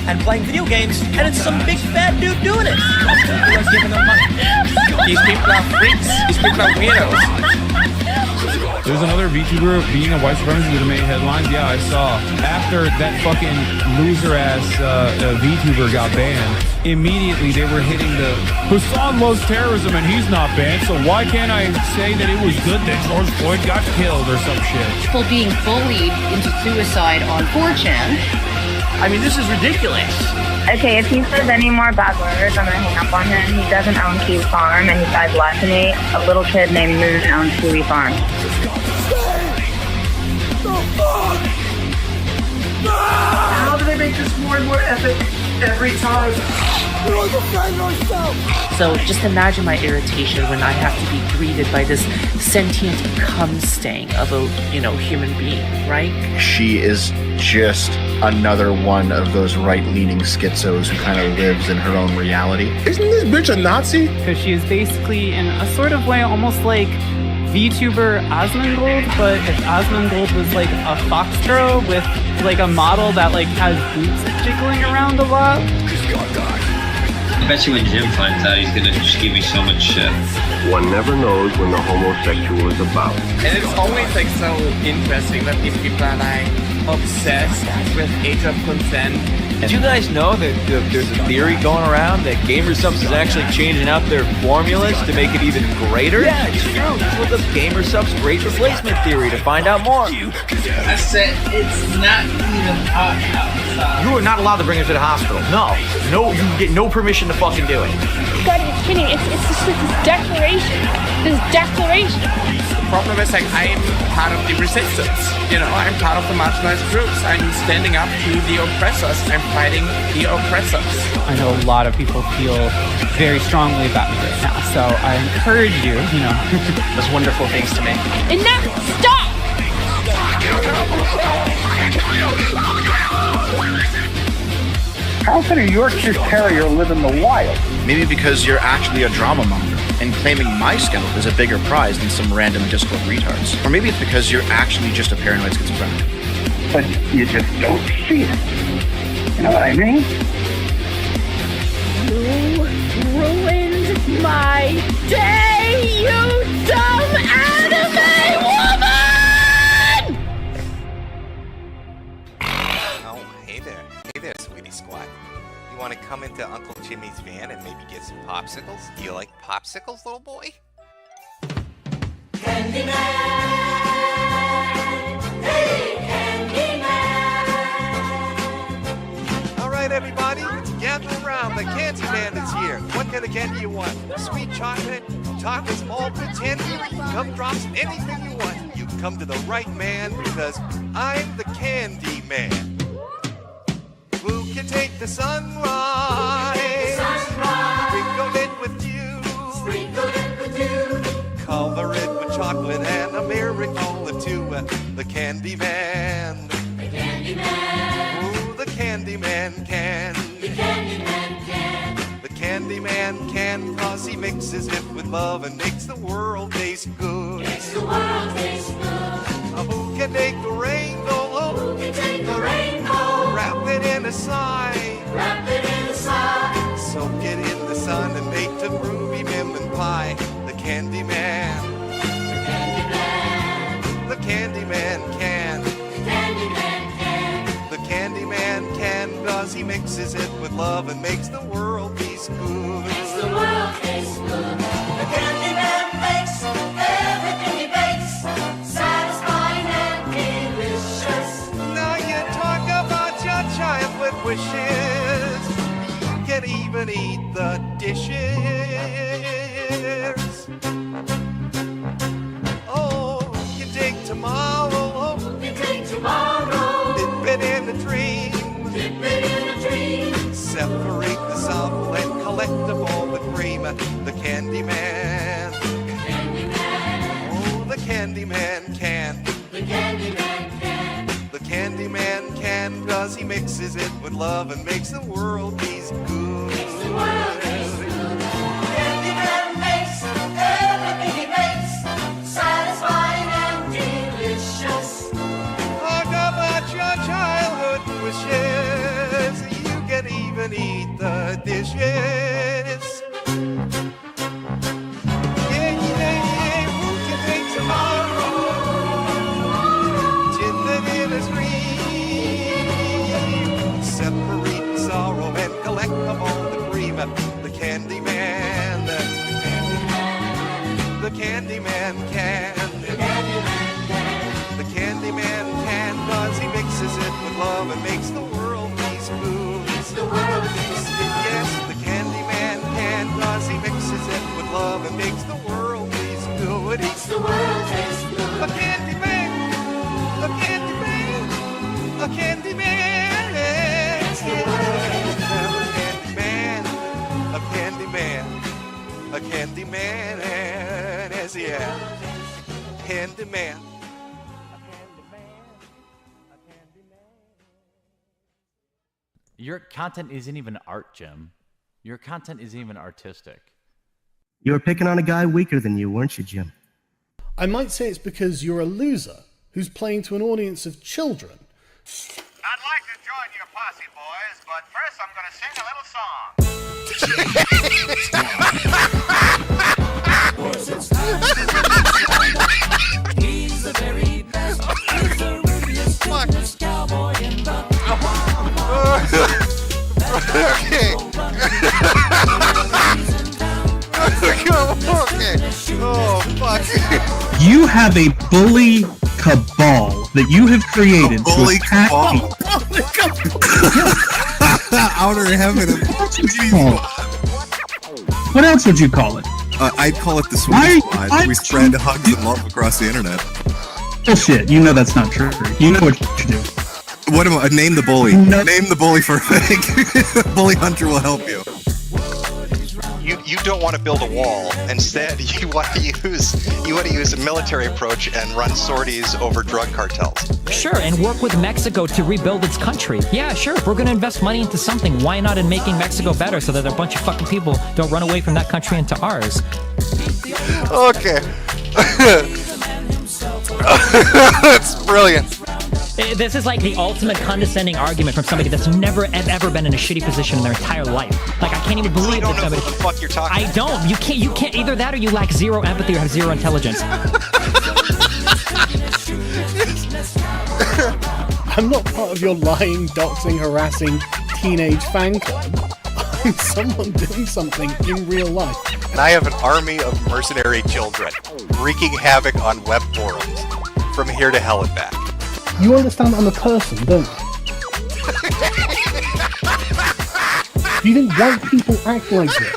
and playing video games, and it's some big fat dude doing it. Who has given them money? These people are freaks. These people are weirdos. There's another VTuber being a white supremacist that made headlines. Yeah, I saw. After that fucking loser-ass VTuber got banned, immediately they were hitting the Hassan loves terrorism and he's not banned, so why can't I say that it was good that George Floyd got killed or some shit? People being bullied into suicide on 4chan. I mean, this is ridiculous. Okay, if he says any more bad words, I'm gonna hang up on him. He doesn't own Kiwi Farm, and he died less than me. A little kid named Moon owns Kiwi Farm. How do they make this more and more epic every time? So just imagine my irritation when I have to be greeted by this sentient cum stain of a, human being, right? She is just another one of those right-leaning schizos who kind of lives in her own reality. Isn't this bitch a Nazi? Because she is basically, in a sort of way, almost like VTuber Osmongold, but if Osmongold was like a foxtrot with like a model that like has boots jiggling around a lot. I bet you when Jim finds out, he's gonna just give me so much shit. One never knows when the homosexual is about. And it's always like so interesting that these people are like obsessed with age of consent. Did you guys know that there's a theory going around that GamerSubs is actually changing out their formulas to make it even greater? Yeah, it's true. Just look up GamerSubs Great Replacement Theory to find out more. I said it's not even hot outside. You are not allowed to bring her to the hospital. No, you get no permission to fucking do it. You gotta be kidding. It's just this declaration. This declaration. The problem is like I'm part of the resistance. I'm part of the marginalized groups. I'm standing up to the oppressors. I'm fighting the oppressors. I know a lot of people feel very strongly about me right now, so I encourage you, Those wonderful things to me. Enough! Stop! How can a Yorkshire Terrier live in the wild? Maybe because you're actually a drama monger, and claiming my scalp is a bigger prize than some random Discord retards. Or maybe it's because you're actually just a paranoid schizophrenic. But you just don't see it. You know what I mean? You ruined my day, you dumb anime woman! Oh, hey there, sweetie squad. You want to come into Uncle Jimmy's van and maybe get some popsicles? Do you like popsicles, little boy? Candyman! Hey, Candyman! Alright, everybody, gather around. The Candyman is here. What kind of candy you want? Sweet chocolate, chocolate small candy, gumdrops, anything you want. You come to the right man because I'm the Candy Man. Who can take the sunrise? Sprinkle it with dew. Cover it with chocolate and a miracle or two. The Candy Man. The Candy Man. Ooh, the Candy Man can. The Candy Man can. The Candy Man can, cause he mixes it with love and makes the world taste good. Makes the world taste good. Who can take the rainbow? Who can take the rainbow? Wrap it in a sigh. Wrap it in a sigh. Soak it in the sun and make the groovy lemon pie. The Candy Man. The Candy Man. The Candy Man can. The Candy Man can. The Candy Man can, cause he mixes it with love and makes the world taste good. Makes the world taste good. The Candy Man makes everything he bakes satisfying and delicious. Now you talk about your childhood wishes. You can even eat the dishes. Oh, you can take tomorrow. You take tomorrow. Dip it in a dream. Dip it in a dream. Separate the salt and collect all the cream. The Candy Man. The Candy Man. Oh, the Candy Man can. The Candy Man can. The Candy Man can, cause he mixes it with love and makes the world taste good. Makes the world taste good. The Candy Man makes everything he makes satisfying and delicious. Talk about your childhood wishes. You can dishes. Yeah, won't you take tomorrow? Children in a stream, separate sorrow and collect them all the cream. The Candyman, the Candyman can. The Candyman can, cause he mixes it with love and makes the world taste good. Yes, the Candyman can, cause he mixes it with love and makes the world taste good. A Candyman, a Candyman, a Candyman. A Candyman, a Candyman, as yeah, Candyman. Your content isn't even art, Jim. Your content isn't even artistic. You were picking on a guy weaker than you, weren't you, Jim? I might say it's because you're a loser who's playing to an audience of children. I'd like to join your posse, boys, but first I'm going to sing a little song. He's the very best. He's the rudest, biggest cowboy in the Okay. Okay. Oh, fuck. You have a bully cabal that you have created to attack people. Outer heaven. What else would you call it? I'd call it the Swedish Squad. We spread hugs and love across the internet. Bullshit. You know that's not true. You know what you do. What am I? Name the bully. No. Name the bully for a thing. Bully Hunter will help you. You don't want to build a wall. Instead, you want to use a military approach and run sorties over drug cartels. Sure, and work with Mexico to rebuild its country. Yeah, sure. If we're going to invest money into something, why not in making Mexico better so that a bunch of fucking people don't run away from that country into ours? Okay. That's brilliant. This is like the ultimate condescending argument from somebody that's never ever been in a shitty position in their entire life. Like, I can't even believe don't that know somebody. what the fuck you're talking I don't. You can't. Either that or you lack zero empathy or have zero intelligence. I'm not part of your lying, doxing, harassing teenage fan club. I'm someone doing something in real life. And I have an army of mercenary children wreaking havoc on web forums from here to hell and back. You understand I'm a person, don't you? Do you think white people act like this?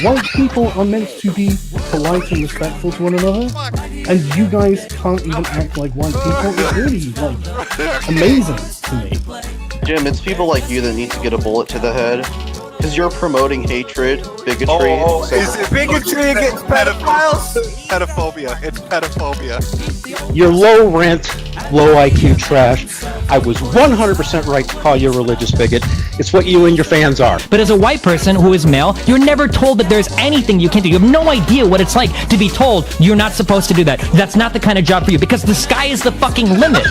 White people are meant to be polite and respectful to one another, and you guys can't even act like white people. It's really, amazing to me. Jim, it's people like you that need to get a bullet to the head. Because you're promoting hatred, bigotry. Is it bigotry against pedophiles? Pedophobia. It's pedophobia. You're low rent, low IQ trash. I was 100% right to call you a religious bigot. It's what you and your fans are. But as a white person who is male, you're never told that there's anything you can do. You have no idea what it's like to be told you're not supposed to do that. That's not the kind of job for you, because the sky is the fucking limit.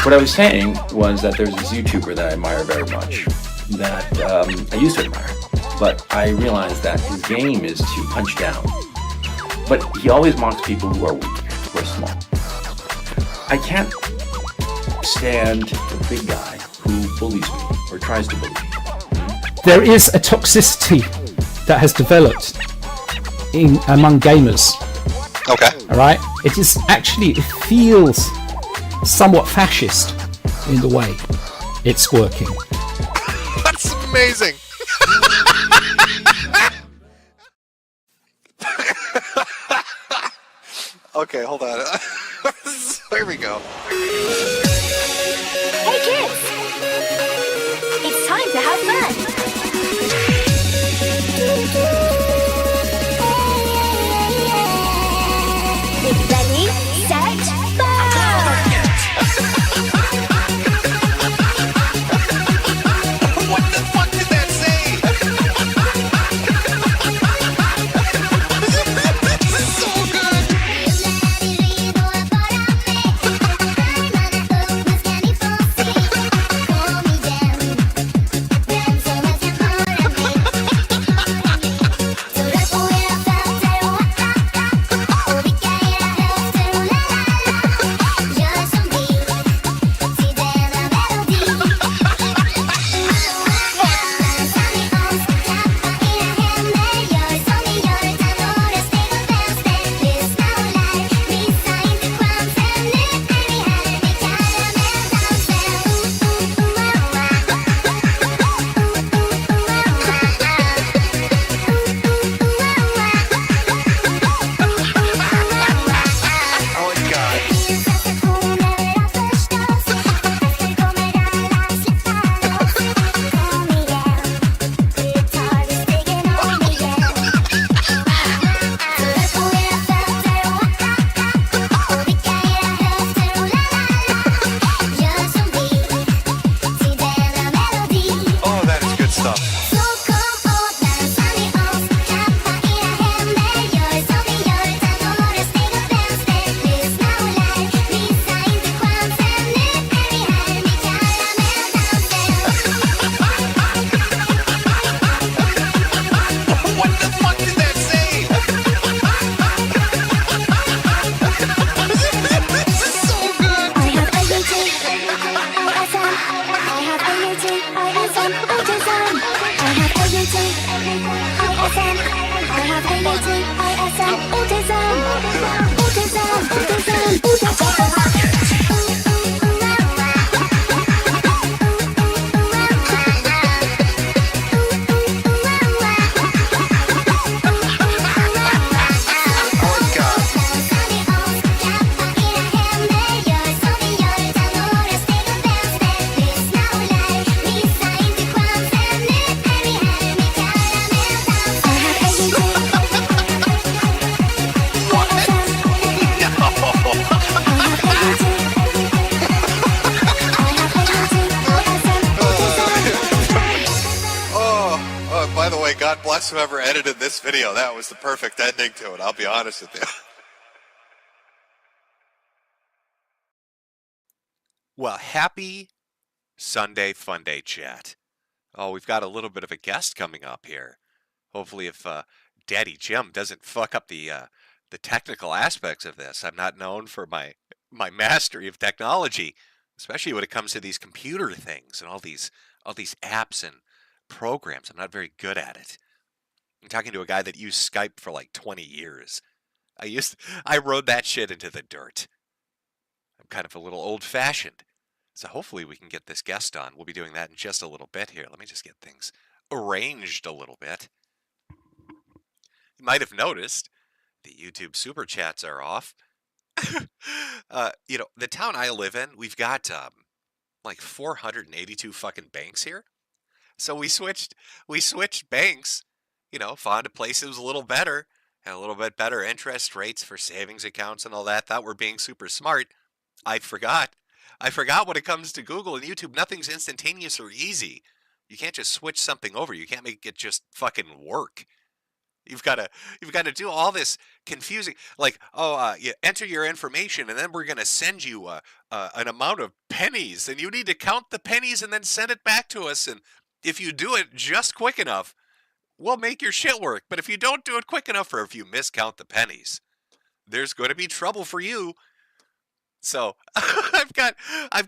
What I was saying was that there's this YouTuber that I admire very much, that I used to admire, but I realized that his game is to punch down. But he always mocks people who are weak, who are small. I can't stand the big guy who bullies me, or tries to bully me. There is a toxicity that has developed among gamers. Okay. Alright? It feels somewhat fascist in the way it's working. That's amazing. Okay, hold on. There we go. Hey kids! It's time to have fun! Ready, set, go! What the fuck did that say? This is so good. By the way, God bless whoever edited this video. That was the perfect ending to it, I'll be honest with you. Well, happy Sunday Fun Day, chat. Oh, we've got a little bit of a guest coming up here. Hopefully if Daddy Jim doesn't fuck up the technical aspects of this. I'm not known for my mastery of technology, especially when it comes to these computer things and all these apps and programs. I'm not very good at it. I'm talking to a guy that used Skype for like 20 years. I rode that shit into the dirt. I'm kind of a little old-fashioned. So hopefully we can get this guest on. We'll be doing that in just a little bit here. Let me just get things arranged a little bit. You might have noticed the YouTube super chats are off. You know, the town I live in, we've got like 482 fucking banks here. So we switched banks, you know, found a place that was a little better, had a little bit better interest rates for savings accounts and all that. Thought we're being super smart. I forgot when it comes to Google and YouTube, nothing's instantaneous or easy. You can't just switch something over. You can't make it just fucking work. You've got to do all this confusing, like, you enter your information and then we're going to send you an amount of pennies and you need to count the pennies and then send it back to us. And if you do it just quick enough, we'll make your shit work. But if you don't do it quick enough or if you miscount the pennies, there's going to be trouble for you. So I've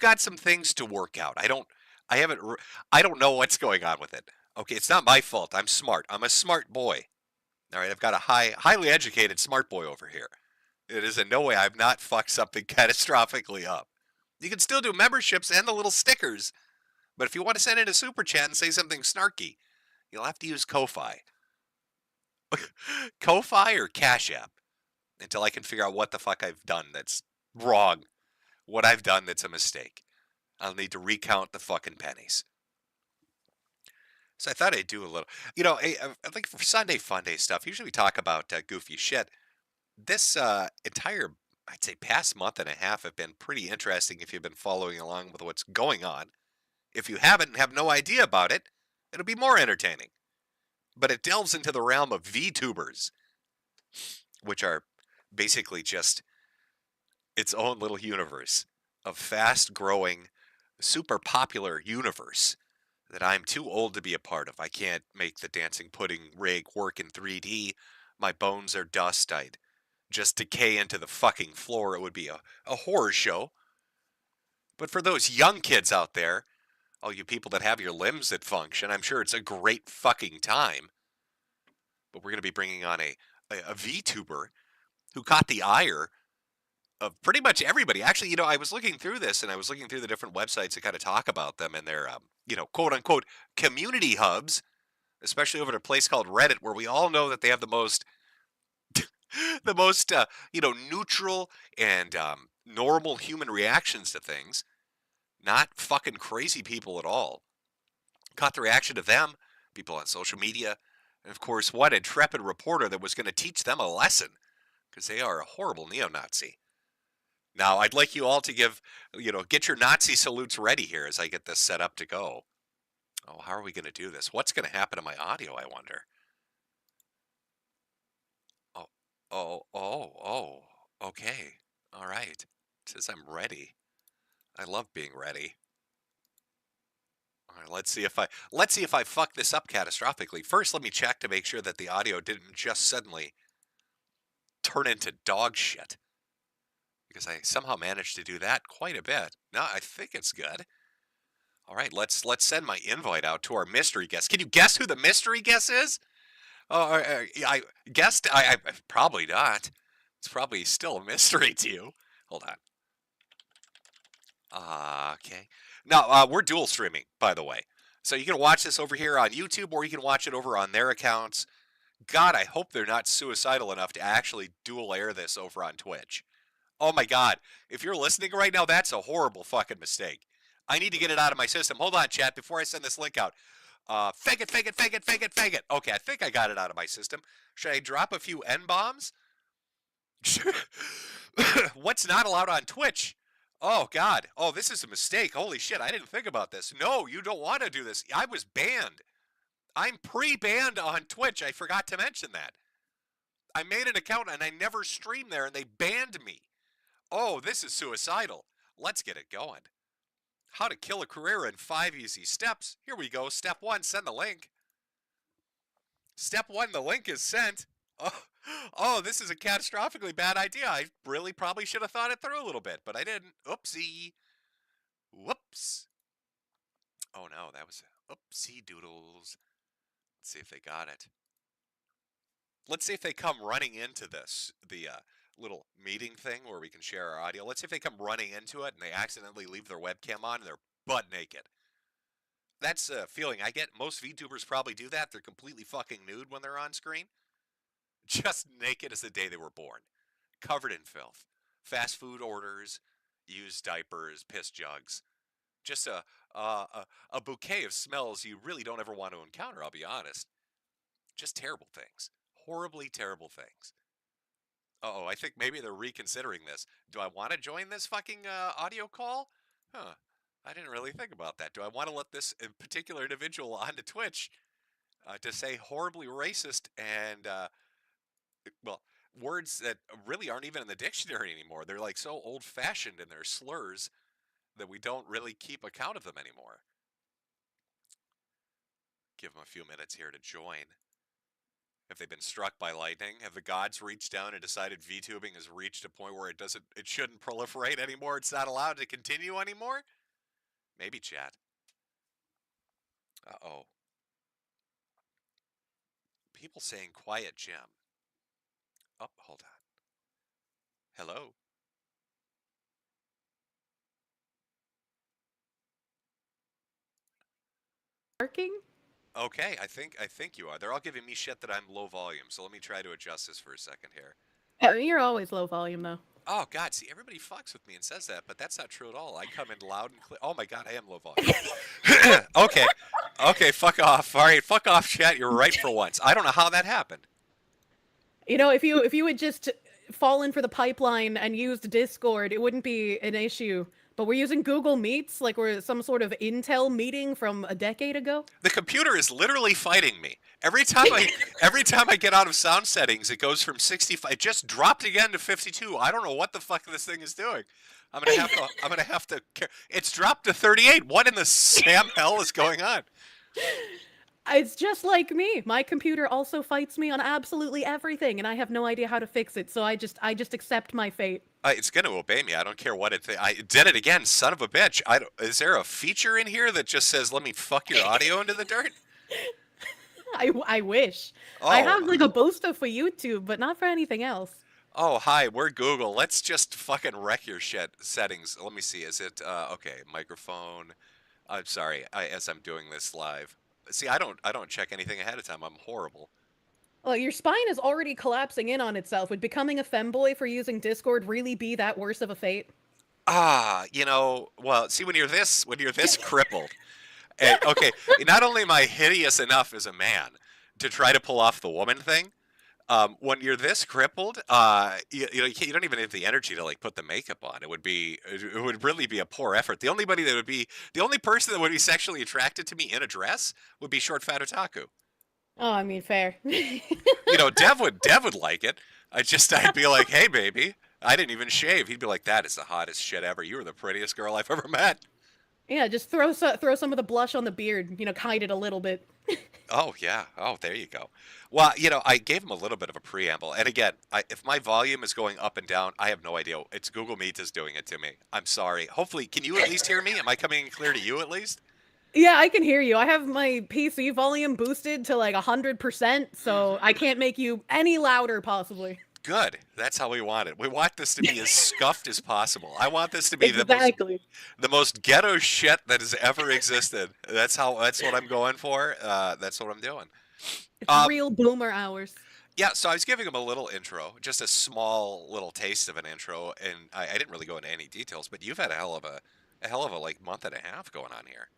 got some things to work out. I don't know what's going on with it. Okay, it's not my fault. I'm smart. I'm a smart boy. All right, I've got a highly educated smart boy over here. It is in no way I've not fucked something catastrophically up. You can still do memberships and the little stickers, but if you want to send in a super chat and say something snarky, you'll have to use Ko-Fi. Ko-Fi or CashApp until I can figure out what the fuck I've done that's wrong. What I've done that's a mistake. I'll need to recount the fucking pennies. So I thought I'd do a little, you know, I think for Sunday Fun Day stuff, usually we talk about goofy shit. This entire, I'd say past month and a half have been pretty interesting if you've been following along with what's going on. If you haven't and have no idea about it, it'll be more entertaining. But it delves into the realm of Vtubers, which are basically just its own little universe of fast-growing, super popular universe that I'm too old to be a part of. I can't make the dancing pudding rig work in 3D. My bones are dust. I'd just decay into the fucking floor. It would be a horror show. But for those young kids out there, all you people that have your limbs that function, I'm sure it's a great fucking time. But we're going to be bringing on a VTuber who caught the ire of pretty much everybody. Actually, you know, I was looking through this and I was looking through the different websites that kind of talk about them and their, you know, quote unquote community hubs, especially over at a place called Reddit, where we all know that they have the most, you know, neutral and normal human reactions to things. Not fucking crazy people at all. Caught the reaction of them, people on social media, and of course, what intrepid reporter that was going to teach them a lesson, because they are a horrible neo-Nazi. Now, I'd like you all to give, you know, get your Nazi salutes ready here as I get this set up to go. Oh, how are we going to do this? What's going to happen to my audio, I wonder? Okay. All right. It says I'm ready. I love being ready. All right, let's see if I fuck this up catastrophically. First, let me check to make sure that the audio didn't just suddenly turn into dog shit. Because I somehow managed to do that quite a bit. No, I think it's good. All right, let's send my invite out to our mystery guest. Can you guess who the mystery guest is? I guessed. I probably not. It's probably still a mystery to you. Hold on. Okay. Now, we're dual streaming, by the way. So you can watch this over here on YouTube, or you can watch it over on their accounts. God, I hope they're not suicidal enough to actually dual air this over on Twitch. Oh my God. If you're listening right now, that's a horrible fucking mistake. I need to get it out of my system. Hold on, chat, before I send this link out. Fake it, fake it, fake it, fake it, fake it. Okay, I think I got it out of my system. Should I drop a few N-bombs? What's not allowed on Twitch? Oh, God. Oh, this is a mistake. Holy shit, I didn't think about this. No, you don't want to do this. I was banned. I'm pre-banned on Twitch. I forgot to mention that. I made an account and I never streamed there and they banned me. Oh, this is suicidal. Let's get it going. How to kill a career in 5 easy steps. Here we go. Step 1, send the link. Step 1, the link is sent. Oh, this is a catastrophically bad idea. I really probably should have thought it through a little bit, but I didn't. Oopsie. Whoops. Oh no, that was oopsie doodles. Let's see if they got it. Let's see if they come running into this, the little meeting thing where we can share our audio. Let's see if they come running into it and they accidentally leave their webcam on and they're butt naked. That's a feeling I get. Most VTubers probably do that. They're completely fucking nude when they're on screen. Just naked as the day they were born. Covered in filth. Fast food orders, used diapers, piss jugs. Just a bouquet of smells you really don't ever want to encounter, I'll be honest. Just terrible things. Horribly terrible things. Uh-oh, I think maybe they're reconsidering this. Do I want to join this fucking audio call? Huh. I didn't really think about that. Do I want to let this particular individual onto Twitch to say horribly racist and, well, words that really aren't even in the dictionary anymore? They're like so old-fashioned in their slurs that we don't really keep account of them anymore. Give them a few minutes here to join. Have they been struck by lightning? Have the gods reached down and decided VTubing has reached a point where it shouldn't proliferate anymore? It's not allowed to continue anymore? Maybe, chat. Uh-oh. People saying quiet Jim. Oh, hold on. Hello? Working? Okay, I think you are. They're all giving me shit that I'm low volume, so let me try to adjust this for a second here. You're always low volume, though. Oh, God, see, everybody fucks with me and says that, but that's not true at all. I come in loud and clear. Oh, my God, I am low volume. Okay, fuck off. All right, fuck off, chat. You're right for once. I don't know how that happened. You know, if you had just fallen for the pipeline and used Discord, it wouldn't be an issue. But we're using Google Meets like we're some sort of Intel meeting from a decade ago. The computer is literally fighting me. Every time I get out of sound settings, it goes from 65. It just dropped again to 52. I don't know what the fuck this thing is doing. I'm gonna have to. It's dropped to 38. What in the Sam hell is going on? It's just like me. My computer also fights me on absolutely everything, and I have no idea how to fix it. So I just accept my fate. It's gonna obey me. I don't care what it. I did it again, son of a bitch. Is there a feature in here that just says, "Let me fuck your audio into the dirt"? I wish. Oh. I have like a Bosta for YouTube, but not for anything else. Oh, hi, we're Google. Let's just fucking wreck your shit settings. Let me see. Is it okay? Microphone. I'm sorry. As I'm doing this live. See, I don't check anything ahead of time. I'm horrible. Well, your spine is already collapsing in on itself. Would becoming a femboy for using Discord really be that worse of a fate? You know, well, see, when you're this crippled, and, okay, not only am I hideous enough as a man to try to pull off the woman thing, when you're this crippled, you don't even have the energy to like put the makeup on. It would really be a poor effort. The only person that would be sexually attracted to me in a dress would be short fat otaku. Oh, I mean, fair. You know, Dev would like it. I'd be like, hey, baby, I didn't even shave. He'd be like, that is the hottest shit ever. You were the prettiest girl I've ever met. Yeah, just throw some of the blush on the beard. You know, hide it a little bit. Oh, yeah. Oh, there you go. Well, you know, I gave him a little bit of a preamble. And again, if my volume is going up and down, I have no idea. It's Google Meet is doing it to me. I'm sorry. Hopefully, can you at least hear me? Am I coming in clear to you at least? Yeah, I can hear you. I have my PC volume boosted to like 100%, so I can't make you any louder, possibly. Good. That's how we want it. We want this to be as scuffed as possible. I want this to be Exactly. the most ghetto shit that has ever existed. That's what I'm going for. That's what I'm doing. It's real boomer hours. Yeah, so I was giving him a little intro, just a small little taste of an intro, and I didn't really go into any details, but you've had a hell of a like month and a half going on here.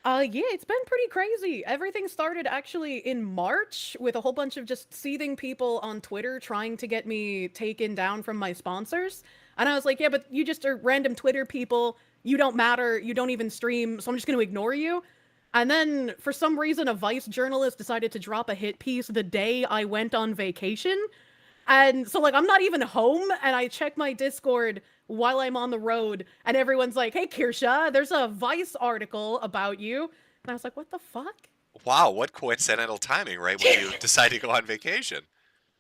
Yeah, it's been pretty crazy. Everything started actually in March with a whole bunch of just seething people on Twitter trying to get me taken down from my sponsors. And I was like, yeah, but you just are random Twitter people. You don't matter. You don't even stream. So I'm just going to ignore you. And then for some reason, a Vice journalist decided to drop a hit piece the day I went on vacation. And so like, I'm not even home. And I check my Discord while I'm on the road, and everyone's like, hey, Kirsche, there's a Vice article about you. And I was like, what the fuck? Wow, what coincidental timing, right, when you decide to go on vacation.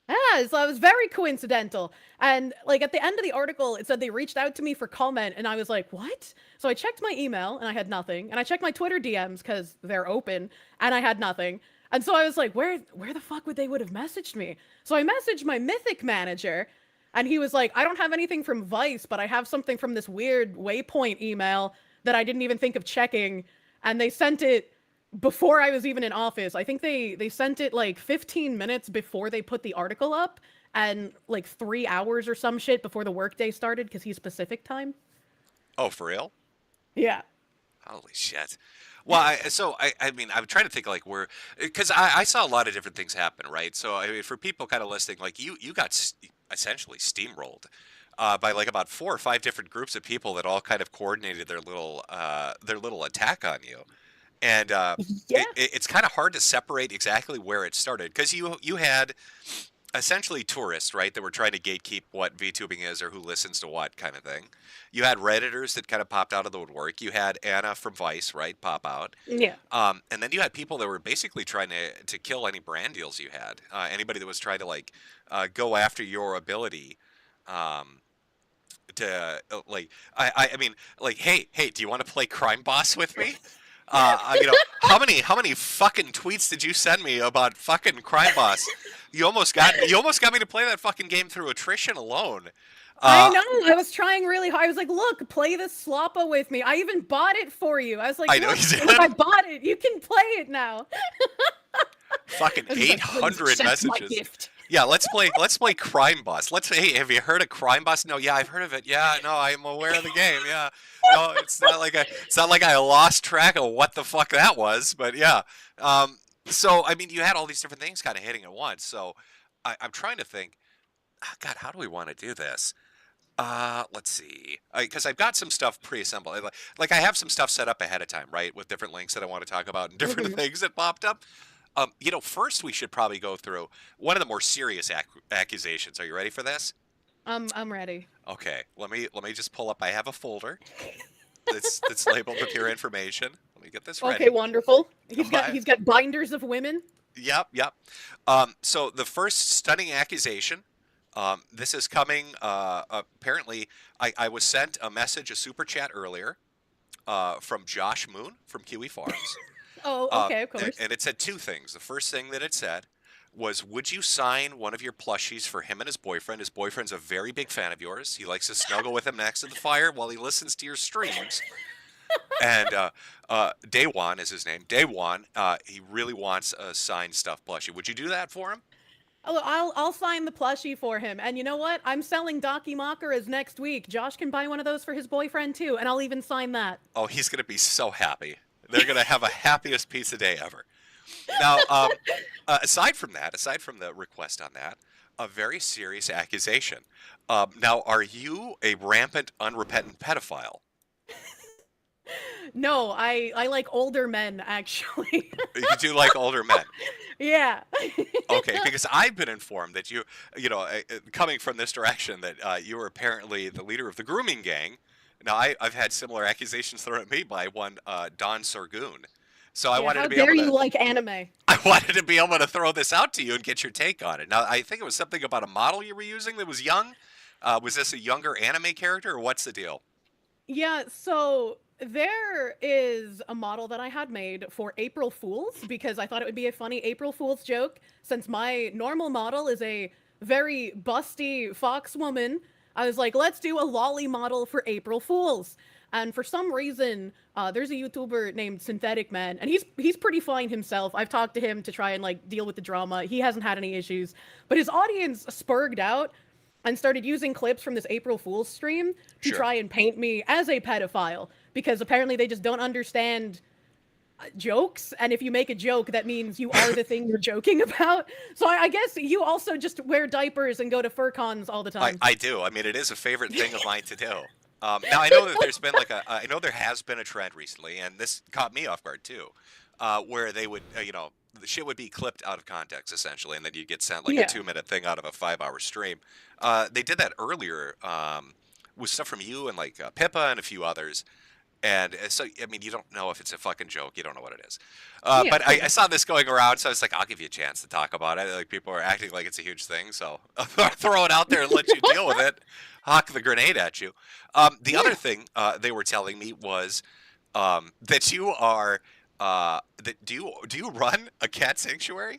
Yeah, so it was very coincidental. And like at the end of the article, it said they reached out to me for comment, and I was like, what? So I checked my email, and I had nothing. And I checked my Twitter DMs, because they're open, and I had nothing. And so I was like, where the fuck would they would have messaged me? So I messaged my Mythic manager, and he was like, I don't have anything from Vice, but I have something from this weird Waypoint email that I didn't even think of checking. And they sent it before I was even in office. I think they sent it like 15 minutes before they put the article up, and like 3 hours or some shit before the workday started, because he's Pacific time. Oh, for real? Yeah. Holy shit. Well, I mean, I'm trying to think like because I saw a lot of different things happen, right? So I mean, for people kind of listening, like you got essentially steamrolled by like about 4 or 5 different groups of people that all kind of coordinated their little attack on you, and it's kind of hard to separate exactly where it started, because you had essentially tourists, right, that were trying to gatekeep what VTubing is or who listens to what kind of thing. You had Redditors that kind of popped out of the woodwork. You had Anna from Vice, right, pop out. Yeah. And then you had people that were basically trying to kill any brand deals you had. Anybody that was trying to like go after your ability to like I mean like hey, do you want to play Crime Boss with me? You know, how many fucking tweets did you send me about fucking Crime Boss? You almost got me to play that fucking game through attrition alone. I know. I was trying really hard. I was like, look, play this Sloppa with me. I even bought it for you. I was like, I know look, you did. if I bought it, you can play it now. Fucking I was like, 800 "That's my messages. gift." Yeah, let's play Crime Boss. Hey, have you heard of Crime Boss? No, yeah, I've heard of it. Yeah, no, I'm aware of the game. Yeah, no, it's not like I lost track of what the fuck that was. But yeah, so I mean, you had all these different things kind of hitting at once. So I'm trying to think. Oh, God, how do we want to do this? Let's see, because I've got some stuff pre-assembled. Like I have some stuff set up ahead of time, right, with different links that I want to talk about and different things that popped up. You know, first we should probably go through one of the more serious accusations. Are you ready for this? I'm ready. Okay, let me just pull up. I have a folder that's labeled with your information. Let me get this ready. Okay, wonderful. He's got binders of women. Yep. So the first stunning accusation. This is coming. Apparently, I was sent a message, a super chat earlier, from Josh Moon from Kiwi Farms. Oh, okay, of course. And it said 2 things. The first thing that it said was, would you sign one of your plushies for him and his boyfriend? His boyfriend's a very big fan of yours. He likes to snuggle with him next to the fire while he listens to your streams. And Daywan is his name. Daywan, he really wants a signed stuffed plushie. Would you do that for him? I'll sign the plushie for him. And you know what? I'm selling Dakimakura's next week. Josh can buy one of those for his boyfriend too, and I'll even sign that. Oh, he's going to be so happy. They're going to have a happiest pizza day ever. Now, aside from the request on that, a very serious accusation. Now, are you a rampant, unrepentant pedophile? No, I like older men, actually. You do like older men? Yeah. Okay, because I've been informed that you know, coming from this direction, that you were apparently the leader of the grooming gang. Now, I've had similar accusations thrown at me by one Don Sargoon. So I wanted to be able to... How dare you like anime? I wanted to be able to throw this out to you and get your take on it. Now, I think it was something about a model you were using that was young. Was this a younger anime character, or what's the deal? Yeah, so there is a model that I had made for April Fools, because I thought it would be a funny April Fool's joke, since my normal model is a very busty fox woman. I was like, let's do a lolly model for April Fools. And for some reason, there's a YouTuber named Synthetic Man, and he's pretty fine himself. I've talked to him to try and like deal with the drama. He hasn't had any issues, but his audience spurged out and started using clips from this April Fool's stream to try and paint me as a pedophile, because apparently they just don't understand jokes, and if you make a joke, that means you are the thing you're joking about. So I guess you also just wear diapers and go to fur cons all the time. I do. I mean, it is a favorite thing of mine to do. Now, I know that there's been like I know there has been a trend recently, and this caught me off guard too, where they would, the shit would be clipped out of context essentially, and then you'd get sent like a 2-minute thing out of a 5-hour stream. They did that earlier with stuff from you and like Pippa and a few others. And so, I mean, you don't know if it's a fucking joke. You don't know what it is. But I saw this going around, so I was like, I'll give you a chance to talk about it. Like, people are acting like it's a huge thing, so I'll throw it out there and let you deal with it. Hawk the grenade at you. The other thing they were telling me was that you are, do you run a cat sanctuary?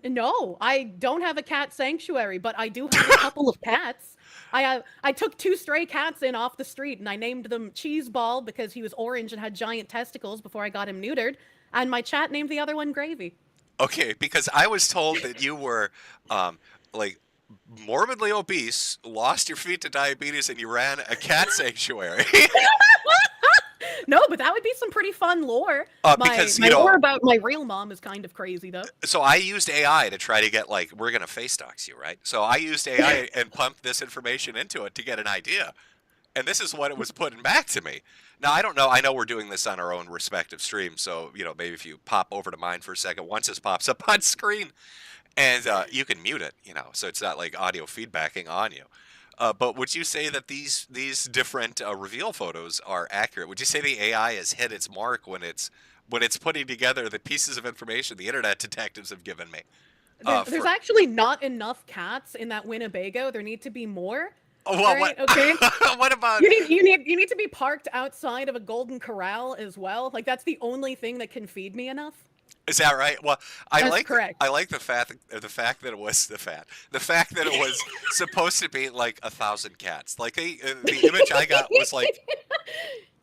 No, I don't have a cat sanctuary, but I do have a couple of cats. I took 2 stray cats in off the street, and I named them Cheeseball because he was orange and had giant testicles before I got him neutered, and my chat named the other one Gravy. Okay, because I was told that you were like morbidly obese, lost your feet to diabetes, and you ran a cat sanctuary. No, but that would be some pretty fun lore. Because, my lore about my real mom is kind of crazy, though. So I used AI to try to get, like, we're going to face dox you, right? So I used AI and pumped this information into it to get an idea. And this is what it was putting back to me. Now, I don't know. I know we're doing this on our own respective streams. So, maybe if you pop over to mine for a second, once this pops up on screen, and you can mute it, so it's not like audio feedbacking on you. But would you say that these different reveal photos are accurate? Would you say the AI has hit its mark when it's putting together the pieces of information the internet detectives have given me? There's actually not enough cats in that Winnebago. There need to be more. Oh, well, right? Okay. What about you need to be parked outside of a golden corral as well. Like, that's the only thing that can feed me enough. Is that right? Well, I That's like correct. I like the fact that it was supposed to be like 1,000 cats. Like the image I got was like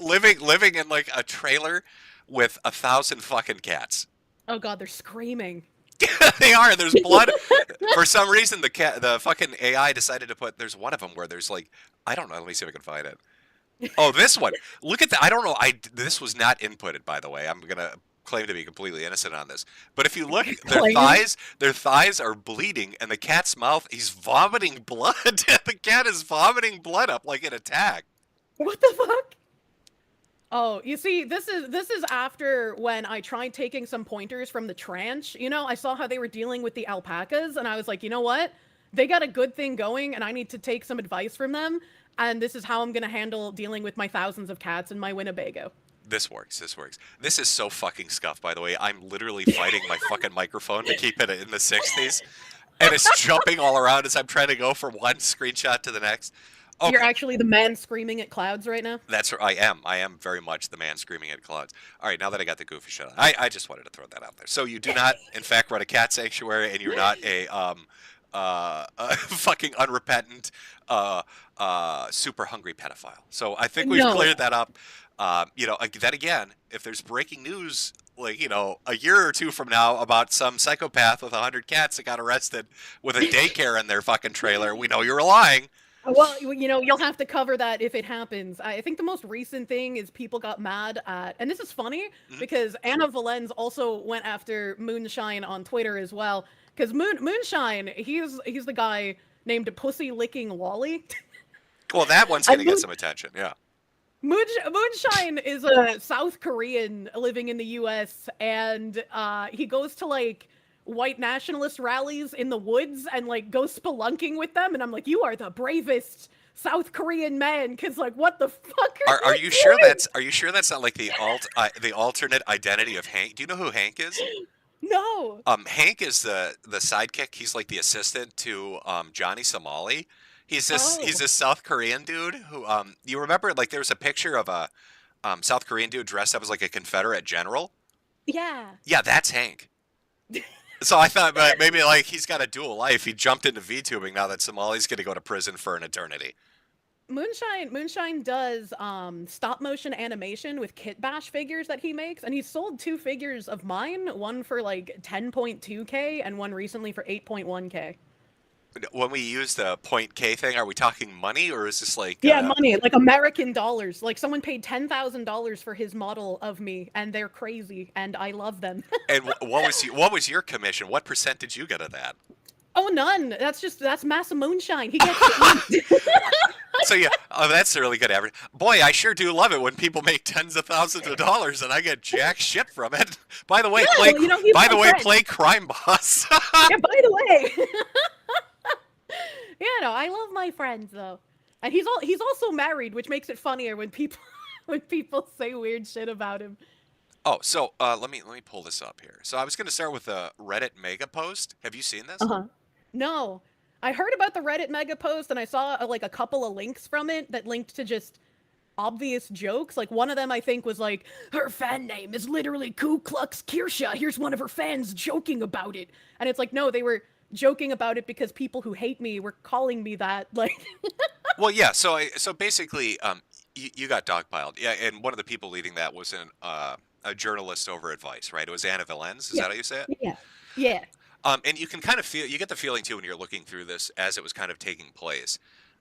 living in like a trailer with 1,000 fucking cats. Oh god, they're screaming. They are. There's blood. For some reason, the fucking AI decided to put. There's one of them where there's like, I don't know. Let me see if I can find it. Oh, this one. Look at that. I don't know. This was not inputted, by the way. I'm gonna claim to be completely innocent on this, but if you look, their thighs are bleeding, and the cat's mouth, he's vomiting blood. The cat is vomiting blood up like an attack. What the fuck? Oh, you see, this is after when I tried taking some pointers from the tranche. I saw how they were dealing with the alpacas, and I was like, you know what? They got a good thing going, and I need to take some advice from them, and this is how I'm gonna handle dealing with my thousands of cats in my Winnebago. This works. This is so fucking scuffed, by the way. I'm literally fighting my fucking microphone to keep it in the 60s. And it's jumping all around as I'm trying to go from one screenshot to the next. Okay. You're actually the man screaming at clouds right now? That's right. I am very much the man screaming at clouds. All right, now that I got the goofy shit on, I just wanted to throw that out there. So you do not, in fact, run a cat sanctuary, and you're not a fucking unrepentant, super hungry pedophile. So I think we've cleared that up. Then again, if there's breaking news, like, a year or two from now about some psychopath with 100 cats that got arrested with a daycare in their fucking trailer, we know you're lying. Well, you'll have to cover that if it happens. I think the most recent thing is people got mad at, and this is funny because Anna Valenz also went after Moonshine on Twitter as well. Because Moonshine, he's the guy named Pussy Licking Wally. Well, that one's gonna get some attention, yeah. Moonshine is a South Korean living in the U.S. and he goes to like white nationalist rallies in the woods and like goes spelunking with them, and I'm like, you are the bravest South Korean man, because like, what the fuck are you sure that's not like the alternate identity of Hank? Do you know who Hank is? No. Hank is the sidekick. He's like the assistant to Johnny Somali. He's this South Korean dude who you remember, like, there was a picture of a South Korean dude dressed up as like a Confederate general. Yeah. Yeah, that's Hank. So I thought maybe like he's got a dual life. He jumped into VTubing now that Somali's going to go to prison for an eternity. Moonshine does stop motion animation with kit bash figures that he makes, and he's sold 2 figures of mine, one for like 10.2k and one recently for 8.1k. When we use the .k thing, are we talking money or is this like Yeah, money, like American dollars. Like someone paid $10,000 for his model of me, and they're crazy, and I love them. And what was your commission? What percent did you get of that? Oh, none. That's Massa Moonshine. He gets to eat. So yeah, that's a really good average. Boy, I sure do love it when people make tens of thousands of dollars and I get jack shit from it. By the way, play Crime Boss. Yeah, by the way. Yeah, no, I love my friends though, and he's also married, which makes it funnier when people say weird shit about him. Oh, so let me pull this up here. So I was going to start with a Reddit mega post. Have you seen this? No, I heard about the Reddit mega post, and I saw like a couple of links from it that linked to just obvious jokes. Like one of them, I think, was like, her fan name is literally Ku Klux Kirsche. Here's one of her fans joking about it, and it's like, no, they were joking about it because people who hate me were calling me that. Like, well, yeah. So basically, you got dogpiled. Yeah, and one of the people leading that was a journalist over at Vice, right? It was Anna Valens. Is that how you say it? Yeah. And you can kind of you get the feeling too when you're looking through this as it was kind of taking place,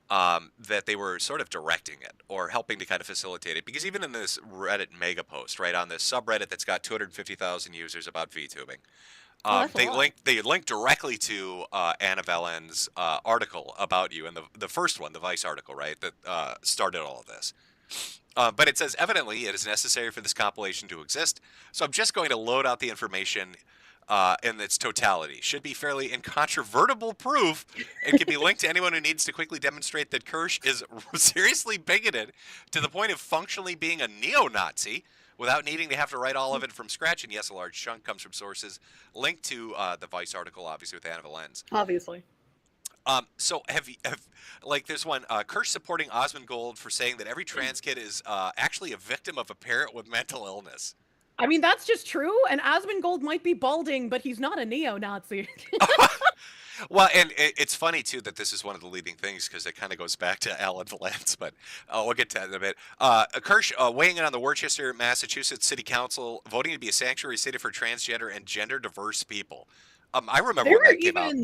that they were sort of directing it or helping to kind of facilitate it. Because even in this Reddit mega post, right, on this subreddit that's got 250,000 users about VTubing, they link directly to Anna Valens' article about you, and the first one, the Vice article, right, that started all of this. But it says, evidently, it is necessary for this compilation to exist, so I'm just going to load out the information in its totality. Should be fairly incontrovertible proof and can be linked to anyone who needs to quickly demonstrate that Kirsche is seriously bigoted to the point of functionally being a neo-Nazi without needing to have to write all of it from scratch. And yes, a large chunk comes from sources linked to the Vice article, obviously, with Anna Valens. Obviously. So have like there's one, Kirsche supporting Osmongold for saying that every trans kid is actually a victim of a parent with mental illness. I mean, that's just true, and Osmongold might be balding, but he's not a neo-Nazi. Well, and it's funny, too, that this is one of the leading things, because it kind of goes back to Alan Valens, but we'll get to that in a bit. Kirsche weighing in on the Worcester, Massachusetts City Council, voting to be a sanctuary city for transgender and gender-diverse people. I remember when that came out.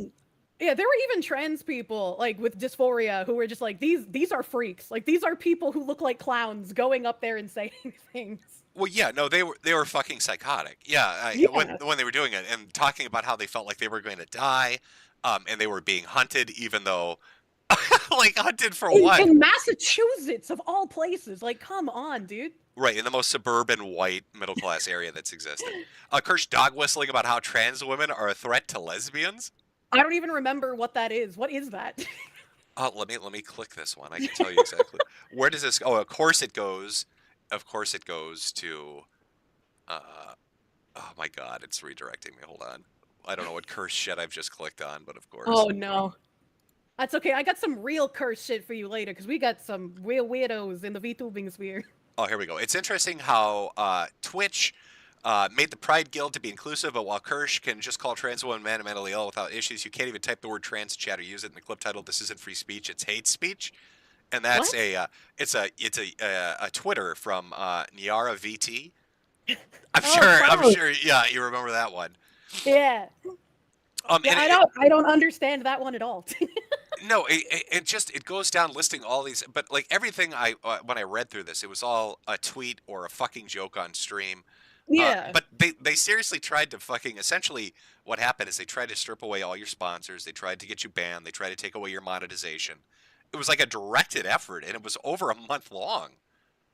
Yeah, there were even trans people, like, with dysphoria who were just like, these are freaks. Like, these are people who look like clowns going up there and saying things. Well, yeah, no, they were fucking psychotic. Yeah, when they were doing it and talking about how they felt like they were going to die, and they were being hunted, even though, like, hunted for what? In Massachusetts, of all places. Like, come on, dude. Right, in the most suburban white middle class area that's existed. Kirsche dog whistling about how trans women are a threat to lesbians. I don't even remember what that is. What is that? Let me click this one. I can tell you exactly. Where does this? Oh, of course it goes. Of course it goes to. Oh my God, it's redirecting me. Hold on. I don't know what curse shit I've just clicked on, but of course. Oh no. That's okay. I got some real curse shit for you later, because we got some real weirdos in the VTubing sphere. Oh, here we go. It's interesting how Twitch made the Pride Guild to be inclusive, but while Kirsche can just call trans women man and mentally ill without issues, you can't even type the word trans in chat or use it in the clip title. This isn't free speech; it's hate speech, and that's What? it's a Twitter from Niara VT. I'm Oh, sure. Yeah, you remember that one. Yeah. Yeah, I don't understand that one at all. No, it goes down listing all these, but like everything when I read through this, it was all a tweet or a fucking joke on stream. Yeah. But they seriously tried to fucking, essentially what happened is they tried to strip away all your sponsors. They tried to get you banned. They tried to take away your monetization. It was like a directed effort, and it was over a month long.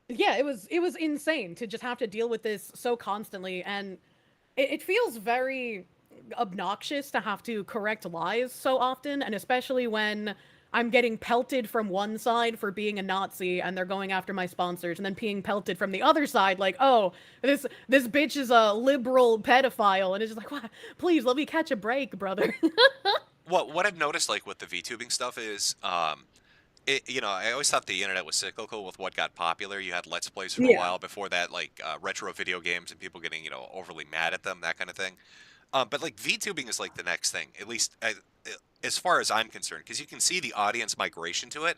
Yeah, it was insane to just have to deal with this so constantly, and it feels very obnoxious to have to correct lies so often, and especially when I'm getting pelted from one side for being a Nazi and they're going after my sponsors, and then being pelted from the other side like, oh, this bitch is a liberal pedophile, and it's just like, what? Please let me catch a break, brother. Well, what I've noticed, like with the VTubing stuff, is I always thought the internet was cyclical with what got popular. You had Let's Plays for a while. Before that, like retro video games and people getting overly mad at them, that kind of thing. But like VTubing is like the next thing, at least as far as I'm concerned, because you can see the audience migration to it.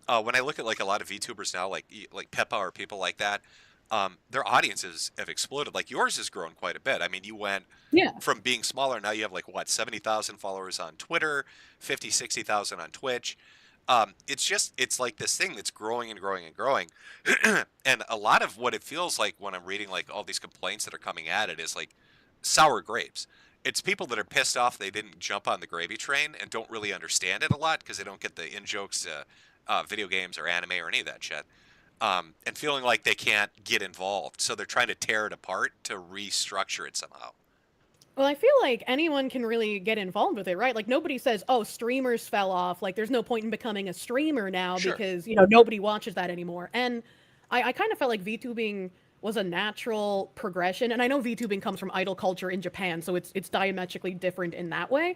When I look at like a lot of VTubers now, like Peppa or people like that, their audiences have exploded. Like yours has grown quite a bit. I mean, you went from being smaller, now you have like what, 70,000 followers on Twitter, 50, 60,000 on Twitch. It's like this thing that's growing and growing and growing. And a lot of what it feels like when I'm reading like all these complaints that are coming at it is like sour grapes. It's people that are pissed off they didn't jump on the gravy train and don't really understand it a lot because they don't get the in-jokes to video games or anime or any of that shit. And feeling like they can't get involved. So they're trying to tear it apart to restructure it somehow. Well, I feel like anyone can really get involved with it, right? Like nobody says, "Oh, streamers fell off. Like there's no point in becoming a streamer now because nobody watches that anymore." And I kind of felt like VTubing was a natural progression. And I know VTubing comes from idol culture in Japan, so it's diametrically different in that way.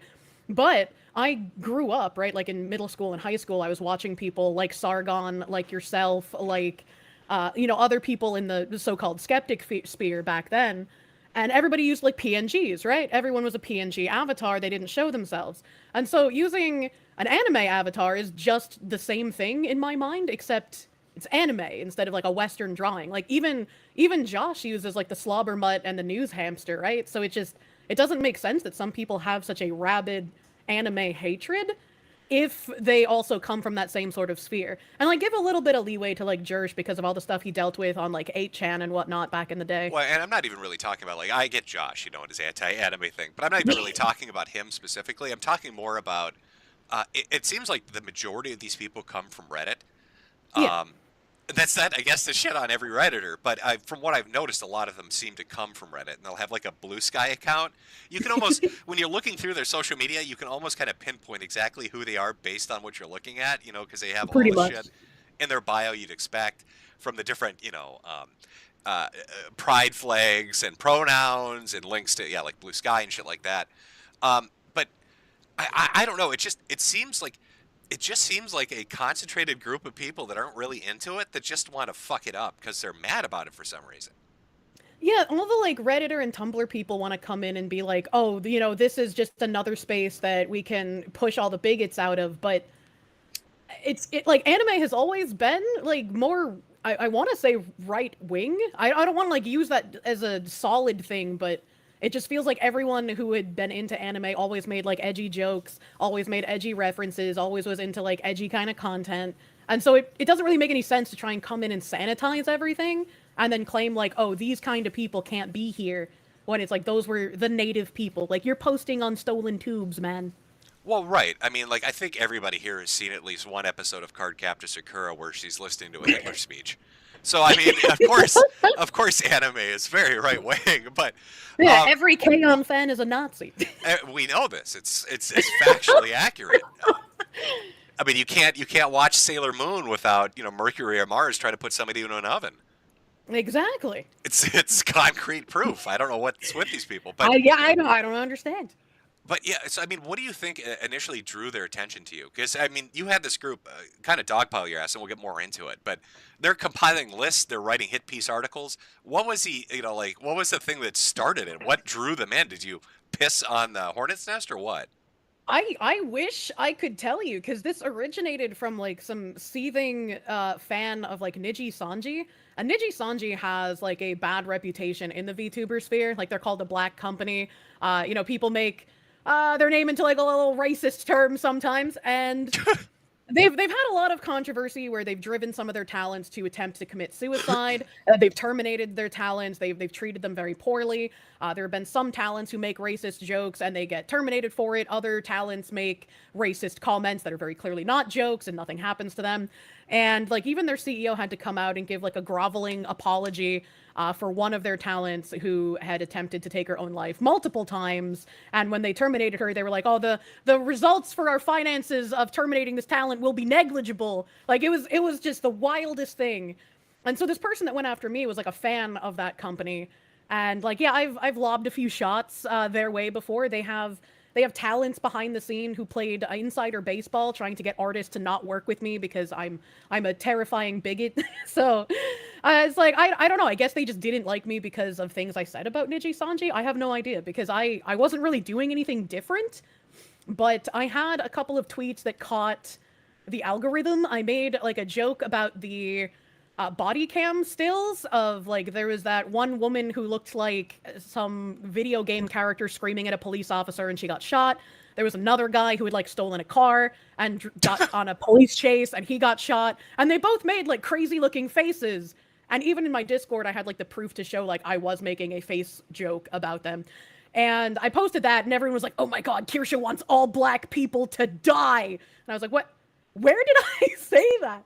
But I grew up, right? Like in middle school and high school, I was watching people like Sargon, like yourself, like other people in the so-called skeptic sphere back then. And everybody used like PNGs, right? Everyone was a PNG avatar. They didn't show themselves. And so using an anime avatar is just the same thing in my mind, except it's anime instead of like a Western drawing. Like even Josh uses like the slobber mutt and the news hamster, right? So it doesn't make sense that some people have such a rabid anime hatred if they also come from that same sort of sphere. And like give a little bit of leeway to like Jersh because of all the stuff he dealt with on like 8chan and whatnot back in the day. Well, and I'm not even really talking about, like, I get Josh, and his anti-anime thing, but I'm not even really talking about him specifically. I'm talking more about, it seems like the majority of these people come from Reddit. That's I guess, the shit on every Redditor, but from what I've noticed, a lot of them seem to come from Reddit, and they'll have like a Blue Sky account. You can almost, when you're looking through their social media, you can almost kind of pinpoint exactly who they are based on what you're looking at, because they have all the shit in their bio you'd expect from the different, pride flags and pronouns and links to, like Blue Sky and shit like that. But I don't know, it just seems like a concentrated group of people that aren't really into it that just want to fuck it up because they're mad about it for some reason. Yeah, all the like Redditor and Tumblr people want to come in and be like, "Oh, this is just another space that we can push all the bigots out of." But it like anime has always been like more. I want to say right wing. I don't want to like use that as a solid thing, but it just feels like everyone who had been into anime always made like edgy jokes, always made edgy references, always was into like edgy kind of content. And so it doesn't really make any sense to try and come in and sanitize everything and then claim like, oh, these kind of people can't be here when it's like those were the native people. Like you're posting on stolen tubes, man. Well, right. I mean, like I think everybody here has seen at least one episode of Cardcaptor Sakura where she's listening to a Hitler speech. So I mean, of course, anime is very right wing, but yeah, every K-On fan is a Nazi. We know this. It's factually accurate. I mean, you can't watch Sailor Moon without Mercury or Mars trying to put somebody into an oven. Exactly. It's concrete proof. I don't know what's with these people, but I don't understand. But yeah, so I mean, what do you think initially drew their attention to you? Because I mean, you had this group kind of dogpile your ass, and we'll get more into it. But they're compiling lists, they're writing hit piece articles. What was what was the thing that started it? What drew them in? Did you piss on the hornet's nest or what? I wish I could tell you, because this originated from like some seething fan of like Niji Sanji. And Niji Sanji has like a bad reputation in the VTuber sphere. Like they're called a black company. People make their name into like a little racist term sometimes, and they've had a lot of controversy where they've driven some of their talents to attempt to commit suicide. They've terminated their talents. They've treated them very poorly. There have been some talents who make racist jokes and they get terminated for it. Other talents make racist comments that are very clearly not jokes and nothing happens to them. And like even their CEO had to come out and give like a groveling apology for one of their talents who had attempted to take her own life multiple times. And when they terminated her, they were like, "Oh, the results for our finances of terminating this talent will be negligible." Like it was just the wildest thing. And so this person that went after me was like a fan of that company. And like, yeah, I've lobbed a few shots their way before. They have talents behind the scene who played insider baseball trying to get artists to not work with me because I'm a terrifying bigot. So It's like, I don't know. I guess they just didn't like me because of things I said about Niji Sanji. I have no idea because I wasn't really doing anything different. But I had a couple of tweets that caught the algorithm. I made like a joke about the body cam stills of like there was that one woman who looked like some video game character screaming at a police officer and she got shot. There was another guy who had like stolen a car and got on a police chase and he got shot. And they both made like crazy looking faces. And even in my Discord, I had like the proof to show like I was making a face joke about them. And I posted that and everyone was like, oh my God, Kirsche wants all black people to die. And I was like, what? Where did I say that?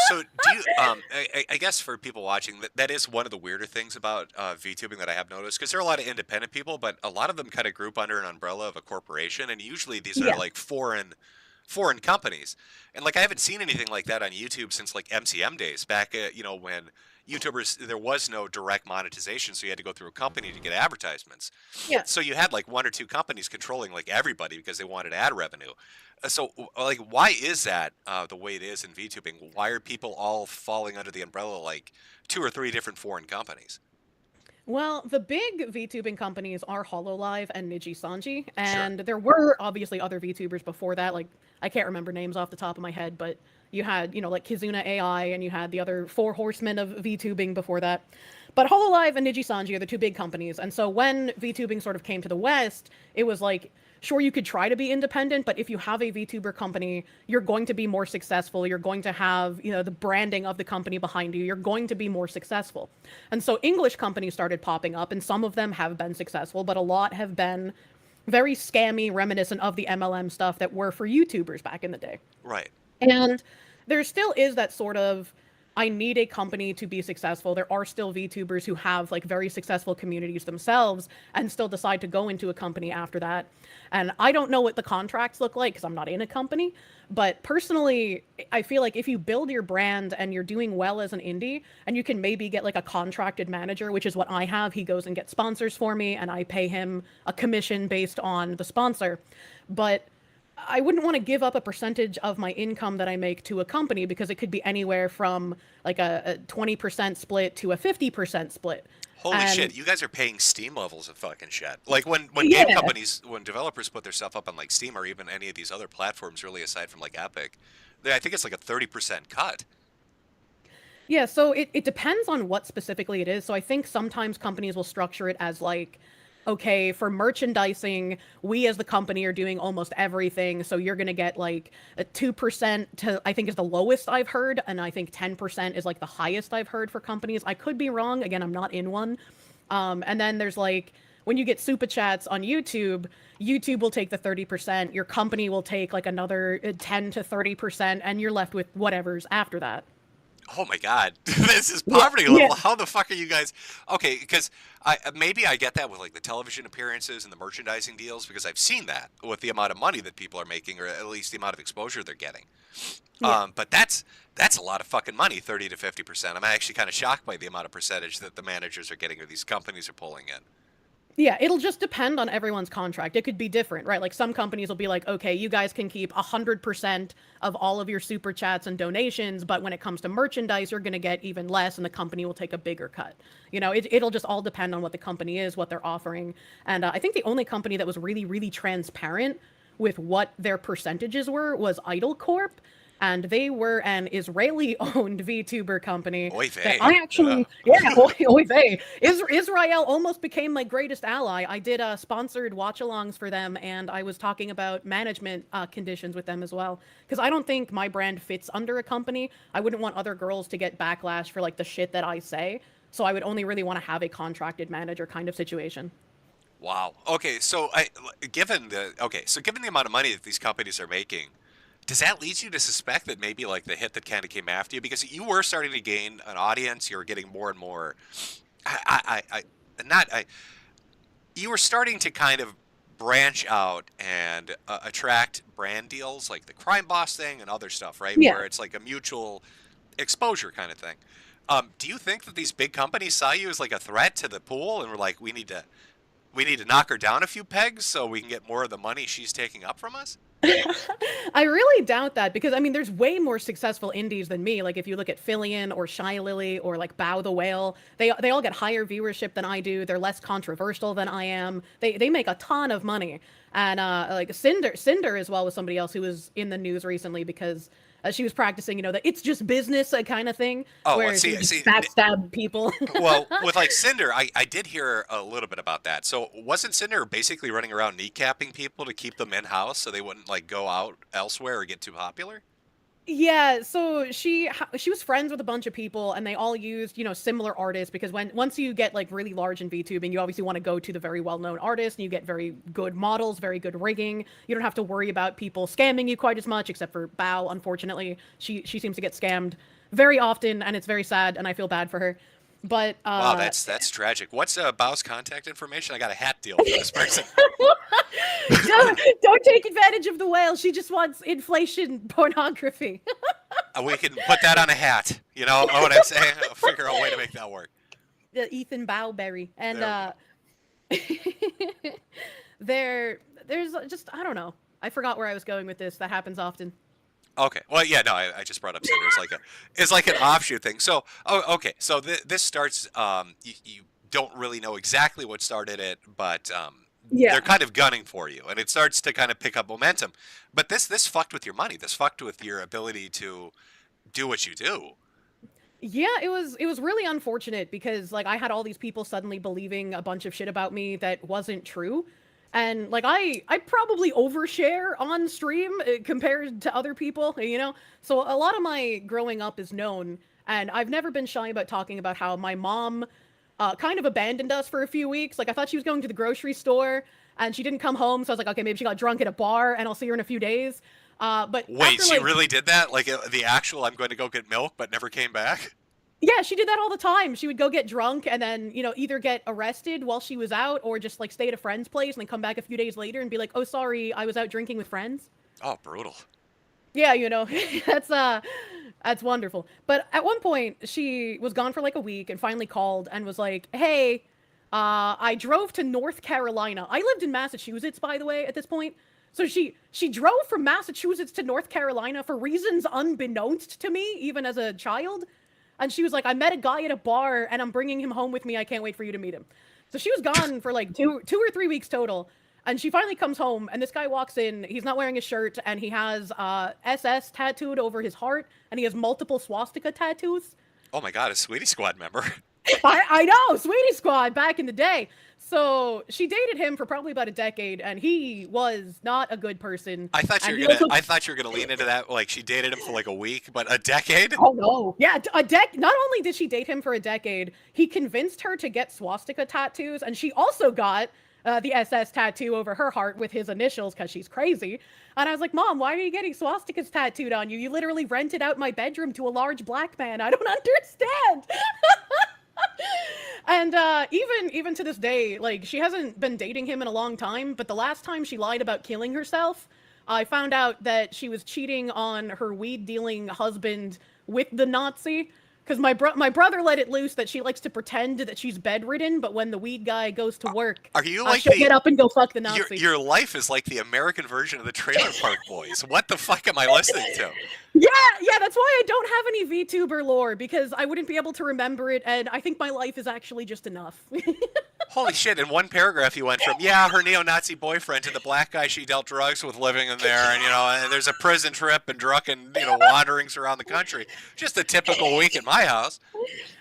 So do you, I guess for people watching, that is one of the weirder things about VTubing that I have noticed, because there are a lot of independent people, but a lot of them kind of group under an umbrella of a corporation, and usually these are like foreign companies. And like I haven't seen anything like that on YouTube since like MCM days, back you know, when YouTubers, there was no direct monetization, so you had to go through a company to get advertisements. Yeah. So you had like 1 or 2 companies controlling like everybody because they wanted ad revenue. So like, why is that the way it is in VTubing? Why are people all falling under the umbrella like 2 or 3 different foreign companies? Well, the big VTubing companies are HoloLive and Niji Sanji, and there were obviously other VTubers before that. Like, I can't remember names off the top of my head, but you had, you know, like Kizuna AI, and you had the other 4 horsemen of VTubing before that. But HoloLive and Niji Sanji are the 2 big companies, and so when VTubing sort of came to the West, it was like, sure, you could try to be independent, but if you have a VTuber company, you're going to be more successful. You're going to have, you know, the branding of the company behind you. You're going to be more successful. And so English companies started popping up, and some of them have been successful, but a lot have been very scammy, reminiscent of the MLM stuff that were for YouTubers back in the day. Right. And there still is that sort of, I need a company to be successful. There are still VTubers who have like very successful communities themselves and still decide to go into a company after that. And I don't know what the contracts look like because I'm not in a company. But personally, I feel like if you build your brand and you're doing well as an indie and you can maybe get like a contracted manager, which is what I have, he goes and gets sponsors for me and I pay him a commission based on the sponsor. But I wouldn't want to give up a percentage of my income that I make to a company because it could be anywhere from like a 20% split to a 50% split. Holy shit, you guys are paying Steam levels of fucking shit. Like when game companies, when developers put their stuff up on like Steam or even any of these other platforms, really aside from like Epic, I think it's like a 30% cut. Yeah, so it depends on what specifically it is. So I think sometimes companies will structure it as like, okay, for merchandising, we as the company are doing almost everything. So you're going to get like a 2% to, I think is the lowest I've heard. And I think 10% is like the highest I've heard for companies. I could be wrong. Again, I'm not in one. And then there's like, when you get super chats on YouTube, YouTube will take the 30%. Your company will take like another 10 to 30%. And you're left with whatever's after that. Oh my God, this is poverty level. How the fuck are you guys? Okay, because maybe I get that with like the television appearances and the merchandising deals because I've seen that with the amount of money that people are making, or at least the amount of exposure they're getting. But that's a lot of fucking money, 30 to 50%. I'm actually kind of shocked by the amount of percentage that the managers are getting or these companies are pulling in. Yeah, it'll just depend on everyone's contract. It could be different, right? Like some companies will be like, okay, you guys can keep 100% of all of your super chats and donations, but when it comes to merchandise, you're going to get even less and the company will take a bigger cut. You know, it'll just all depend on what the company is, what they're offering. And I think the only company that was really, really transparent with what their percentages were was Idle Corp. And they were an Israeli-owned VTuber company. Oy vey. That I actually, oy vey. Israel almost became my greatest ally. I did sponsored watch-alongs for them, and I was talking about management conditions with them as well. Because I don't think my brand fits under a company. I wouldn't want other girls to get backlash for like the shit that I say. So I would only really want to have a contracted manager kind of situation. Wow. Okay, so given the amount of money that these companies are making, does that lead you to suspect that maybe like the hit that kind of came after you, because you were starting to gain an audience, you were getting more and more, you were starting to kind of branch out and attract brand deals like the Crime Boss thing and other stuff, right? Yeah. Where it's like a mutual exposure kind of thing. Do you think that these big companies saw you as like a threat to the pool and were like, we need to knock her down a few pegs so we can get more of the money she's taking up from us? I really doubt that because I mean, there's way more successful indies than me. Like if you look at Fillion or Shy Lily or like Bow the Whale, they all get higher viewership than I do. They're less controversial than I am. They make a ton of money. And like Cinder as well was somebody else who was in the news recently because she was practicing, that it's just business kind of thing, where she would just backstab people. Well, with like Cinder, I did hear a little bit about that. So wasn't Cinder basically running around kneecapping people to keep them in house so they wouldn't like go out elsewhere or get too popular? Yeah, so she was friends with a bunch of people, and they all used, similar artists because once you get like really large in VTubing, you obviously want to go to the very well-known artists, and you get very good models, very good rigging. You don't have to worry about people scamming you quite as much, except for Bao. Unfortunately, she seems to get scammed very often, and it's very sad, and I feel bad for her. But wow, that's tragic. What's Bao's contact information? I got a hat deal for this person. Don't take advantage of the whale. She just wants inflation pornography. We can put that on a hat. You know what I'm saying? I'll figure out a way to make that work. The Ethan Bowberry. And there's just, I don't know. I forgot where I was going with this. That happens often. Okay. Well, yeah, no, I just brought up Cinder. It's like an offshoot thing. So, okay. So this starts. You don't really know exactly what started it, but they're kind of gunning for you, and it starts to kind of pick up momentum. But this fucked with your money. This fucked with your ability to do what you do. Yeah, it was really unfortunate because like I had all these people suddenly believing a bunch of shit about me that wasn't true. And like I probably overshare on stream compared to other people, So a lot of my growing up is known, and I've never been shy about talking about how my mom kind of abandoned us for a few weeks. Like I thought she was going to the grocery store and she didn't come home, so I was like, okay, maybe she got drunk at a bar and I'll see her in a few days. But wait, after, she really did that? Like the actual I'm going to go get milk but never came back? Yeah, she did that all the time. She would go get drunk and then, either get arrested while she was out or just like stay at a friend's place and then come back a few days later and be like, oh, sorry, I was out drinking with friends. Oh, brutal. Yeah, that's wonderful. But at one point, she was gone for like a week and finally called and was like, hey, I drove to North Carolina. I lived in Massachusetts, by the way, at this point. So she drove from Massachusetts to North Carolina for reasons unbeknownst to me, even as a child. And she was like, I met a guy at a bar and I'm bringing him home with me. I can't wait for you to meet him. So she was gone for like two or 3 weeks total. And she finally comes home and this guy walks in. He's not wearing a shirt and he has SS tattooed over his heart and he has multiple swastika tattoos. Oh my God, a Sweetie Squad member. I know, Sweetie Squad back in the day. So she dated him for probably about a decade, and he was not a good person. I thought you were gonna lean into that. Like she dated him for like a week, but a decade? Oh no, yeah, Not only did she date him for a decade, he convinced her to get swastika tattoos, and she also got the SS tattoo over her heart with his initials because she's crazy. And I was like, Mom, why are you getting swastikas tattooed on you? You literally rented out my bedroom to a large black man. I don't understand. And even to this day, like, she hasn't been dating him in a long time, but the last time she lied about killing herself, I found out that she was cheating on her weed-dealing husband with the Nazi. Because my brother let it loose that she likes to pretend that she's bedridden, but when the weed guy goes to work, are you like she'll get up and go fuck the Nazi. Your life is like the American version of the Trailer Park Boys. What the fuck am I listening to? Yeah, that's why I don't have any VTuber lore, because I wouldn't be able to remember it, and I think my life is actually just enough. Holy shit, in one paragraph you went from, her neo-Nazi boyfriend to the black guy she dealt drugs with living in there, and, and there's a prison trip and drunken, wanderings around the country. Just a typical week in my house.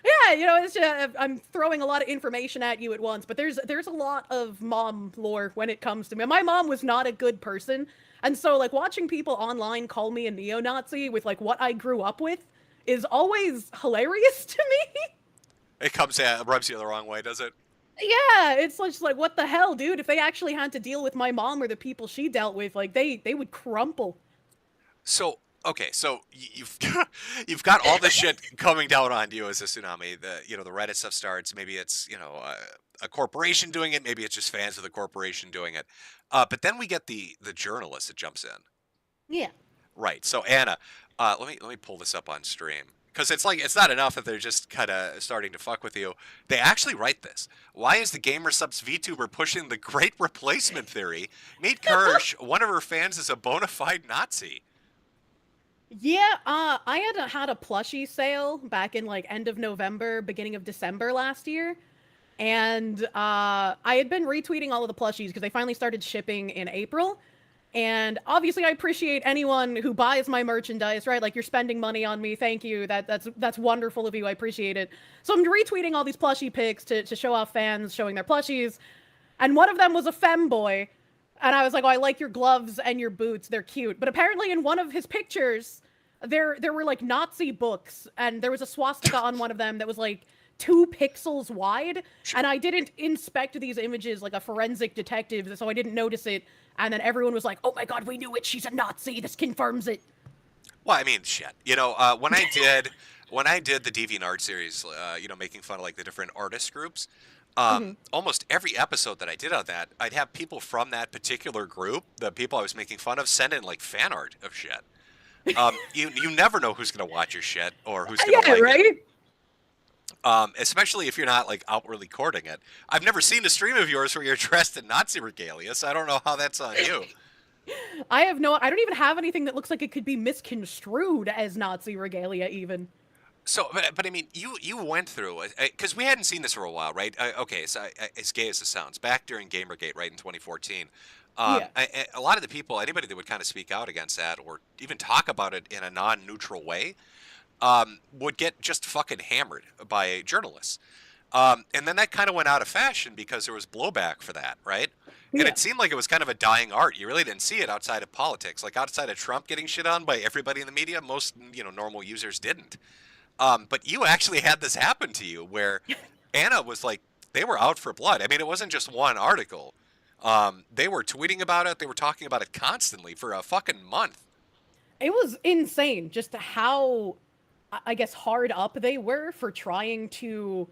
Yeah, it's just, I'm throwing a lot of information at you at once, but there's a lot of mom lore when it comes to me. My mom was not a good person, and so, like, watching people online call me a neo-Nazi with, like, what I grew up with is always hilarious to me. It rubs you the wrong way, does it? Yeah, it's just like, what the hell, dude? If they actually had to deal with my mom or the people she dealt with, like, they would crumple. So, okay, so you've got all this shit coming down on you as a tsunami. The Reddit stuff starts. Maybe it's a corporation doing it. Maybe it's just fans of the corporation doing it. But then we get the journalist that jumps in. Yeah. Right. So Anna, let me pull this up on stream Because it's like, it's not enough that they're just kind of starting to fuck with you. They actually write this. Why is the Gamer Subs VTuber pushing the great replacement theory? Meet Kirsche, one of her fans is a bona fide Nazi. Yeah, I had a plushie sale back in like end of November, beginning of December last year. And I had been retweeting all of the plushies because they finally started shipping in April. And obviously I appreciate anyone who buys my merchandise, right? Like, you're spending money on me. Thank you. That's wonderful of you. I appreciate it. So I'm retweeting all these plushie pics to show off fans showing their plushies. And one of them was a femboy. And I was like, oh, I like your gloves and your boots. They're cute. But apparently in one of his pictures, there were like Nazi books, and there was a swastika on one of them that was like 2 pixels wide. And I didn't inspect these images like a forensic detective, so I didn't notice it. And then everyone was like, oh my god, we knew it. She's a Nazi. This confirms it. Well, I mean, shit. You know, when I did the DeviantArt series, you know, making fun of like the different artist groups, almost every episode that I did on that, I'd have people from that particular group, the people I was making fun of, send in like fan art of shit. You never know who's gonna watch your shit or who's gonna like right? it. Especially if you're not like outwardly courting it. I've never seen a stream of yours where you're dressed in Nazi regalia, so I don't know how that's on you. I don't even have anything that looks like it could be misconstrued as Nazi regalia even. So, but I mean, you went through it, because we hadn't seen this for a while, right? Okay, so as gay as it sounds, back during Gamergate, right, in 2014, a lot of the people, anybody that would kind of speak out against that or even talk about it in a non-neutral way, would get just fucking hammered by journalists. And then that kind of went out of fashion because there was blowback for that, right? And it seemed like it was kind of a dying art. You really didn't see it outside of politics. Like, outside of Trump getting shit on by everybody in the media, most, you know, normal users didn't. But you actually had this happen to you where Anna was like, they were out for blood. I mean, it wasn't just one article. They were tweeting about it. They were talking about it constantly for a fucking month. It was insane just how, I guess, hard up they were for trying to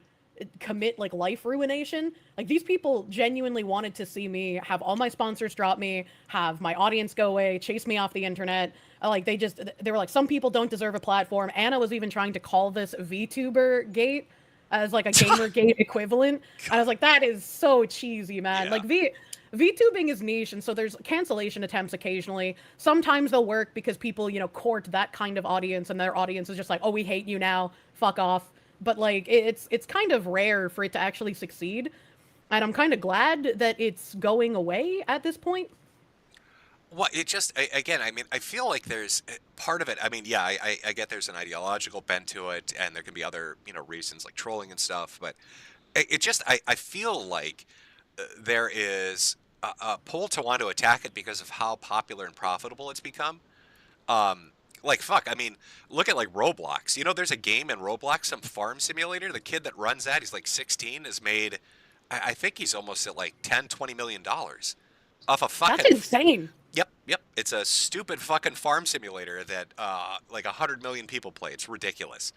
commit like life ruination. Like, these people genuinely wanted to see me have all my sponsors drop me, have my audience go away, chase me off the internet. Like, they were like, some people don't deserve a platform. Anna was even trying to call this VTuber gate as like a Gamergate equivalent. And I was like, that is so cheesy, man. Yeah. Like, VTubing is niche, and so there's cancellation attempts occasionally. Sometimes they'll work because people, you know, court that kind of audience, and their audience is just like, oh, we hate you now, fuck off. But like, it's kind of rare for it to actually succeed, and I'm kind of glad that it's going away at this point. Well, it just, again, I mean, I feel like there's part of it. I mean, yeah, I get there's an ideological bent to it, and there can be other, you know, reasons like trolling and stuff. But it just, I feel like there is a pull to want to attack it because of how popular and profitable it's become. Like, fuck, I mean, look at like Roblox. You know, there's a game in Roblox, some farm simulator. The kid that runs that, he's like 16, has made, I think he's almost at like $10-20 million off a fucking. That's insane. Yep. It's a stupid fucking farm simulator that like 100 million people play. It's ridiculous.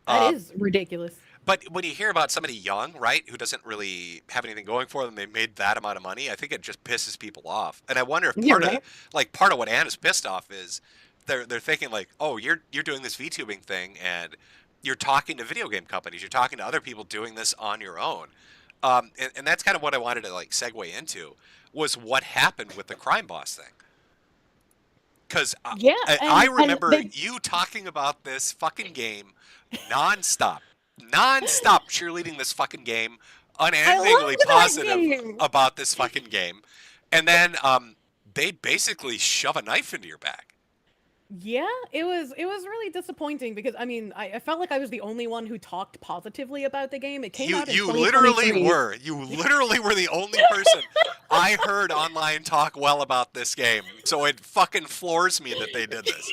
That is ridiculous. But when you hear about somebody young, right, who doesn't really have anything going for them, they made that amount of money, I think it just pisses people off. And I wonder if part of what Anna's pissed off is they're thinking like, oh, you're doing this VTubing thing and you're talking to video game companies, you're talking to other people doing this on your own. And that's kind of what I wanted to like segue into, was what happened with the Crime Boss thing. Because I remember you talking about this fucking game nonstop cheerleading this fucking game, unendingly positive about this fucking game, and then they basically shove a knife into your back. Yeah, it was really disappointing because, I mean, I felt like I was the only one who talked positively about the game. It came out in 2023. You literally were the only person I heard online talk well about this game. So it fucking floors me that they did this.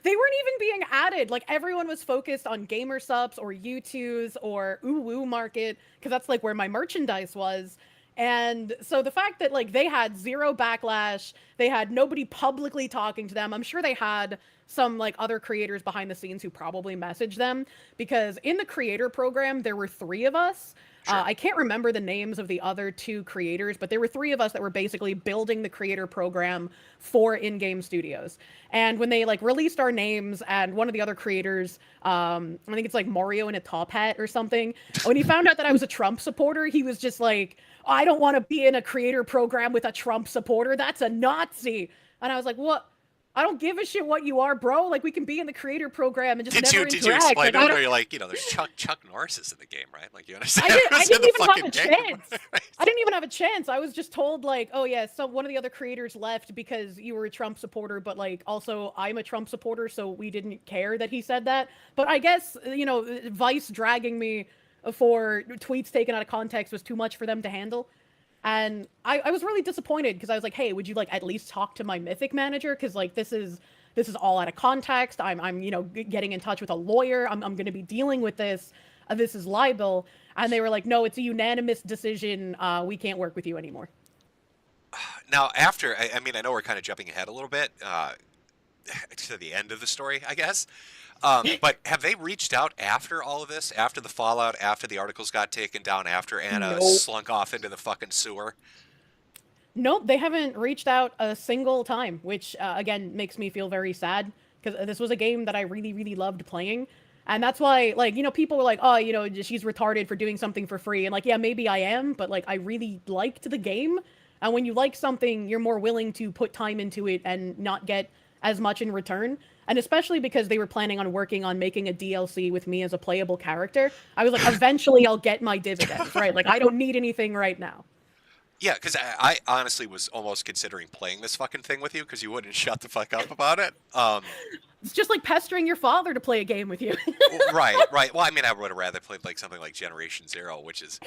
They weren't even being added. Like, everyone was focused on Gamer Subs or U2s or Uwu Market, because that's like where my merchandise was. And so the fact that like they had zero backlash, they had nobody publicly talking to them. I'm sure they had some like other creators behind the scenes who probably messaged them, because in the creator program there were 3 of us. I can't remember the names of the other 2 creators, but there were 3 of us that were basically building the creator program for in-game studios. And when they like released our names, and one of the other creators, I think it's like Mario in a top hat or something, when he found out that I was a Trump supporter, he was just like, I don't want to be in a creator program with a Trump supporter. That's a Nazi. And I was like, what? I don't give a shit what you are, bro. Like, we can be in the creator program and just never interact. Did you explain like, to him? You're like, there's Chuck Norris is in the game, right? Like, you understand? I didn't even have a game. chance. I didn't even have a chance. I was just told, like, oh yeah, so one of the other creators left because you were a Trump supporter, but like, also I'm a Trump supporter, so we didn't care that he said that. But I guess, Vice dragging me for tweets taken out of context was too much for them to handle. And I was really disappointed because I was like, hey, would you like at least talk to my Mythic manager? Because like this is all out of context. I'm getting in touch with a lawyer. I'm going to be dealing with this. This is libel. And they were like, no, it's a unanimous decision. We can't work with you anymore. Now, after, I know we're kind of jumping ahead a little bit to the end of the story, I guess. But have they reached out after all of this, after the fallout, after the articles got taken down, after Anna slunk off into the fucking sewer? Nope, they haven't reached out a single time, which, again, makes me feel very sad, because this was a game that I really, really loved playing. And that's why, like, people were like, oh, she's retarded for doing something for free. And like, yeah, maybe I am, but like, I really liked the game. And when you like something, you're more willing to put time into it and not get as much in return. And especially because they were planning on working on making a DLC with me as a playable character, I was like, eventually I'll get my dividends, right? Like, I don't need anything right now. Yeah, because I honestly was almost considering playing this fucking thing with you because you wouldn't shut the fuck up about it. It's just like pestering your father to play a game with you. Right. Well, I would have rather played like something like Generation Zero, which is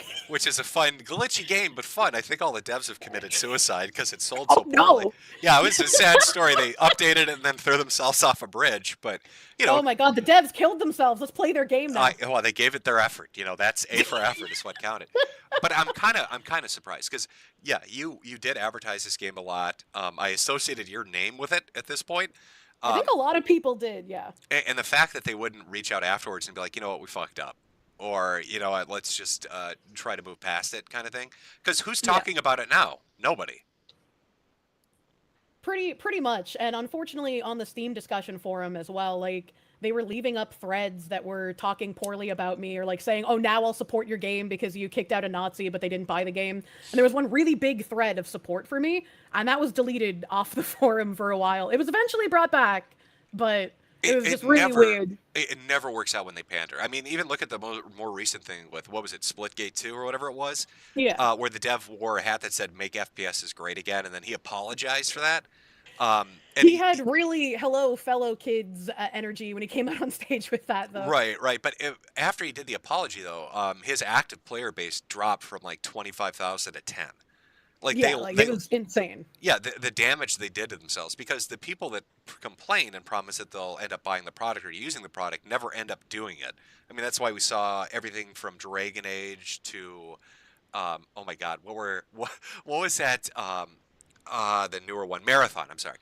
a fun, glitchy game, but fun. I think all the devs have committed suicide because it sold so poorly. No. Yeah, it was a sad story. They updated it and then threw themselves off a bridge, but Oh my god, the devs killed themselves. Let's play their game now. Well, they gave it their effort. That's A for effort is what counted. But I'm kind of surprised because yeah, you did advertise this game a lot. I associated your name with it at this point. I think a lot of people did, yeah. And the fact that they wouldn't reach out afterwards and be like, you know what, we fucked up. Or, let's just try to move past it kind of thing. Because who's talking about it now? Nobody. Pretty much. And unfortunately, on the Steam discussion forum as well, like, they were leaving up threads that were talking poorly about me or like saying, oh, now I'll support your game because you kicked out a Nazi, but they didn't buy the game. And there was one really big thread of support for me, and that was deleted off the forum for a while. It was eventually brought back, but it was just really weird. It never works out when they pander. I mean, even look at the more recent thing with, what was it, Splitgate 2 or whatever it was? Yeah. Where the dev wore a hat that said, make FPS is great again, and then he apologized for that. And he had really hello fellow kids energy when he came out on stage with that, though. Right. But after he did the apology, though, his active player base dropped from like 25,000 to 10. Like it was insane. Yeah, the damage they did to themselves, because the people that complain and promise that they'll end up buying the product or using the product never end up doing it. I mean, that's why we saw everything from Dragon Age to, oh my God, what was that? The newer one, Marathon. I'm sorry.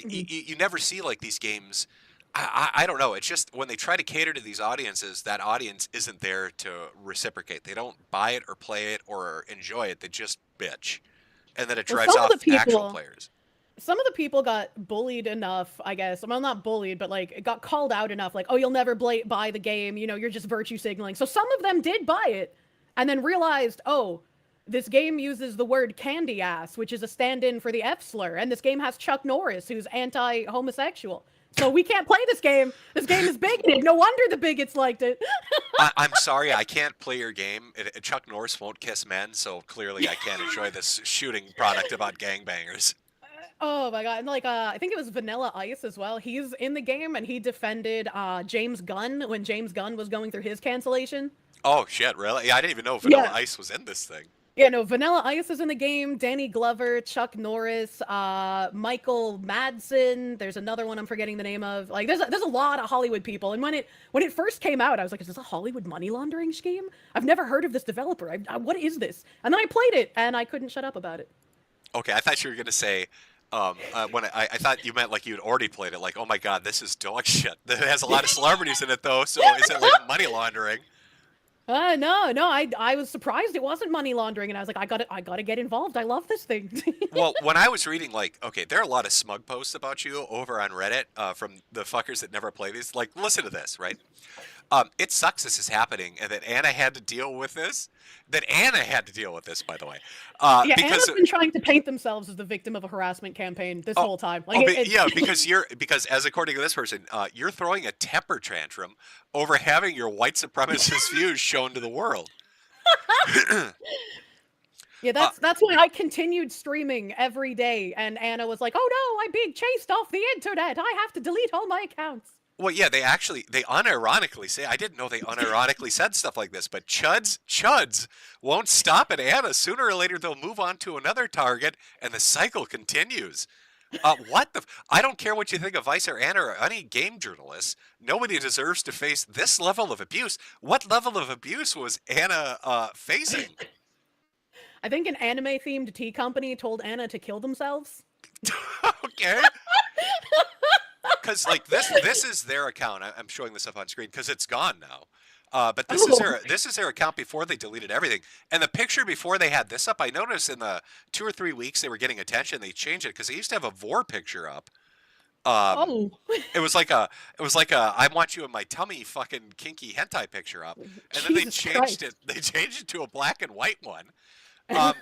You never see like these games. I don't know. It's just when they try to cater to these audiences, that audience isn't there to reciprocate. They don't buy it or play it or enjoy it. They just bitch, and then it drives off actual players. Some of the people got bullied enough, I guess. Well, not bullied, but like it got called out enough. Like, oh, you'll never buy the game. You're just virtue signaling. So some of them did buy it, and then realized, oh, this game uses the word candy ass, which is a stand-in for the F slur, and this game has Chuck Norris, who's anti-homosexual. So we can't play this game. This game is bigoted. No wonder the bigots liked it. I'm sorry, I can't play your game. Chuck Norris won't kiss men, so clearly I can't enjoy this shooting product about gangbangers. Oh my god, and like, I think it was Vanilla Ice as well. He's in the game, and he defended James Gunn when James Gunn was going through his cancellation. Oh shit, really? I didn't even know Vanilla Ice was in this thing. Yeah, no, Vanilla Ice is in the game, Danny Glover, Chuck Norris, Michael Madsen, there's another one I'm forgetting the name of. Like, there's a lot of Hollywood people, and when it first came out, I was like, is this a Hollywood money laundering scheme? I've never heard of this developer. What is this? And then I played it, and I couldn't shut up about it. Okay, I thought you were going to say, when I thought you meant like you'd already played it, like, oh my god, this is dog shit. It has a lot of celebrities in it, though, so is it like money laundering? No, I was surprised it wasn't money laundering, and I was like, I gotta get involved. I love this thing. Well, when I was reading, like, okay, there are a lot of smug posts about you over on Reddit from the fuckers that never play these. Like, listen to this, right? It sucks this is happening, and that Anna had to deal with this. That Anna had to deal with this, by the way. Yeah, because Anna's been trying to paint themselves as the victim of a harassment campaign this whole time. Like, yeah, because as according to this person, you're throwing a temper tantrum over having your white supremacist views shown to the world. Yeah, that's why I continued streaming every day, and Anna was like, "Oh no, I'm being chased off the internet. I have to delete all my accounts." Well, yeah, they unironically say, I didn't know they unironically said stuff like this, but chuds won't stop at Anna. Sooner or later, they'll move on to another target, and the cycle continues. I don't care what you think of Vice or Anna or any game journalists. Nobody deserves to face this level of abuse. What level of abuse was Anna facing? I think an anime-themed tea company told Anna to kill themselves. Okay. Because like this is their account. I'm showing this up on screen because it's gone now. But this is their account before they deleted everything. And the picture before they had this up, I noticed in the 2 or 3 weeks they were getting attention. They changed it because they used to have a vor picture up. It was like a I want you in my tummy fucking kinky hentai picture up, and then they changed it. They changed it to a black and white one. But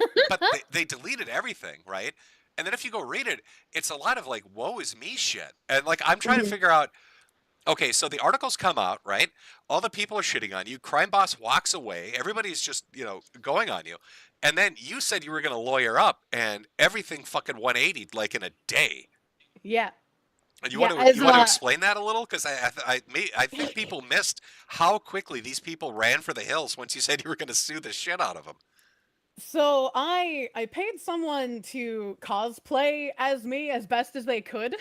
they deleted everything, right? And then if you go read it, it's a lot of like, woe is me shit. And like, I'm trying to figure out, okay, so the articles come out, right? All the people are shitting on you. Crime Boss walks away. Everybody's just, going on you. And then you said you were going to lawyer up, and everything fucking 180'd like in a day. Yeah. And you want to explain that a little? Because I think people missed how quickly these people ran for the hills once you said you were going to sue the shit out of them. So I paid someone to cosplay as me as best as they could,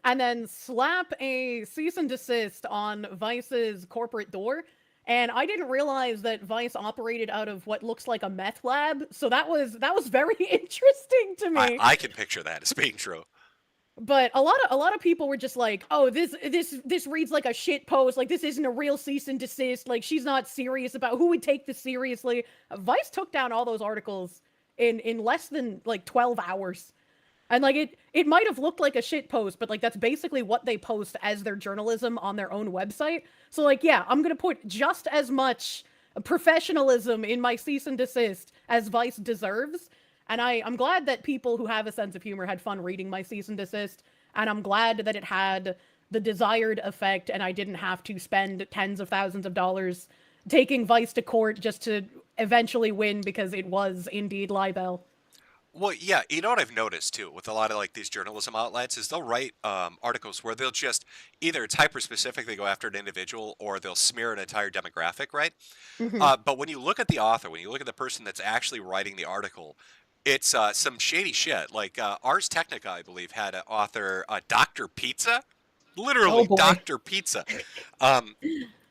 and then slap a cease and desist on Vice's corporate door. And I didn't realize that Vice operated out of what looks like a meth lab, so that was very interesting to me. I can picture that as being true. But a lot of people were just like, "Oh, this reads like a shit post. Like, this isn't a real cease and desist. Like, she's not serious about who would take this seriously." Vice took down all those articles in less than like 12 hours. And like it might have looked like a shit post, but like that's basically what they post as their journalism on their own website. So like, yeah, I'm going to put just as much professionalism in my cease and desist as Vice deserves. And I'm glad that people who have a sense of humor had fun reading my cease and desist, and I'm glad that it had the desired effect and I didn't have to spend tens of thousands of dollars taking Vice to court just to eventually win because it was indeed libel. Well, yeah, you know what I've noticed too with a lot of like these journalism outlets is they'll write articles where they'll just either it's hyper specific, they go after an individual, or they'll smear an entire demographic, right? But when you look at the author, when you look at the person that's actually writing the article, it's some shady shit. Like Ars Technica, I believe, had an author, Dr. Pizza, literally Dr. Pizza.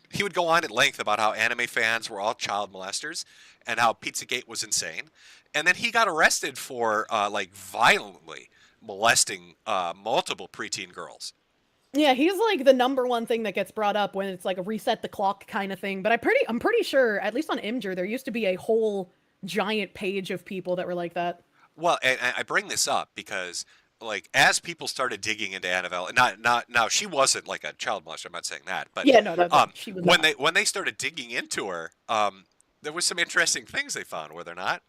He would go on at length about how anime fans were all child molesters and how Pizzagate was insane. And then he got arrested for like violently molesting multiple preteen girls. Yeah, he's like the number one thing that gets brought up when it's like a reset the clock kind of thing. But I'm pretty sure, at least on Imgur, there used to be a whole giant page of people that were like that. Well, and I bring this up because, like, as people started digging into Annabelle, now she wasn't like a child molester. I'm not saying that, but yeah, no, she was when they started digging into her, there was some interesting things they found, were there not?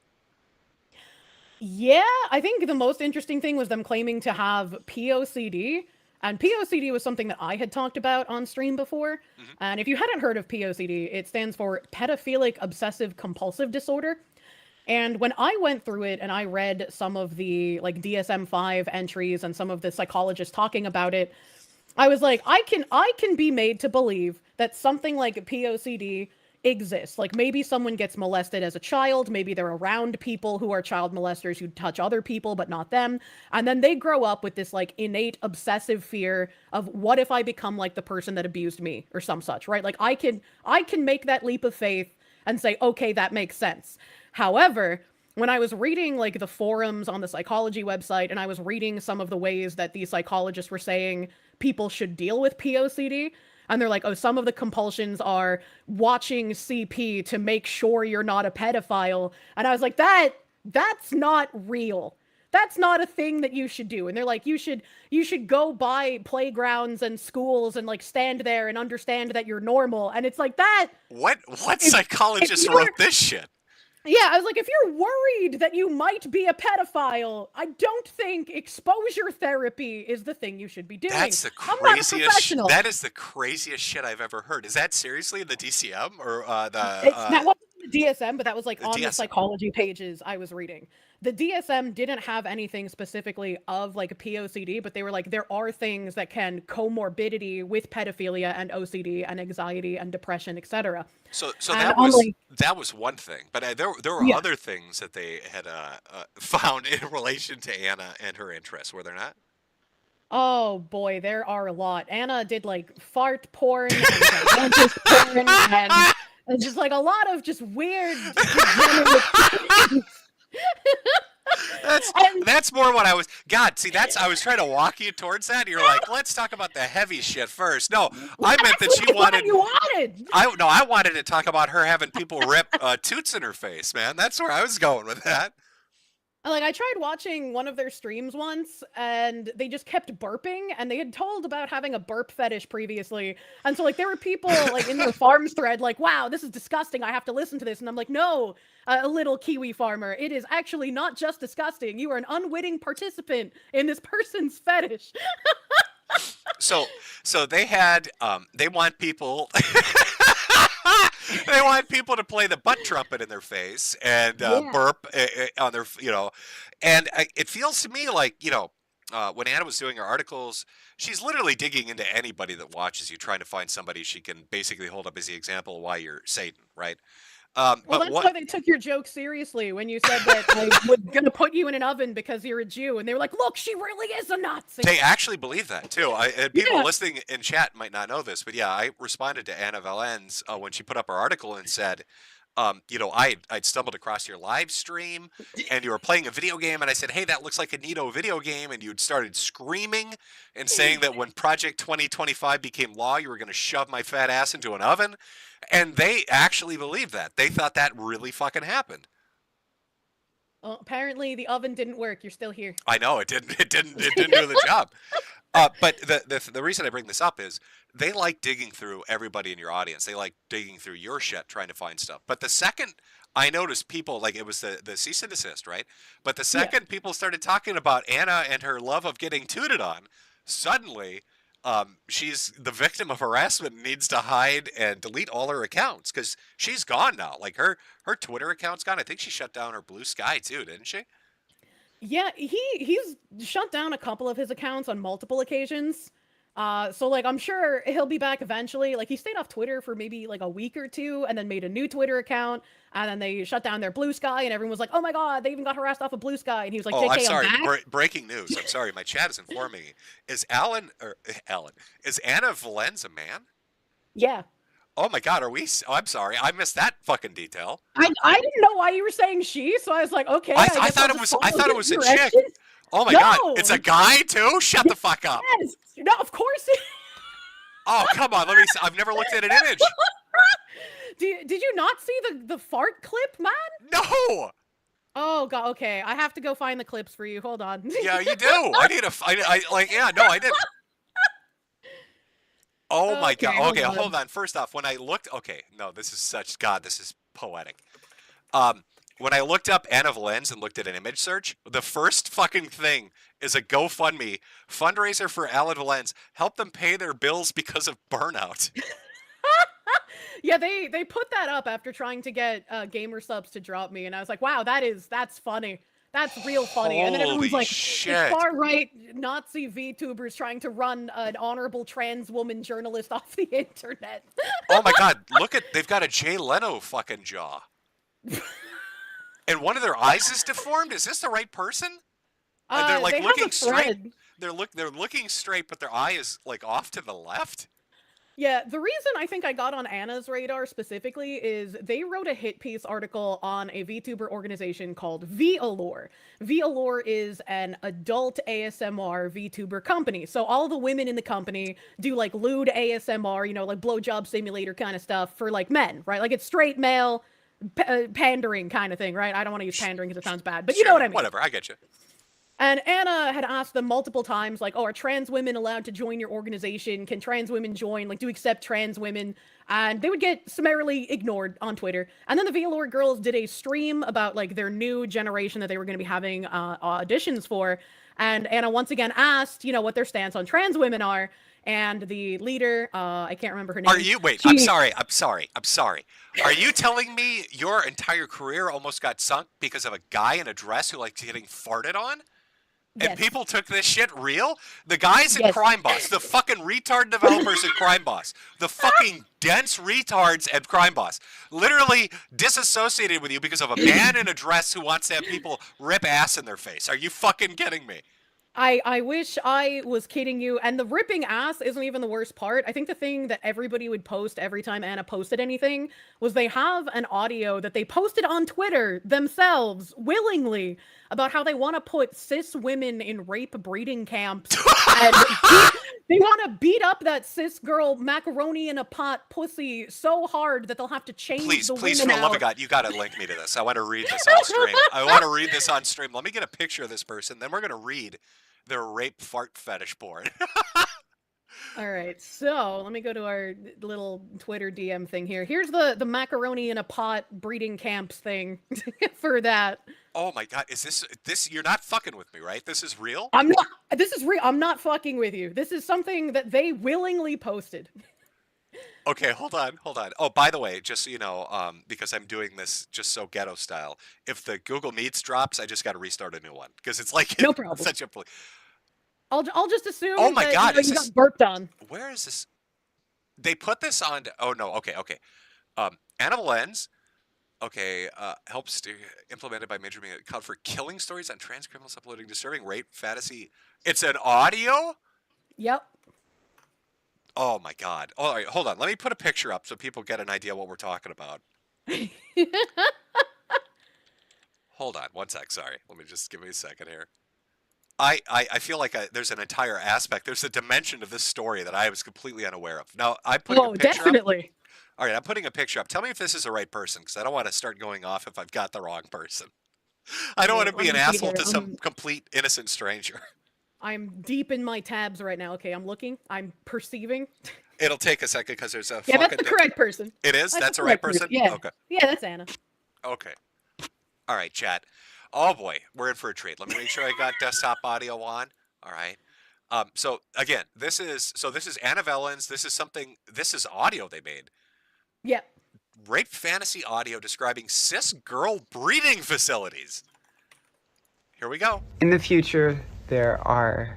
Yeah, I think the most interesting thing was them claiming to have POCD. And POCD was something that I had talked about on stream before. And if you hadn't heard of POCD, it stands for Pedophilic Obsessive Compulsive Disorder. And when I went through it and I read some of the like DSM-5 entries and some of the psychologists talking about it, I was like, I can be made to believe that something like POCD exists. Like maybe someone gets molested as a child, maybe they're around people who are child molesters who touch other people but not them, and then they grow up with this like innate obsessive fear of what if I become like the person that abused me or some such, right? Like I can make that leap of faith and say, okay, that makes sense. However, when I was reading like the forums on the psychology website and I was reading some of the ways that these psychologists were saying people should deal with POCD, And they're like, oh, some of the compulsions are watching CP to make sure you're not a pedophile. And I was like, that's not real. That's not a thing that you should do. And they're like, you should go by playgrounds and schools and like stand there and understand that you're normal. And it's like that. What psychologist wrote this shit? Yeah, I was like, if you're worried that you might be a pedophile, I don't think exposure therapy is the thing you should be doing. That's the I'm not a craziest. professional. That is the craziest shit I've ever heard. Is that seriously in the DCM or That wasn't the DSM, but that was like the on the DSM. psychology pages I was reading. The DSM didn't have anything specifically of like a POCD, but they were like, there are things that can comorbidity with pedophilia and OCD and anxiety and depression, etc. So And that was one thing, but there were other things that they had found in relation to Anna and her interests, were there not? Oh boy, there are a lot. Anna did like fart porn and dentist porn and just like a lot of just weird degenerate That's more what I was. God, see, I was trying to walk you towards that. You're like, let's talk about the heavy shit first. No, I meant that she wanted. You wanted. I wanted to talk about her having people rip toots in her face, man. That's where I was going with that. Like, I tried watching one of their streams once, and they just kept burping, and they had told about having a burp fetish previously. And so, like, there were people, like, in their farms thread, like, wow, this is disgusting, I have to listen to this. And I'm like, no, a little Kiwi farmer, it is actually not just disgusting. You are an unwitting participant in this person's fetish. So they had, they want people... They want people to play the butt trumpet in their face and burp on their, and it feels to me like, when Anna was doing her articles, she's literally digging into anybody that watches you, trying to find somebody she can basically hold up as the example of why you're Satan, right? Well, that's why they took your joke seriously when you said that I was going to put you in an oven because you're a Jew. And they were like, look, she really is a Nazi. They actually believe that, too. And people listening in chat might not know this, but yeah, I responded to Anna Valens when she put up her article and said, I'd stumbled across your live stream and you were playing a video game. And I said, hey, that looks like a neato video game. And you'd started screaming and saying that when Project 2025 became law, you were going to shove my fat ass into an oven. And they actually believed that. They thought that really fucking happened. Well, apparently the oven didn't work. You're still here. I know it didn't do the job. But the reason I bring this up is they like digging through everybody in your audience. They like digging through your shit, trying to find stuff. But the second I noticed people, like it was the cease and desist, right? But the second people started talking about Anna and her love of getting tooted on, suddenly she's the victim of harassment and needs to hide and delete all her accounts because she's gone now. Like her Twitter account's gone. I think she shut down her Blue Sky too, didn't she? Yeah, he's shut down a couple of his accounts on multiple occasions. So like I'm sure he'll be back eventually. Like he stayed off Twitter for maybe like a week or two and then made a new Twitter account and then they shut down their Blue Sky and everyone was like, "Oh my god, they even got harassed off of Blue Sky." And he was like, "Oh, JK, I'm sorry. I'm back. Breaking news. I'm sorry. My chat is informing me. Is is Anna Valens a man?" Yeah. Oh my god, are we? Oh, I'm sorry. I missed that fucking detail. I didn't know why you were saying she, so I was like, okay. I thought it was a chick. Oh my god, it's a guy too? Shut the fuck up. Yes. No, of course. Oh, come on. Let me see. I've never looked at an image. Did you not see the fart clip, man? No. Oh god. Okay, I have to go find the clips for you. Hold on. Yeah, you do. I need I did. Oh my god. Okay, hold on. First off, when I looked, this is poetic. When I looked up Anna Valens and looked at an image search, the first fucking thing is a GoFundMe fundraiser for Alan Valens. Help them pay their bills because of burnout. Yeah, they put that up after trying to get gamer subs to drop me, and I was like, wow, that's funny. That's real funny. And then everyone's like, far-right Nazi VTubers trying to run an honorable trans woman journalist off the internet. Oh my god, they've got a Jay Leno fucking jaw. And one of their eyes is deformed? Is this the right person? And they're like looking straight. They're looking straight, but their eye is like off to the left. Yeah, the reason I think I got on Anna's radar specifically is they wrote a hit piece article on a VTuber organization called Vallure. Vallure is an adult ASMR VTuber company. So all the women in the company do like lewd ASMR, you know, like blowjob simulator kind of stuff for like men, right? Like it's straight male pandering kind of thing, right? I don't want to use pandering because it sounds bad, but you know what I mean. Whatever, I get you. And Anna had asked them multiple times, like, oh, are trans women allowed to join your organization? Can trans women join? Like, do you accept trans women? And they would get summarily ignored on Twitter. And then the Vallure girls did a stream about, like, their new generation that they were going to be having auditions for. And Anna once again asked, you know, what their stance on trans women are. And the leader, I can't remember her name. Are you, wait, I'm sorry. Are you telling me your entire career almost got sunk because of a guy in a dress who likes getting farted on? And people took this shit real? The guys in Crime Boss, the fucking retard developers at Crime Boss, the fucking dense retards at Crime Boss, literally disassociated with you because of a man in a dress who wants to have people rip ass in their face. Are you fucking kidding me? I wish I was kidding you. And the ripping ass isn't even the worst part. I think the thing that everybody would post every time Anna posted anything was they have an audio that they posted on Twitter themselves willingly about how they want to put cis women in rape breeding camps. And they want to beat up that cis girl macaroni in a pot pussy so hard that they'll have to change the women Please, for the love of God, you got to link me to this. I want to read this on stream. I want to read this on stream. Let me get a picture of this person. Then we're going to read their rape fart fetish porn. All right, so let me go to our little Twitter DM thing here. Here's the macaroni in a pot breeding camps thing for that. Oh my God, is this? You're not fucking with me, right? This is real? I'm not. This is real. I'm not fucking with you. This is something that they willingly posted. Okay, hold on. Oh, by the way, just so you know, because I'm doing this just so ghetto style, if the Google Meets drops, I just got to restart a new one because it's like no problem. Such a. I'll just assume. Oh my God, you got burped on. Where is this? They put this on. Oh no. Okay. Anna Valens. Okay, helps implemented by major media account for killing stories on trans criminals uploading disturbing rape fantasy. It's an audio? Yep. Oh my God. All right, hold on. Let me put a picture up so people get an idea what we're talking about. Hold on, one sec. Sorry. Let me just give me a second here. I feel like there's an entire aspect. There's a dimension of this story that I was completely unaware of. Now, I put a picture definitely. Up. All right, I'm putting a picture up. Tell me if this is the right person, because I don't want to start going off if I've got the wrong person. I don't want to be an asshole to some complete innocent stranger. I'm deep in my tabs right now. Okay, I'm looking. I'm perceiving. It'll take a second because there's a. Yeah, that's the correct person. It is? That's the right person? Yeah. Okay. Yeah, that's Anna. Okay. All right, chat. Oh boy, we're in for a treat. Let me make sure I got desktop audio on. All right. So again, this is Anna Valens. This is audio they made. Yep. Rape fantasy audio describing cis girl breeding facilities. Here we go. In the future, there are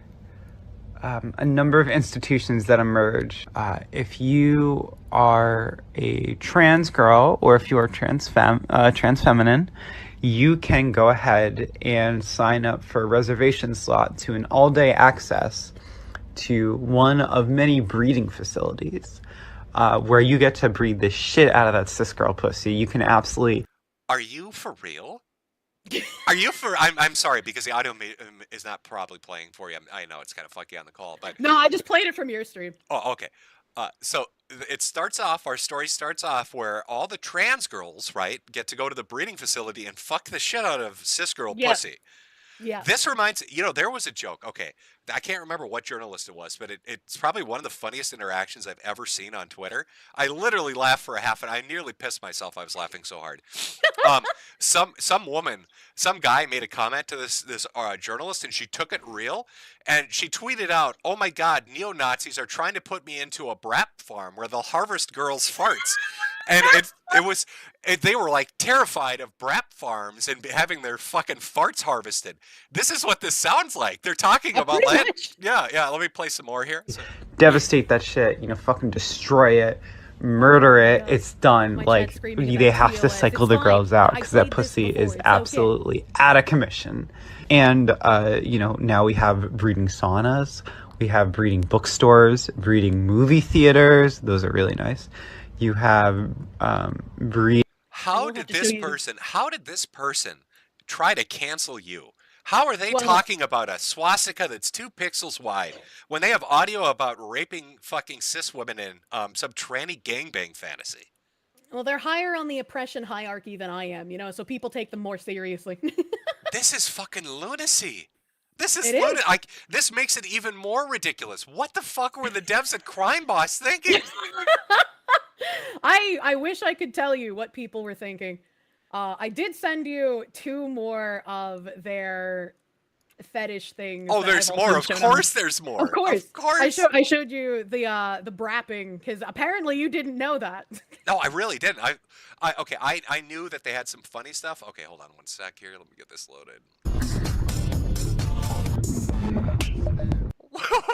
a number of institutions that emerge. If you are a trans girl or if you are trans feminine, you can go ahead and sign up for a reservation slot to an all-day access to one of many breeding facilities. Where you get to breed the shit out of that cis girl pussy. You can absolutely. Are you for real? Are you for? I'm sorry because the audio is not probably playing for you. I know it's kind of funky on the call, but no, I just played it from your stream. Oh, okay. So it starts off. Our story starts off where all the trans girls, right, get to go to the breeding facility and fuck the shit out of cis girl pussy. Yeah. This reminds, there was a joke. Okay. I can't remember what journalist it was, but it's probably one of the funniest interactions I've ever seen on Twitter. I literally laughed for a half an hour. I nearly pissed myself. I was laughing so hard. Some guy made a comment to this journalist and she took it real and she tweeted out, "Oh my God, neo-Nazis are trying to put me into a brat farm where they'll harvest girls' farts." And they were like terrified of brat farms and having their fucking farts harvested. This is what this sounds like. They're talking about land. Yeah. Let me play some more here. Devastate that shit, fucking destroy it, murder it. It's done. Like, they have to cycle the girls out because that pussy is absolutely out of commission. And, now we have breeding saunas We have breeding bookstores, breeding movie theaters. Those are really nice. You have breed. How did this person try to cancel you? How are they talking about a swastika that's 2 pixels wide when they have audio about raping fucking cis women in some tranny gangbang fantasy? Well, they're higher on the oppression hierarchy than I am, so people take them more seriously. This is fucking lunacy. This is It is. like this makes it even more ridiculous. What the fuck were the devs at Crime Boss thinking? I wish I could tell you what people were thinking. I did send you 2 more of their fetish things. Oh, there's more. Of course there's more. Of course. Of course. I showed you the brapping because apparently you didn't know that. No, I really didn't. I knew that they had some funny stuff. Okay, hold on one sec here. Let me get this loaded.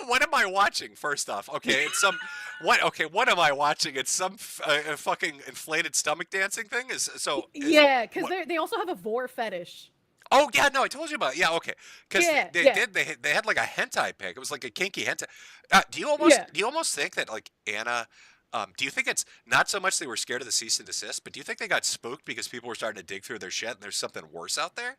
What am I watching? First off, okay, it's some what am I watching? It's some fucking inflated stomach dancing thing. Yeah, because they also have a vor fetish. Oh yeah, no, I told you about it. Yeah, okay, because they had like a hentai pic. It was like a kinky hentai. Do you almost think that like Anna? Do you think it's not so much they were scared of the cease and desist, but do you think they got spooked because people were starting to dig through their shit and there's something worse out there?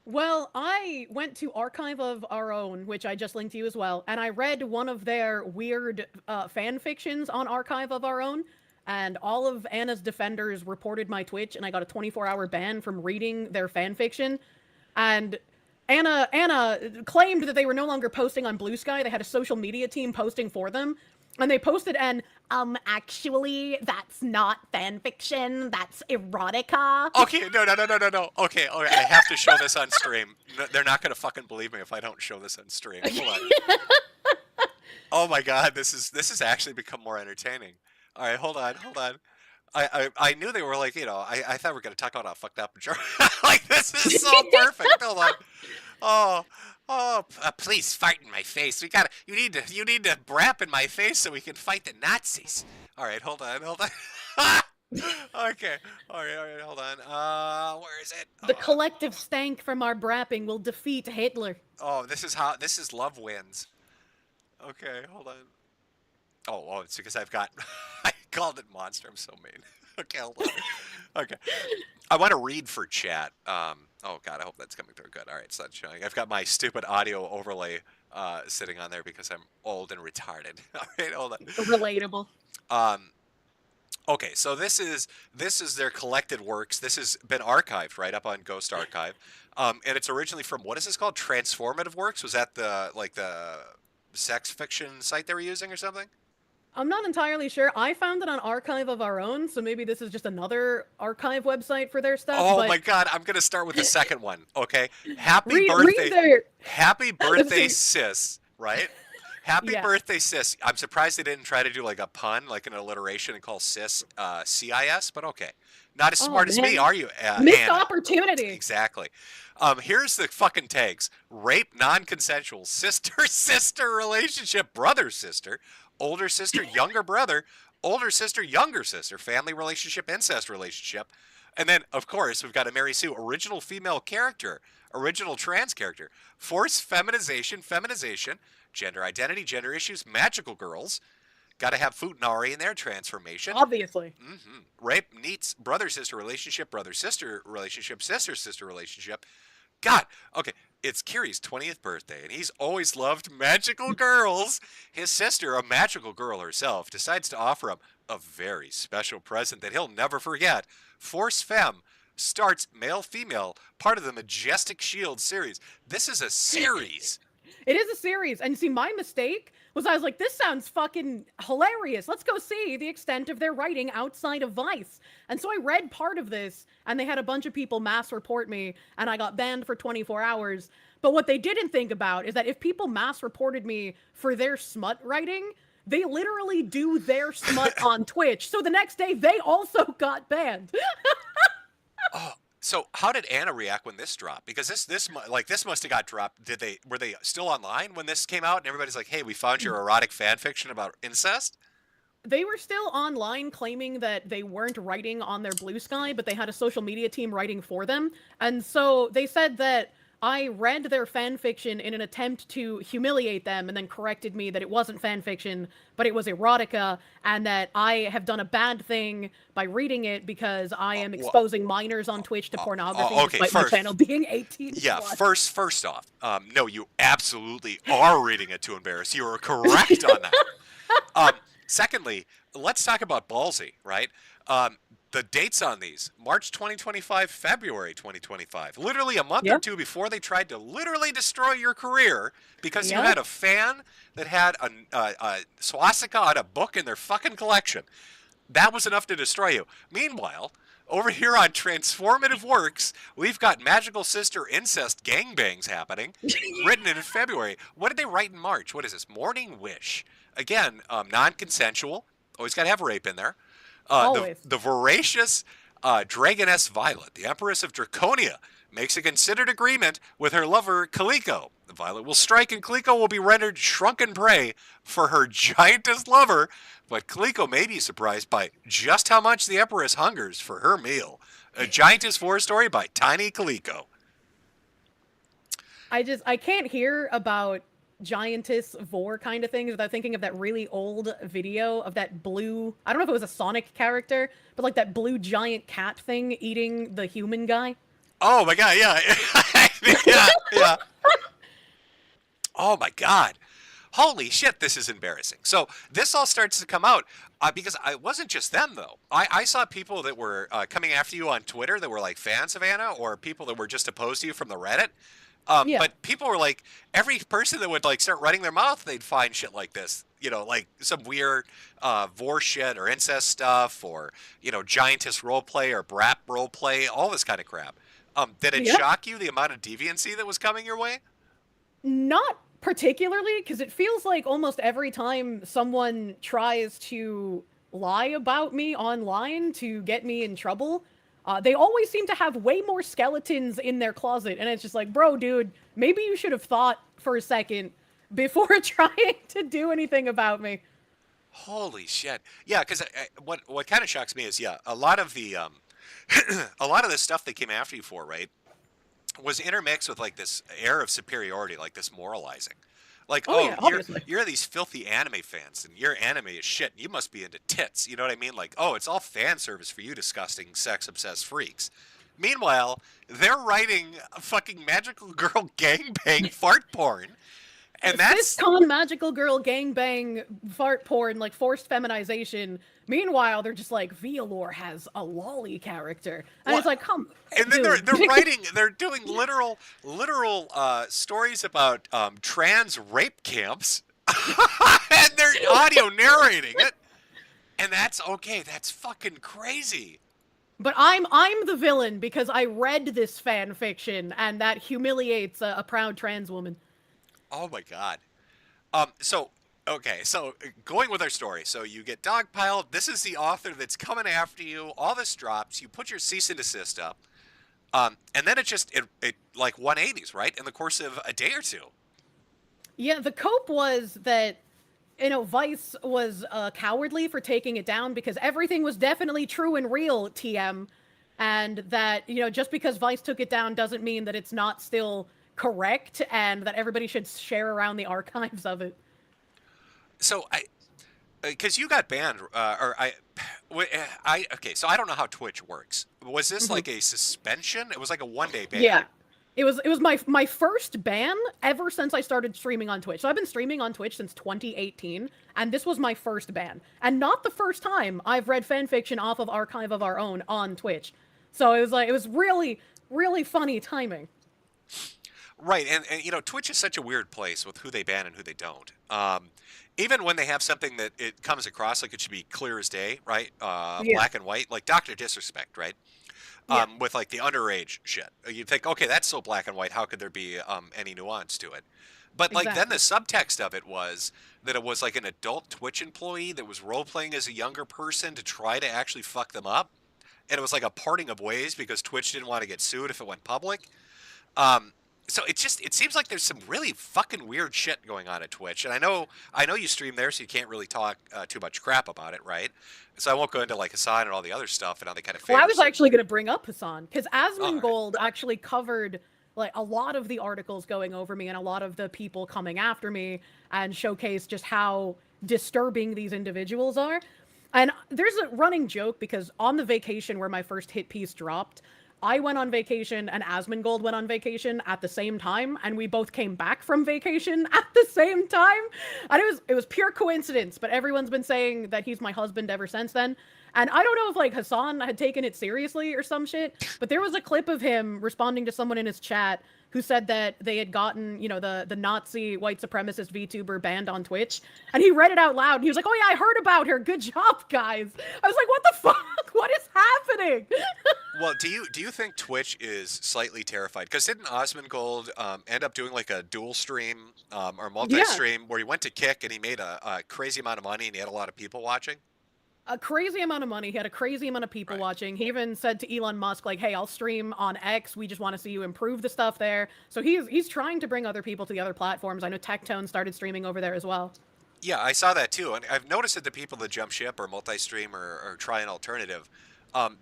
Well, I went to Archive of Our Own, which I just linked to you as well, and I read one of their weird fan fictions on Archive of Our Own, and all of Anna's defenders reported my Twitch, and I got a 24-hour ban from reading their fan fiction. And Anna claimed that they were no longer posting on Blue Sky. They had a social media team posting for them. And they posted actually, that's not fan fiction, that's erotica. Okay, no. Okay, I have to show this on stream. No, they're not gonna fucking believe me if I don't show this on stream. Hold on. Oh my god, this has actually become more entertaining. All right, hold on. I knew they were like, I thought we were gonna talk about how fucked up like this is so perfect. Hold on. Oh, please fart in my face. You need to brap in my face so we can fight the Nazis. All right, hold on. Okay. All right, hold on. Where is it? The collective stank from our brapping will defeat Hitler. Oh, this is love wins. Okay, hold on. Oh, it's because I called it monster. I'm so mean. Okay, hold on. Okay. I want to read for chat. Oh god, I hope that's coming through good. All right, it's not showing. I've got my stupid audio overlay sitting on there because I'm old and retarded. All right, hold on. Relatable. Okay, so this is their collected works. This has been archived right up on Ghost Archive, and it's originally from what is this called? Transformative Works? Was that the sex fiction site they were using or something? I'm not entirely sure. I found it on Archive of Our Own, so maybe this is just another archive website for their stuff. Oh my god, I'm gonna start with the second one. Okay, happy birthday, sis. Right? Happy birthday, sis. I'm surprised they didn't try to do like a pun, like an alliteration, and call sis CIS. But okay, not as smart as me, are you? Missed Anna? opportunity. Exactly. Here's the fucking tags: rape, non-consensual, sister relationship, brother sister. Older sister, younger brother, older sister, younger sister, family relationship, incest relationship. And then, of course, we've got a Mary Sue, original female character, original trans character, forced feminization, gender identity, gender issues, magical girls. Got to have Futanari in there, transformation. Obviously. Rape, neats, brother-sister relationship, brother-sister relationship, sister-sister relationship. God, okay, it's Kiri's 20th birthday, and he's always loved magical girls. His sister, a magical girl herself, decides to offer him a very special present that he'll never forget. Force Femme starts male-female, part of the Majestic Shield series. This is a series. It is a series, and see, my mistake was I was like, this sounds fucking hilarious. Let's go see the extent of their writing outside of Vice. And so I read part of this, and they had a bunch of people mass report me, and I got banned for 24 hours. But what they didn't think about is that if people mass reported me for their smut writing, they literally do their smut on Twitch. So the next day, they also got banned. Oh. So how did Anna react when this dropped? Because this must have got dropped. Were they still online when this came out? And everybody's like, "Hey, we found your erotic fan fiction about incest." They were still online claiming that they weren't writing on their Blue Sky, but they had a social media team writing for them. And so they said that I read their fan fiction in an attempt to humiliate them and then corrected me that it wasn't fan fiction, but it was erotica, and that I have done a bad thing by reading it because I am exposing minors on Twitch to pornography okay, despite my channel being 18 Yeah, plus. first off, no, you absolutely are reading it to embarrass. You are correct on that. Secondly, let's talk about ballsy, right? The dates on these, March 2025, February 2025. Literally a month or two before they tried to literally destroy your career because you had a fan that had a swastika on a book in their fucking collection. That was enough to destroy you. Meanwhile, over here on Transformative Works, we've got Magical Sister Incest Gangbangs happening, written in February. What did they write in March? What is this? Morning Wish. Again, non-consensual. Always got to have rape in there. The voracious Dragoness Violet, the Empress of Draconia, makes a considered agreement with her lover Kaliko. The Violet will strike and Kaliko will be rendered shrunken prey for her giantess lover, but Kaliko may be surprised by just how much the Empress hungers for her meal. A Giantess War story by Tiny Kaliko. I can't hear about Giantess Vor kind of things without thinking of that really old video of that blue, I don't know if it was a Sonic character, but like that blue giant cat thing eating the human guy. Oh my god, yeah. yeah. Oh my god. Holy shit, this is embarrassing. So this all starts to come out because it wasn't just them, though. I saw people that were coming after you on Twitter that were like fans of Anna, or people that were just opposed to you from the Reddit. But people were like, every person that would like start running their mouth, they'd find shit like this. You know, like some weird vor shit or incest stuff, or, you know, giantess roleplay or brat roleplay, all this kind of crap. Did it shock you, the amount of deviancy that was coming your way? Not particularly, because it feels like almost every time someone tries to lie about me online to get me in trouble, they always seem to have way more skeletons in their closet, and it's just like, bro, dude, maybe you should have thought for a second before trying to do anything about me. Holy shit! Yeah, because what kind of shocks me is a lot of the a lot of the stuff they came after you for, right, was intermixed with like this air of superiority, like this moralizing. Like, you're these filthy anime fans, and your anime is shit, and you must be into tits. You know what I mean? Like, oh, it's all fan service for you disgusting, sex-obsessed freaks. Meanwhile, they're writing a fucking magical girl gangbang fart porn. And that's Ciscon magical girl gangbang fart porn, like forced feminization. Meanwhile, they're just like, Violor has a lolly character. And it's like, come. And then dude. they're writing, they're doing literal stories about trans rape camps. And they're audio narrating it. And that's okay. That's fucking crazy. But I'm the villain because I read this fan fiction, and that humiliates a proud trans woman. Oh my god. So going with our story. So you get dogpiled. This is the author that's coming after you. All this drops. You put your cease and desist up. And then it like 180s, right? In the course of a day or two. Yeah, the cope was that, you know, Vice was cowardly for taking it down because everything was definitely true and real, TM. And that, you know, just because Vice took it down doesn't mean that it's not still correct, and that everybody should share around the archives of it. So because you got banned, so I don't know how Twitch works. Was this like a suspension? It was like a one-day ban. Yeah, it was my first ban ever since I started streaming on Twitch. So I've been streaming on Twitch since 2018, and this was my first ban, and not the first time I've read fanfiction off of Archive of Our Own on Twitch. So it was really, really funny timing. Right, and you know, Twitch is such a weird place with who they ban and who they don't. Even when they have something that it comes across like it should be clear as day, right? Black and white, like Dr. Disrespect, right? With like the underage shit. You'd think, okay, that's so black and white, how could there be any nuance to it? But like then the subtext of it was that it was like an adult Twitch employee that was role-playing as a younger person to try to actually fuck them up. And it was like a parting of ways because Twitch didn't want to get sued if it went public. So it seems like there's some really fucking weird shit going on at Twitch, and I know you stream there, so you can't really talk too much crap about it, right? So I won't go into like Hassan and all the other stuff and how they kind of. Well, I was actually going to bring up Hassan because Asmongold actually covered like a lot of the articles going over me and a lot of the people coming after me and showcase just how disturbing these individuals are. And there's a running joke because on the vacation where my first hit piece dropped, I went on vacation and Asmongold went on vacation at the same time, and we both came back from vacation at the same time. And it was pure coincidence, but everyone's been saying that he's my husband ever since then. And I don't know if like Hassan had taken it seriously or some shit, but there was a clip of him responding to someone in his chat who said that they had gotten, you know, the Nazi white supremacist VTuber banned on Twitch. And he read it out loud and he was like, "Oh yeah, I heard about her. Good job, guys." I was like, what the fuck? What is happening? Well, do you think Twitch is slightly terrified? Because didn't Osmongold end up doing like a dual stream or multi-stream where he went to Kick and he made a crazy amount of money and he had a lot of people watching? A crazy amount of money. He had a crazy amount of people watching. He even said to Elon Musk, like, "Hey, I'll stream on X. We just want to see you improve the stuff there." So he's trying to bring other people to the other platforms. I know Tectone started streaming over there as well. Yeah, I saw that too, and I've noticed that the people that jump ship or multi-stream or try an alternative,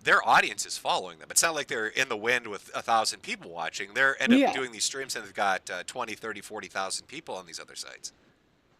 their audience is following them. It's not like they're in the wind with 1,000 people watching. They're end up doing these streams and they've got 20, 30, 40,000 people on these other sites.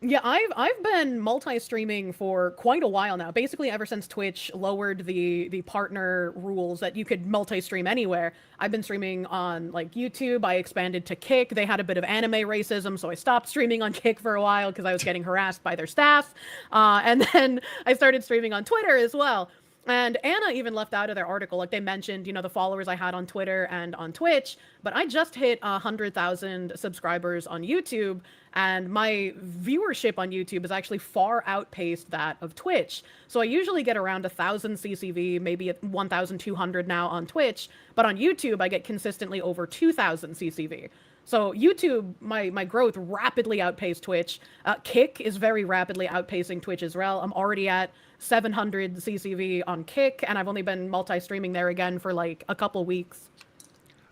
Yeah, I've been multi-streaming for quite a while now. Basically, ever since Twitch lowered the partner rules that you could multi-stream anywhere. I've been streaming on like YouTube. I expanded to Kick. They had a bit of anime racism, so I stopped streaming on Kick for a while because I was getting harassed by their staff. And then I started streaming on Twitter as well. And Anna even left out of their article, like they mentioned, you know, the followers I had on Twitter and on Twitch, but I just hit 100,000 subscribers on YouTube, and my viewership on YouTube has actually far outpaced that of Twitch. So I usually get around 1,000 CCV, maybe at 1,200 now on Twitch, but on YouTube I get consistently over 2,000 CCV. So YouTube, my growth rapidly outpaced Twitch. Kick is very rapidly outpacing Twitch as well. I'm already at 700 CCV on Kick, and I've only been multi-streaming there again for like a couple weeks.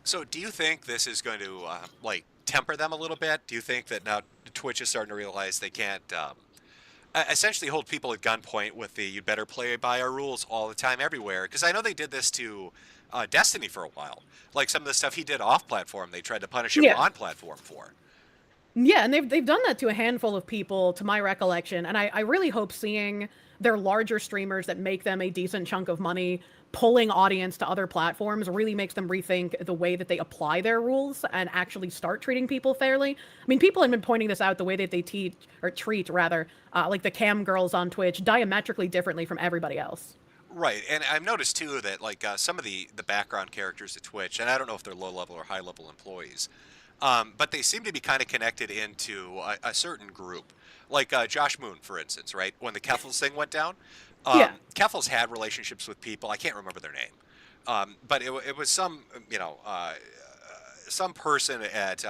So do you think this is going to like temper them a little bit? Do you think that now Twitch is starting to realize they can't essentially hold people at gunpoint with the "you better play by our rules" all the time everywhere? Because I know they did this to Destiny for a while. Like some of the stuff he did off-platform, they tried to punish him on-platform for. Yeah, and they've done that to a handful of people, to my recollection, and I really hope seeing their larger streamers that make them a decent chunk of money pulling audience to other platforms really makes them rethink the way that they apply their rules and actually start treating people fairly. I mean, people have been pointing this out, the way that they treat like the cam girls on Twitch diametrically differently from everybody else. Right, and I've noticed too that like some of the background characters at Twitch, and I don't know if they're low-level or high-level employees, but they seem to be kind of connected into a certain group. Like Josh Moon, for instance, right? When the Keffels thing went down, Keffels had relationships with people. I can't remember their name, but it was some, you know, some person at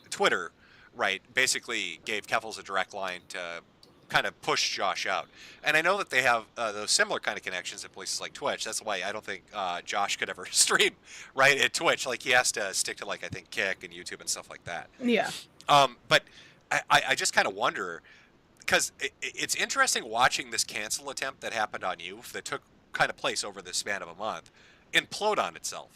Twitter, right? Basically gave Keffels a direct line to kind of push Josh out. And I know that they have those similar kind of connections at places like Twitch. That's why I don't think Josh could ever stream, right, at Twitch. Like, he has to stick to, like, I think, Kick and YouTube and stuff like that. Yeah. But I just kind of wonder, because it's interesting watching this cancel attempt that happened on you, that took kind of place over the span of a month, implode on itself.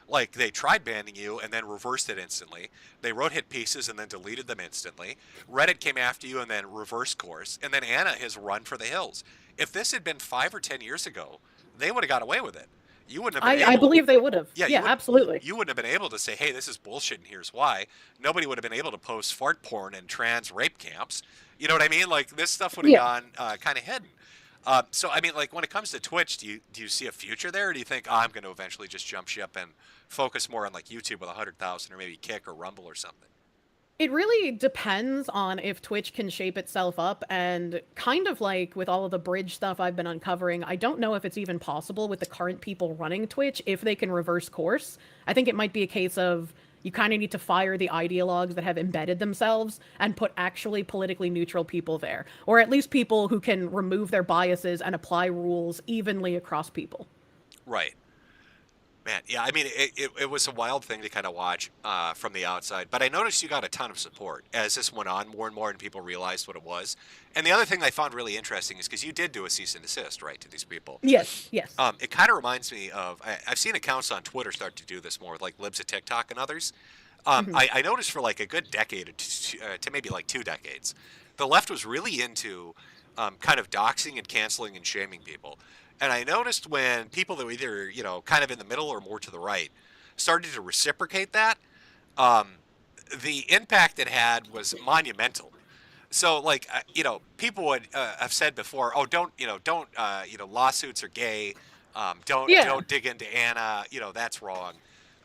Like, they tried banning you and then reversed it instantly. They wrote hit pieces and then deleted them instantly. Reddit came after you and then reversed course. And then Anna has run for the hills. If this had been 5 or 10 years ago, they would have got away with it. You wouldn't have been able, I believe they would have. Yeah, absolutely. You wouldn't have been able to say, hey, this is bullshit and here's why. Nobody would have been able to post fart porn and trans rape camps. You know what I mean? Like, this stuff would have gone kind of hidden. So, I mean, like, when it comes to Twitch, do you see a future there? Or do you think, I'm going to eventually just jump ship and focus more on, like, YouTube with 100,000 or maybe Kick or Rumble or something? It really depends on if Twitch can shape itself up, and kind of like with all of the bridge stuff I've been uncovering, I don't know if it's even possible with the current people running Twitch if they can reverse course. I think it might be a case of you kind of need to fire the ideologues that have embedded themselves and put actually politically neutral people there, or at least people who can remove their biases and apply rules evenly across people. Right. Man, yeah, I mean, it was a wild thing to kind of watch from the outside, but I noticed you got a ton of support as this went on more and more and people realized what it was. And the other thing I found really interesting is because you did do a cease and desist, right, to these people. Yes, yes. It kind of reminds me of, I've seen accounts on Twitter start to do this more with like Libs of TikTok and others. I noticed for like a good decade to maybe like 2 decades, the left was really into kind of doxing and canceling and shaming people. And I noticed when people that were either, kind of in the middle or more to the right started to reciprocate that, the impact it had was monumental. So, like, people would have said before, "Oh, don't, lawsuits are gay. Don't dig into Anna. That's wrong."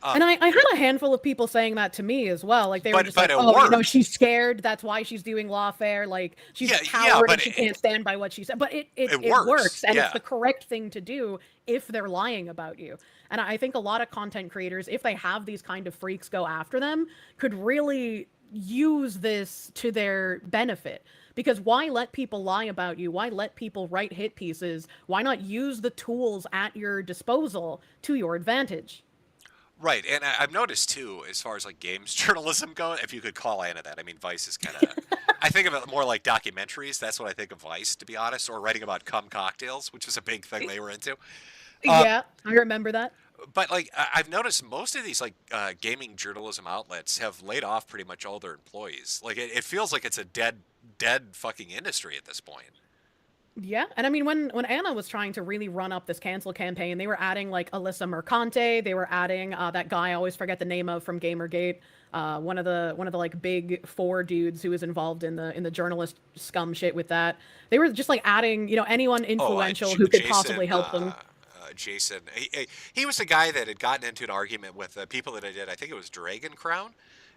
And I had a handful of people saying that to me as well. Like they were just like, it "Oh, worked. she's scared. That's why she's doing lawfare. Like she's a coward and she can't stand by what she said." But it works, and it's the correct thing to do if they're lying about you. And I think a lot of content creators, if they have these kind of freaks go after them, could really use this to their benefit. Because why let people lie about you? Why let people write hit pieces? Why not use the tools at your disposal to your advantage? Right, and I've noticed too, as far as like games journalism go, if you could call Anna that. I mean, Vice is kind of. I think of it more like documentaries. That's what I think of Vice, to be honest, or writing about cum cocktails, which was a big thing they were into. Yeah, I remember that. But like, I've noticed most of these like gaming journalism outlets have laid off pretty much all their employees. Like, it feels like it's a dead fucking industry at this point. Yeah, and I mean, when Anna was trying to really run up this cancel campaign, they were adding like Alyssa Mercante, they were adding that guy I always forget the name of from Gamergate, one of the like big 4 dudes who was involved in the journalist scum shit with that. They were just like adding, anyone influential who could possibly help them. Jason, he was the guy that had gotten into an argument with people that I did. I think it was Dragon Crown.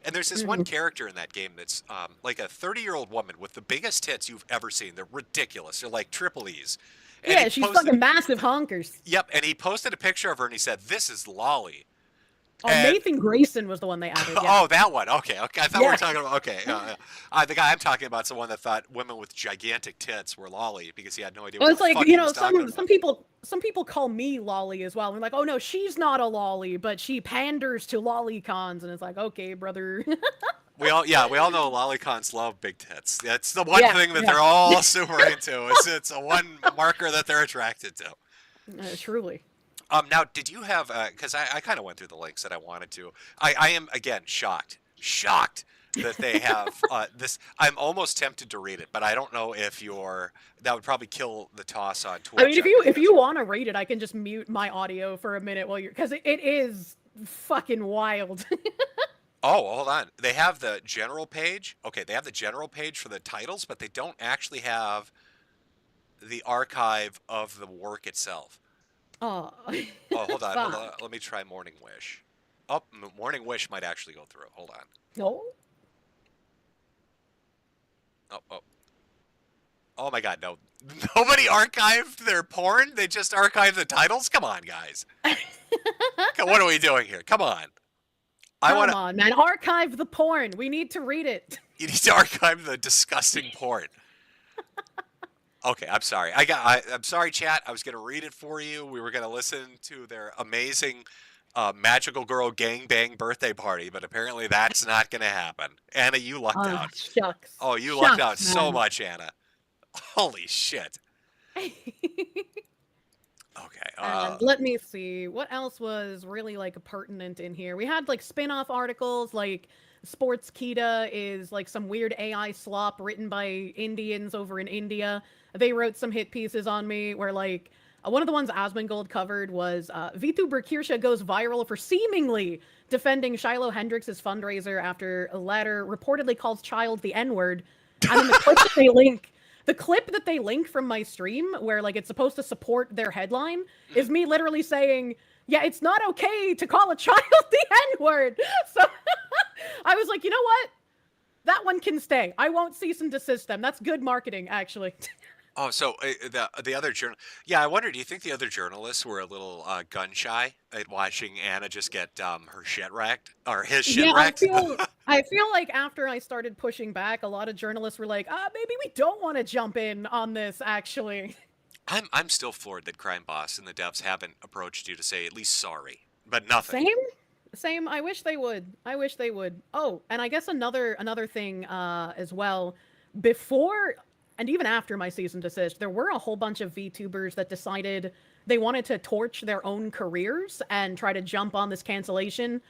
And there's this one character in that game that's like a 30-year-old woman with the biggest tits you've ever seen. They're ridiculous. They're like triple E's. And yeah, she's fucking massive honkers. Yep, and he posted a picture of her and he said, "This is Lolly." Oh, Nathan Grayson was the one they added. Yeah. Oh, that one. Okay. I thought we were talking about. Okay. The guy I'm talking about is the one that thought women with gigantic tits were Lolly because he had no idea. Well, what it's the like fuck he was talking about. some people call me Lolly as well. And they're like, "Oh no, she's not a Lolly, but she panders to lolicons." And it's like, okay, brother. We all know lolicons love big tits. That's the one thing that they're all super into. It's a one marker that they're attracted to. Truly. Now, did you have, because I kind of went through the links that I wanted to. I am, again, shocked that they have this. I'm almost tempted to read it, but I don't know if that would probably kill the toss on Twitch. I mean, if you want to read it, I can just mute my audio for a minute while because it is fucking wild. Oh, hold on. They have the general page. Okay, they have the general page for the titles, but they don't actually have the archive of the work itself. Oh, hold on. Let me try Morning Wish. Oh, Morning Wish might actually go through. Hold on. No. Oh my God, no. Nobody archived their porn? They just archived the titles? Come on, guys. What are we doing here? Come on. Come on, man. Archive the porn. We need to read it. You need to archive the disgusting porn. Okay, I'm sorry. I'm sorry, chat. I was going to read it for you. We were going to listen to their amazing Magical Girl Gangbang birthday party, but apparently that's not going to happen. Anna, you lucked out. Shucks. Oh, you lucked out so much, Anna. Holy shit. Okay. Let me see. What else was really like pertinent in here? We had like spin-off articles like Sports Kita is like some weird AI slop written by Indians over in India. They wrote some hit pieces on me where like one of the ones Asmongold covered was Vtuber Kirsche goes viral for seemingly defending Shiloh Hendricks' fundraiser after a latter reportedly calls child the N-word. And then the clip that they link from my stream where like it's supposed to support their headline is me literally saying, yeah, it's not okay to call a child the N-word. So I was like, you know what? That one can stay. I won't cease and desist them. That's good marketing, actually. Oh, so the other I wonder, do you think the other journalists were a little gun shy at watching Anna just get her shit wrecked or his shit wrecked? I feel like after I started pushing back, a lot of journalists were like, maybe we don't want to jump in on this, actually. I'm still floored that Crime Boss and the devs haven't approached you to say at least sorry, but nothing. Same. I wish they would. Oh, and I guess another thing as well, before and even after my cease and desist, there were a whole bunch of VTubers that decided they wanted to torch their own careers and try to jump on this cancellation.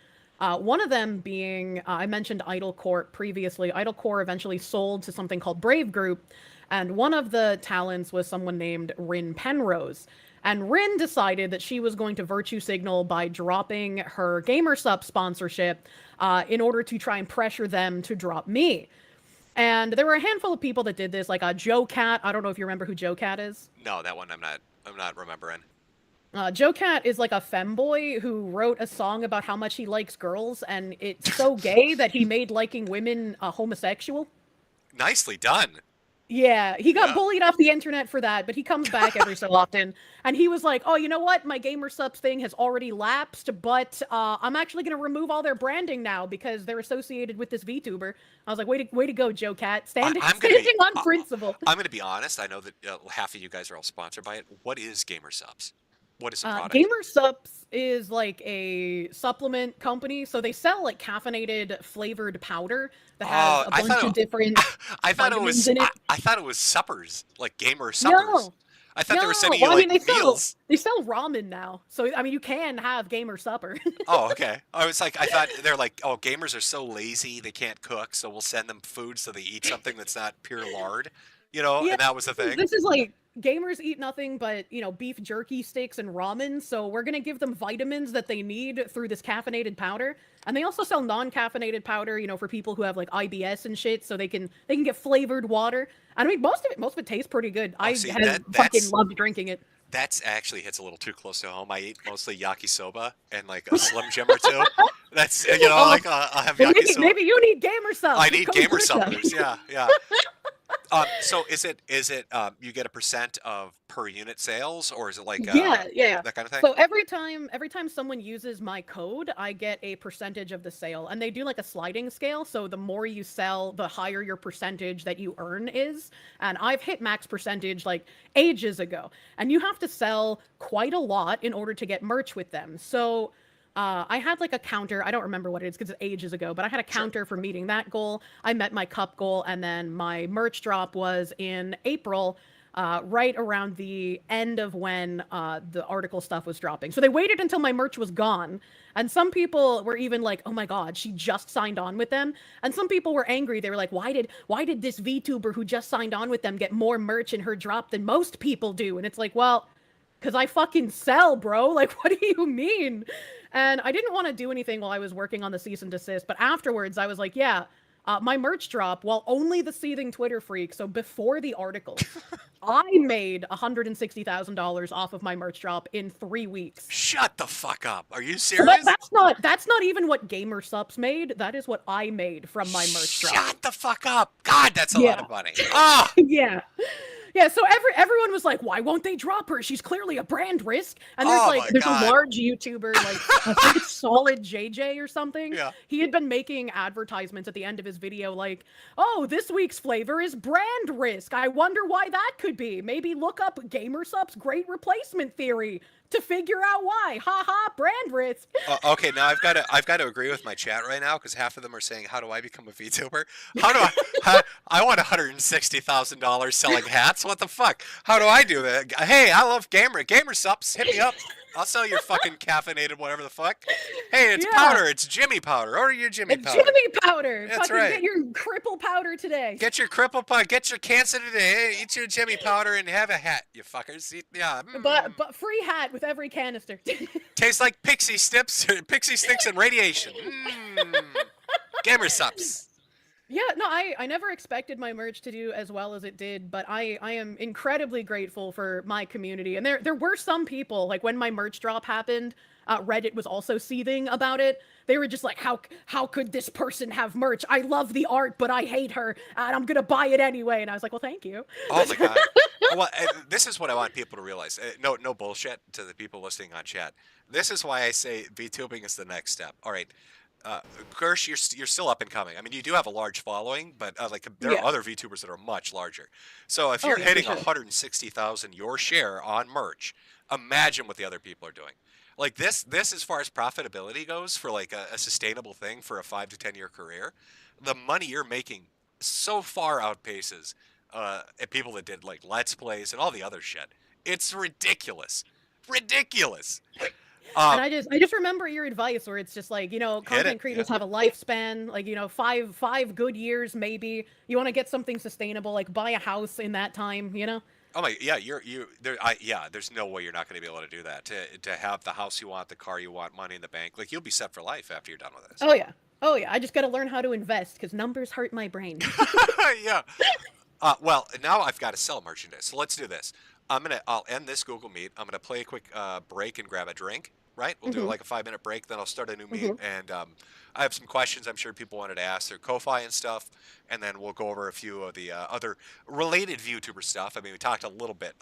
One of them being, I mentioned Idle Corp previously. Idle Corp eventually sold to something called Brave Group, and one of the talents was someone named Rin Penrose. And Rin decided that she was going to virtue signal by dropping her GamerSup sponsorship in order to try and pressure them to drop me. And there were a handful of people that did this, like Joe Cat. I don't know if you remember who Joe Cat is. No, that one I'm not remembering. Joe Cat is like a femboy who wrote a song about how much he likes girls, and it's so gay that he made liking women homosexual. Nicely done. Yeah, he got bullied off the internet for that, but he comes back every so often. And he was like, oh, you know what? My GamerSups thing has already lapsed, but I'm actually going to remove all their branding now because they're associated with this VTuber. I was like, way to go, Joe Cat. Standing on principle. I'm going to be honest. I know that half of you guys are all sponsored by it. What is GamerSups? What is the product? GamerSups is like a supplement company, so they sell like caffeinated flavored powder that has a bunch of different vitamins in it. I thought it was suppers, like gamer suppers. No. I thought they were sending Well, you I like mean, meals. they sell ramen now, so I mean, you can have gamer supper. Oh, okay. I thought they're like, oh, gamers are so lazy they can't cook, so we'll send them food so they eat something that's not pure lard, you know. Yeah, and that was the thing. This is like gamers eat nothing but, beef jerky sticks and ramen, so we're gonna give them vitamins that they need through this caffeinated powder. And they also sell non-caffeinated powder, for people who have like IBS and shit, so they can get flavored water. I mean, most of it tastes pretty good. I fucking loved drinking it. That's actually hits a little too close to home. I eat mostly yakisoba and like a Slim Jim or two. That's I'll have yakisoba. Maybe you need GamerSups. I need gamer suppers. Yeah. So is it you get a percent of per unit sales, or is it like that kind of thing? So every time someone uses my code, I get a percentage of the sale, and they do like a sliding scale. So the more you sell, the higher your percentage that you earn is. And I've hit max percentage like ages ago, and you have to sell quite a lot in order to get merch with them. So I had like a counter. I don't remember what it is because it's ages ago, but I had a counter for meeting that goal. I met my cup goal, and then my merch drop was in April, right around the end of when the article stuff was dropping. So they waited until my merch was gone. And some people were even like, oh my God, she just signed on with them. And some people were angry. They were like, why did this VTuber who just signed on with them get more merch in her drop than most people do? And it's like, well, because I fucking sell, bro. Like, what do you mean? And I didn't want to do anything while I was working on the cease and desist, but afterwards I was like, yeah, my merch drop, while only the seething Twitter freak, so before the article, I made $160,000 off of my merch drop in 3 weeks. Shut the fuck up. Are you serious? So that's not even what GamerSups made. That is what I made from my merch drop. Shut the fuck up. God, that's a lot of money. Oh! Yeah, so everyone was like, why won't they drop her? She's clearly a brand risk. And there's a large YouTuber, like, I think it's Solid JJ or something. Yeah. He had been making advertisements at the end of his video like, oh, this week's flavor is brand risk. I wonder why that could be. Maybe look up GamerSup's great replacement theory to figure out why. Ha ha, brand risk. Okay, now I've got to agree with my chat right now because half of them are saying, "How do I become a VTuber? I want $160,000 selling hats? What the fuck? How do I do that? Hey, I love GamerSups. Hit me up. I'll sell your fucking caffeinated whatever the fuck. Hey, it's powder. It's Jimmy powder. Order your Jimmy powder. Jimmy powder. That's fucking right. Get your cripple powder today. Get your cripple powder. Get your cancer today. Eat your Jimmy powder and have a hat, you fuckers. Yeah. But free hat with every canister. Tastes like pixie sticks and radiation. GamerSups. Yeah, no, I never expected my merch to do as well as it did, but I am incredibly grateful for my community. And there were some people, like when my merch drop happened, Reddit was also seething about it. They were just like, how could this person have merch? I love the art, but I hate her, and I'm gonna buy it anyway. And I was like, well, thank you. Oh my God. Well, this is what I want people to realize. No bullshit to the people listening on chat. This is why I say VTubing is the next step. All right. Kirsche, you're still up and coming. I mean, you do have a large following, but there are other VTubers that are much larger. So if you're hitting 160,000 your share on merch, imagine what the other people are doing. Like this as far as profitability goes for like a sustainable thing for a 5 to 10 year career, the money you're making so far outpaces people that did like Let's Plays and all the other shit. It's ridiculous. And I just remember your advice where it's just like, you know, content creators have a lifespan, like, you know, five good years maybe. You want to get something sustainable, like buy a house in that time, you know? Oh my, yeah, there's no way you're not going to be able to do that. To have the house you want, the car you want, money in the bank, like you'll be set for life after you're done with this. Oh yeah. Oh yeah, I just got to learn how to invest because numbers hurt my brain. Yeah. Well, now I've got to sell merchandise. So let's do this. I'll end this Google Meet. I'm gonna play a quick break and grab a drink. Right? We'll do like a 5-minute break. Then I'll start a new meet. And I have some questions I'm sure people wanted to ask their Ko-Fi and stuff. And then we'll go over a few of the other related VTuber stuff. I mean, we talked a little bit,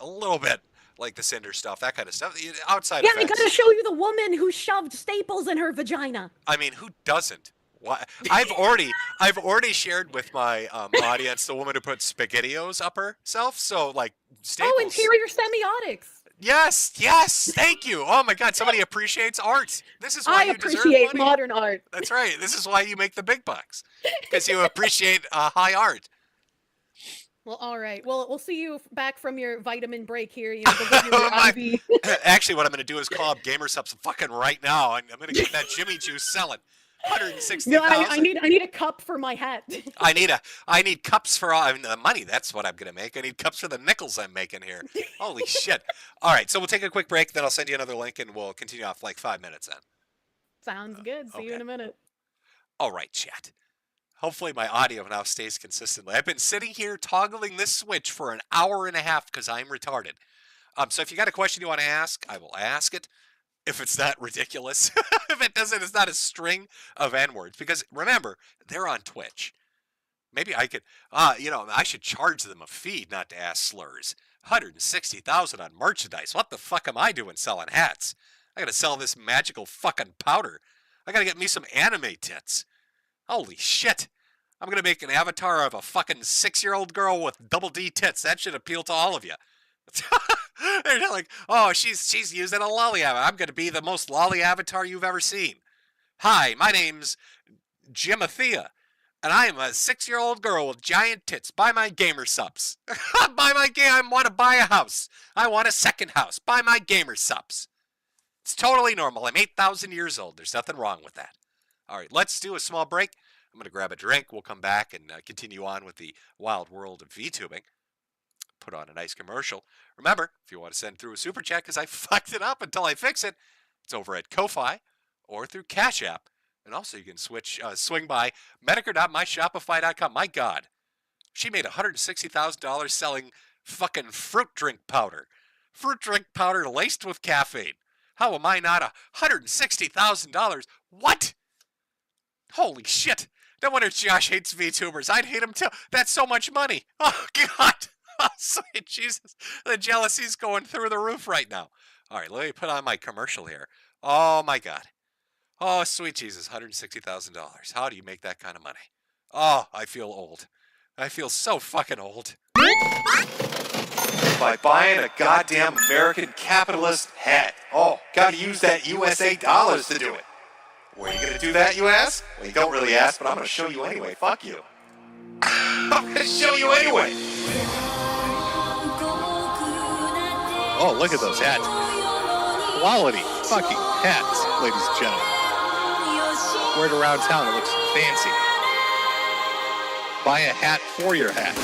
like the Cinder stuff, that kind of stuff. Outside. Yeah, I gotta show you the woman who shoved staples in her vagina. I mean, who doesn't? Why? I've already shared with my audience the woman who put SpaghettiOs up herself. So like staples. Oh, interior semiotics. Yes, thank you. Oh my God, somebody appreciates art. This is why I you appreciate deserve money. modern art. That's right. This is why you make the big bucks, because you appreciate high art. Well, all right. Well, we'll see you back from your vitamin break here. You know, go get your IV. Actually, what I'm going to do is call up GamerSubs fucking right now, and I'm going to get that Jimmy Juice selling. 160,000. No, I need a cup for my hat. I need cups for the money. That's what I'm gonna make. I need cups for the nickels I'm making here. Holy shit! All right, so we'll take a quick break. Then I'll send you another link, and we'll continue off like 5 minutes. Then. Sounds good. See you in a minute. All right, chat. Hopefully my audio now stays consistently. I've been sitting here toggling this switch for an hour and a half because I'm retarded. So if you got a question you want to ask, I will ask it. If it's not ridiculous, if it doesn't, it's not a string of N-words. Because remember, they're on Twitch. Maybe I could, I should charge them a fee not to ask slurs. 160,000 on merchandise. What the fuck am I doing selling hats? I gotta sell this magical fucking powder. I gotta get me some anime tits. Holy shit. I'm gonna make an avatar of a fucking 6-year-old girl with double D tits. That should appeal to all of you. They're like, oh, she's using a lolly avatar. I'm going to be the most lolly avatar you've ever seen. Hi, my name's Jimathea, and I am a 6-year-old girl with giant tits. Buy my gamer subs. I want to buy a house. I want a second house. Buy my gamer subs. It's totally normal. I'm 8,000 years old. There's nothing wrong with that. All right, let's do a small break. I'm going to grab a drink. We'll come back and continue on with the wild world of VTubing. Put on a nice commercial. Remember, if you want to send through a super chat because I fucked it up until I fix it, it's over at Ko-Fi or through CashApp. And also you can swing by Metokur.myshopify.com. My God, she made $160,000 selling fucking fruit drink powder. Fruit drink powder laced with caffeine. How am I not $160,000? What? Holy shit. No wonder Josh hates VTubers. I'd hate him too. That's so much money. Oh, God. Oh, sweet Jesus. The jealousy's going through the roof right now. All right, let me put on my commercial here. Oh, my God. Oh, sweet Jesus, $160,000. How do you make that kind of money? Oh, I feel old. I feel so fucking old. By buying a goddamn American capitalist hat. Oh, gotta use that USA dollars to do it. Where are you gonna do that, you ask? Well, you don't really ask, but I'm gonna show you anyway. Fuck you. I'm gonna show you anyway. Oh, look at those hats. Quality fucking hats, ladies and gentlemen. Wear it around town, it looks fancy. Buy a hat for your hat.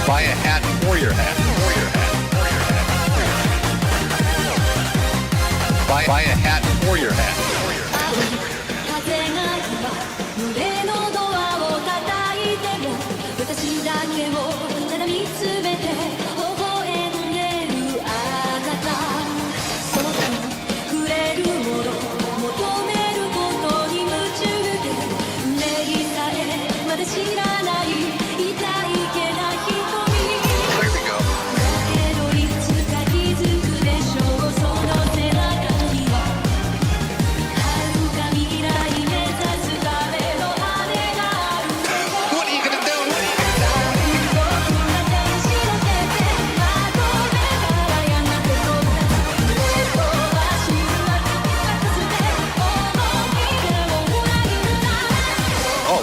Buy a hat for your hat. Buy a hat for your hat.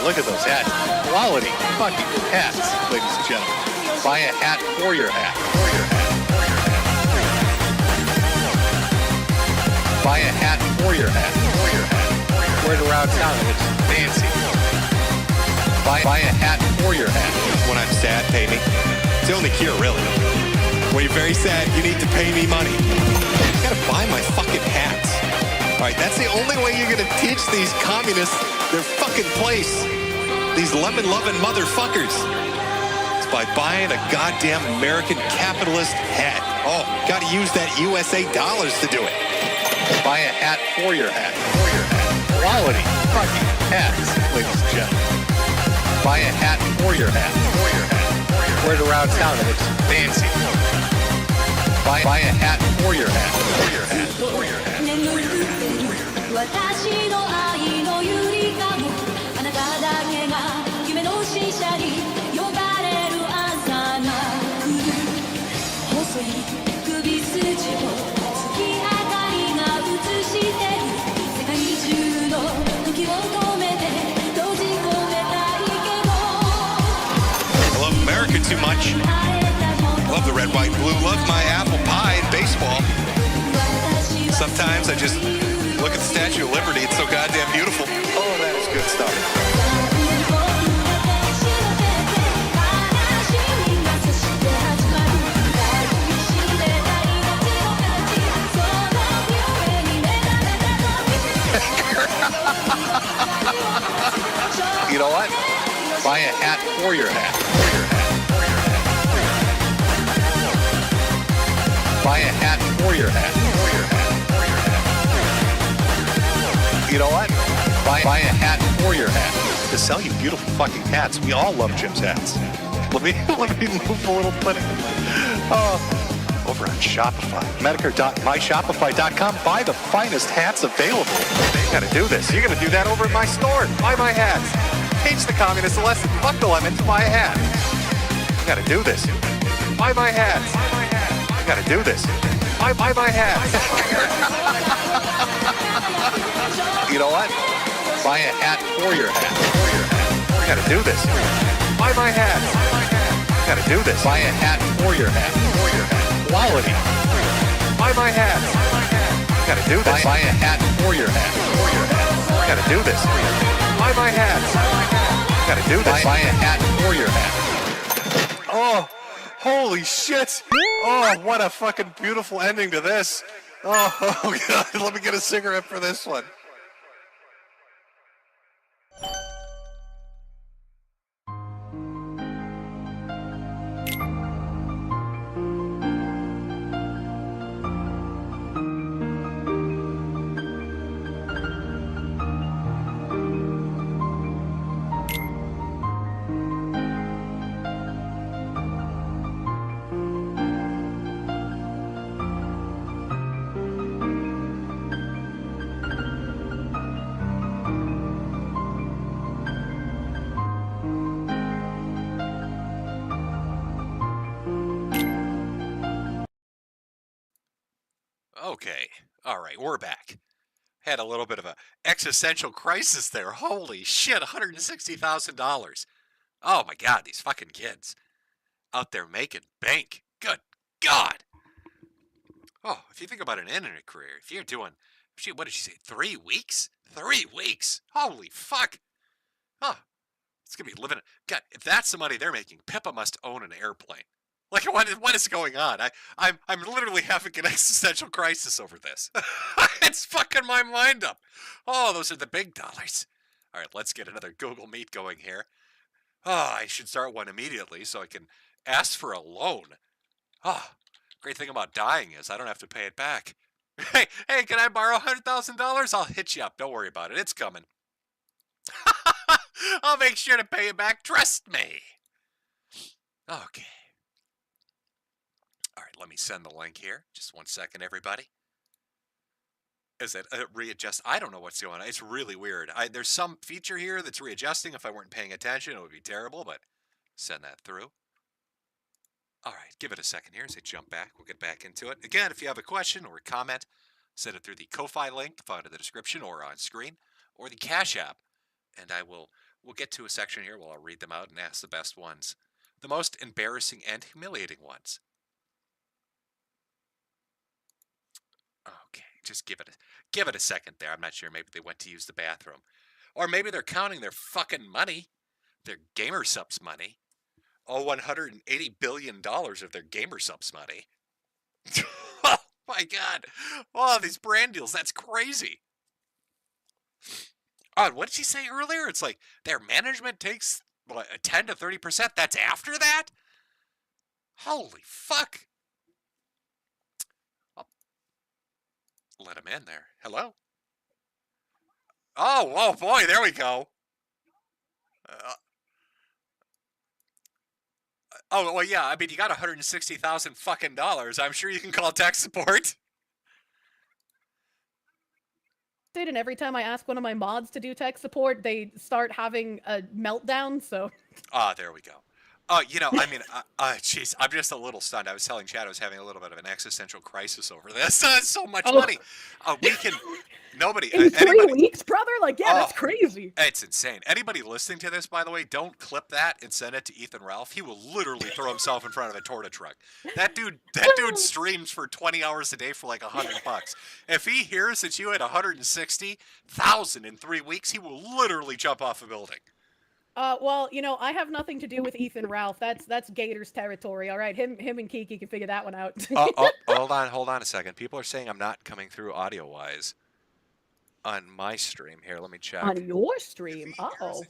Look at those hats. Quality fucking hats, ladies and gentlemen. Buy a hat for your hat. Buy a hat for your hat. Wear it around town. It looks fancy. Buy a hat for your hat. When I'm sad, pay me. It's the only cure, really. When you're very sad, you need to pay me money. You gotta buy my fucking hats. All right, that's the only way you're gonna teach these communists their fucking place. These lemon-loving motherfuckers. It's by buying a goddamn American capitalist hat. Oh, gotta use that USA dollars to do it. Buy a hat for your hat. Quality fucking hats, ladies and gentlemen. Buy a hat for your hat. Wear it around town. It looks fancy. Buy a hat for your hat. For your hat. 私の愛のゆりかごあなただけが夢の使者に呼ばれる朝が来る細い首筋を月明かりが映してる世界中の時を止めて閉じ込めたいけど I love America too much. Love the red, white, blue. Love my apple pie and baseball. Sometimes I just look at the Statue of Liberty. It's so goddamn beautiful. Oh, that is good stuff. You know what? Buy a hat for your hat. Buy a hat for your hat. You know what? Buy a hat for your hat. To sell you beautiful fucking hats. We all love Jim's hats. Let me move a little bit. Over on Shopify. Metokur.myshopify.com. Buy the finest hats available. You gotta do this. You're gonna do that over at my store. Buy my hats. Teach the communists a lesson. Fuck the lemons. Buy a hat. You gotta do this. Buy my hats. You gotta do this. Buy my hats. You know what? Buy a hat for your hat. You gotta do this. Buy my hats. You gotta do this. Buy a hat for your hat. Quality. Buy my hats. You gotta do this. Buy a hat for your hat. You gotta do this. Buy my hats. You gotta do this. Buy a hat for your hat. Oh, holy shit. Oh, what a fucking beautiful ending to this. Oh, God. Let me get a cigarette for this one. Okay. All right, we're back. Had a little bit of a existential crisis there. Holy shit, $160,000. Oh my God, these fucking kids out there making bank. Good God. Oh, if you think about an internet career, if you're doing, what did she say, 3 weeks? 3 weeks. Holy fuck. Huh. It's going to be living, God, if that's the money they're making, Pippa must own an airplane. Like, what is going on? I'm literally having an existential crisis over this. It's fucking my mind up. Oh, those are the big dollars. All right, let's get another Google Meet going here. Oh, I should start one immediately so I can ask for a loan. Oh, great thing about dying is I don't have to pay it back. Hey, can I borrow $100,000? I'll hit you up. Don't worry about it. It's coming. I'll make sure to pay you back. Trust me. Okay. All right, let me send the link here. Just 1 second, everybody. Is it readjust? I don't know what's going on. It's really weird. There's some feature here that's readjusting. If I weren't paying attention, it would be terrible, but send that through. All right, give it a second here as I jump back. We'll get back into it. Again, if you have a question or a comment, send it through the Ko-Fi link found in the description or on screen, or the Cash App, and we'll get to a section here where I'll read them out and ask the best ones, the most embarrassing and humiliating ones. Okay, just give it a second there. I'm not sure. Maybe they went to use the bathroom, or maybe they're counting their fucking money, their gamer subs money. Oh, $180 billion of their gamer subs money. Oh my God! Oh, these brand deals. That's crazy. Oh, what did she say earlier? It's like their management takes what, 10 to 30%. That's after that. Holy fuck! Let him in there. Hello? Oh boy, there we go. Oh, well, yeah, I mean, you got $160,000 fucking dollars. I'm sure you can call tech support. And every time I ask one of my mods to do tech support, they start having a meltdown, so... Ah, there we go. You know, I mean, jeez, I'm just a little stunned. I was telling Chad I was having a little bit of an existential crisis over this. So much money. We can... Nobody... In 3 weeks, brother? Like, yeah, that's crazy. It's insane. Anybody listening to this, by the way, don't clip that and send it to Ethan Ralph. He will literally throw himself in front of a torta truck. That dude streams for 20 hours a day for like $100. If he hears that you had 160,000 in 3 weeks, he will literally jump off a building. Well, you know, I have nothing to do with Ethan Ralph. That's Gator's territory. All right, him and Kiki can figure that one out. Hold on a second. People are saying I'm not coming through audio-wise on my stream. Here, let me check. On your stream? Uh-oh.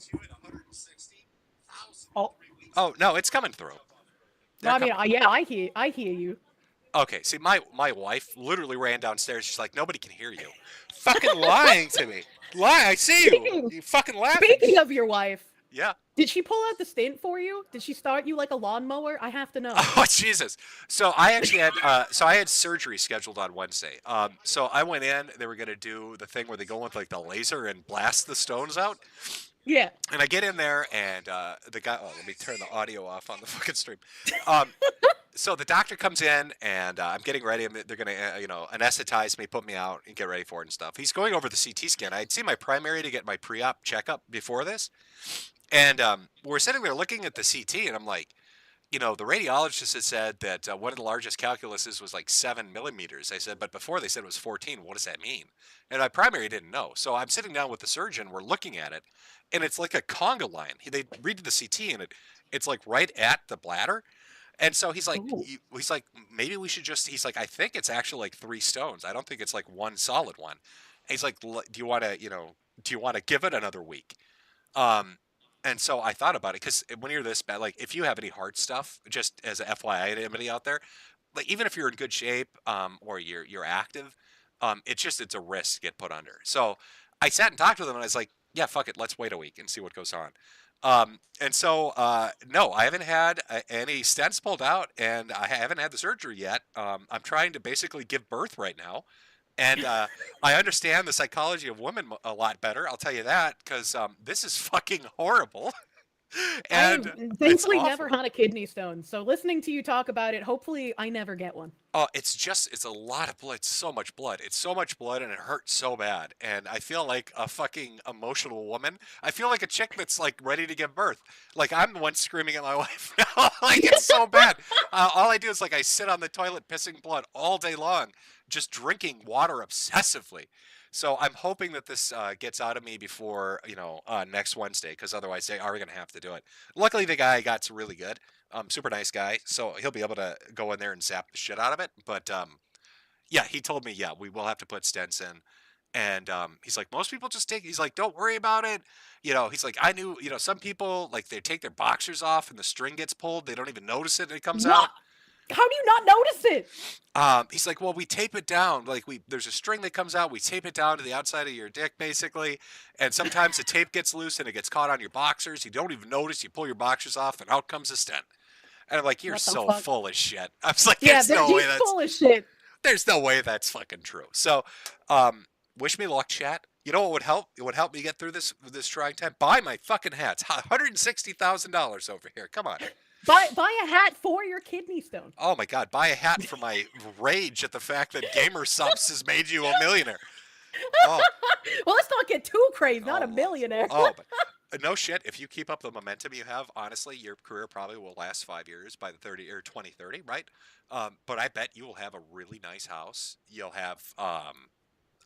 Oh, no, it's coming through. No, I mean, yeah, I hear you. Okay, see, my wife literally ran downstairs. She's like, nobody can hear you. Fucking lying to me. I see you. You fucking laughing. Speaking of your wife. Yeah. Did she pull out the stint for you? Did she start you like a lawnmower? I have to know. Oh, Jesus. So I actually had I had surgery scheduled on Wednesday. So I went in. They were going to do the thing where they go with like the laser and blast the stones out. Yeah. And I get in there, and the guy... Oh, let me turn the audio off on the fucking stream. So the doctor comes in, and I'm getting ready. They're going to, anesthetize me, put me out, and get ready for it and stuff. He's going over the CT scan. I had seen my primary to get my pre-op checkup before this. And we're sitting there looking at the CT, and I'm like, the radiologist had said that one of the largest calculuses was like 7 millimeters. I said, but before they said it was 14. What does that mean? And my primary didn't know. So I'm sitting down with the surgeon. We're looking at it, and it's like a conga line. They read the CT, and it's like right at the bladder. And so he's like, maybe we should just. He's like, I think it's actually like 3 stones. I don't think it's like one solid one. And he's like, do you want to give it another week? And so I thought about it, because when you're this bad, like if you have any heart stuff, just as a FYI to anybody out there, like even if you're in good shape or you're active, it's a risk to get put under. So I sat and talked with him, and I was like, yeah, fuck it, let's wait a week and see what goes on. And so no, I haven't had any stents pulled out, and I haven't had the surgery yet. I'm trying to basically give birth right now. And I understand the psychology of women a lot better. I'll tell you that, because this is fucking horrible. And I thankfully never had a kidney stone. So listening to you talk about it, hopefully I never get one. Oh, it's a lot of blood. It's so much blood. It's so much blood, and it hurts so bad. And I feel like a fucking emotional woman. I feel like a chick that's like ready to give birth. Like I'm the one screaming at my wife now. Like it's so bad. All I do is like I sit on the toilet pissing blood all day long, just drinking water obsessively. So I'm hoping that this gets out of me before, next Wednesday, because otherwise they are going to have to do it. Luckily, the guy I got's really good. Super nice guy. So he'll be able to go in there and zap the shit out of it. But, yeah, he told me, yeah, we will have to put stents in. And he's like, most people just he's like, don't worry about it. He's like, I knew, some people, like, they take their boxers off and the string gets pulled. They don't even notice it and it comes out. How do you not notice it? He's like, well, we tape it down. Like there's a string that comes out. We tape it down to the outside of your dick, basically. And sometimes the tape gets loose and it gets caught on your boxers. You don't even notice. You pull your boxers off and out comes a stent. And I'm like, you're so full of shit. I was like, there's no way that's full of shit. There's no way that's fucking true. So, wish me luck, chat. You know what would help? It would help me get through this trying time. Buy my fucking hats. $160,000 over here. Come on. Buy a hat for your kidney stone. Oh my God, buy a hat for my rage at the fact that Gamer Subs has made you a millionaire. Oh. Well, let's not get too crazy, not a millionaire. Oh, but no shit, if you keep up the momentum you have, honestly, your career probably will last 5 years by the 2030, right? But I bet you will have a really nice house. You'll have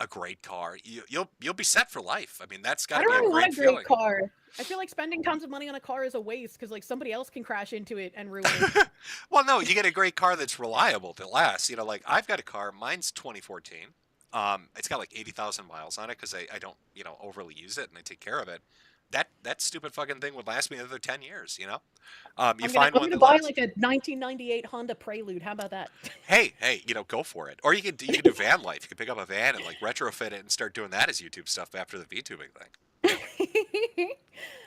a great car, you'll be set for life. I mean, that's got I to don't be a really want great a great feeling. car. I feel like spending tons of money on a car is a waste because like somebody else can crash into it and ruin it. Well, no, you get a great car that's reliable, that lasts. You know, like I've got a car, mine's 2014. It's got like 80,000 miles on it because I don't, overly use it and I take care of it. That stupid fucking thing would last me another 10 years, you I'm gonna buy like a 1998 Honda Prelude. How about that? Hey, go for it. Or you could do van life. You could pick up a van and like retrofit it and start doing that as YouTube stuff after the VTubing thing.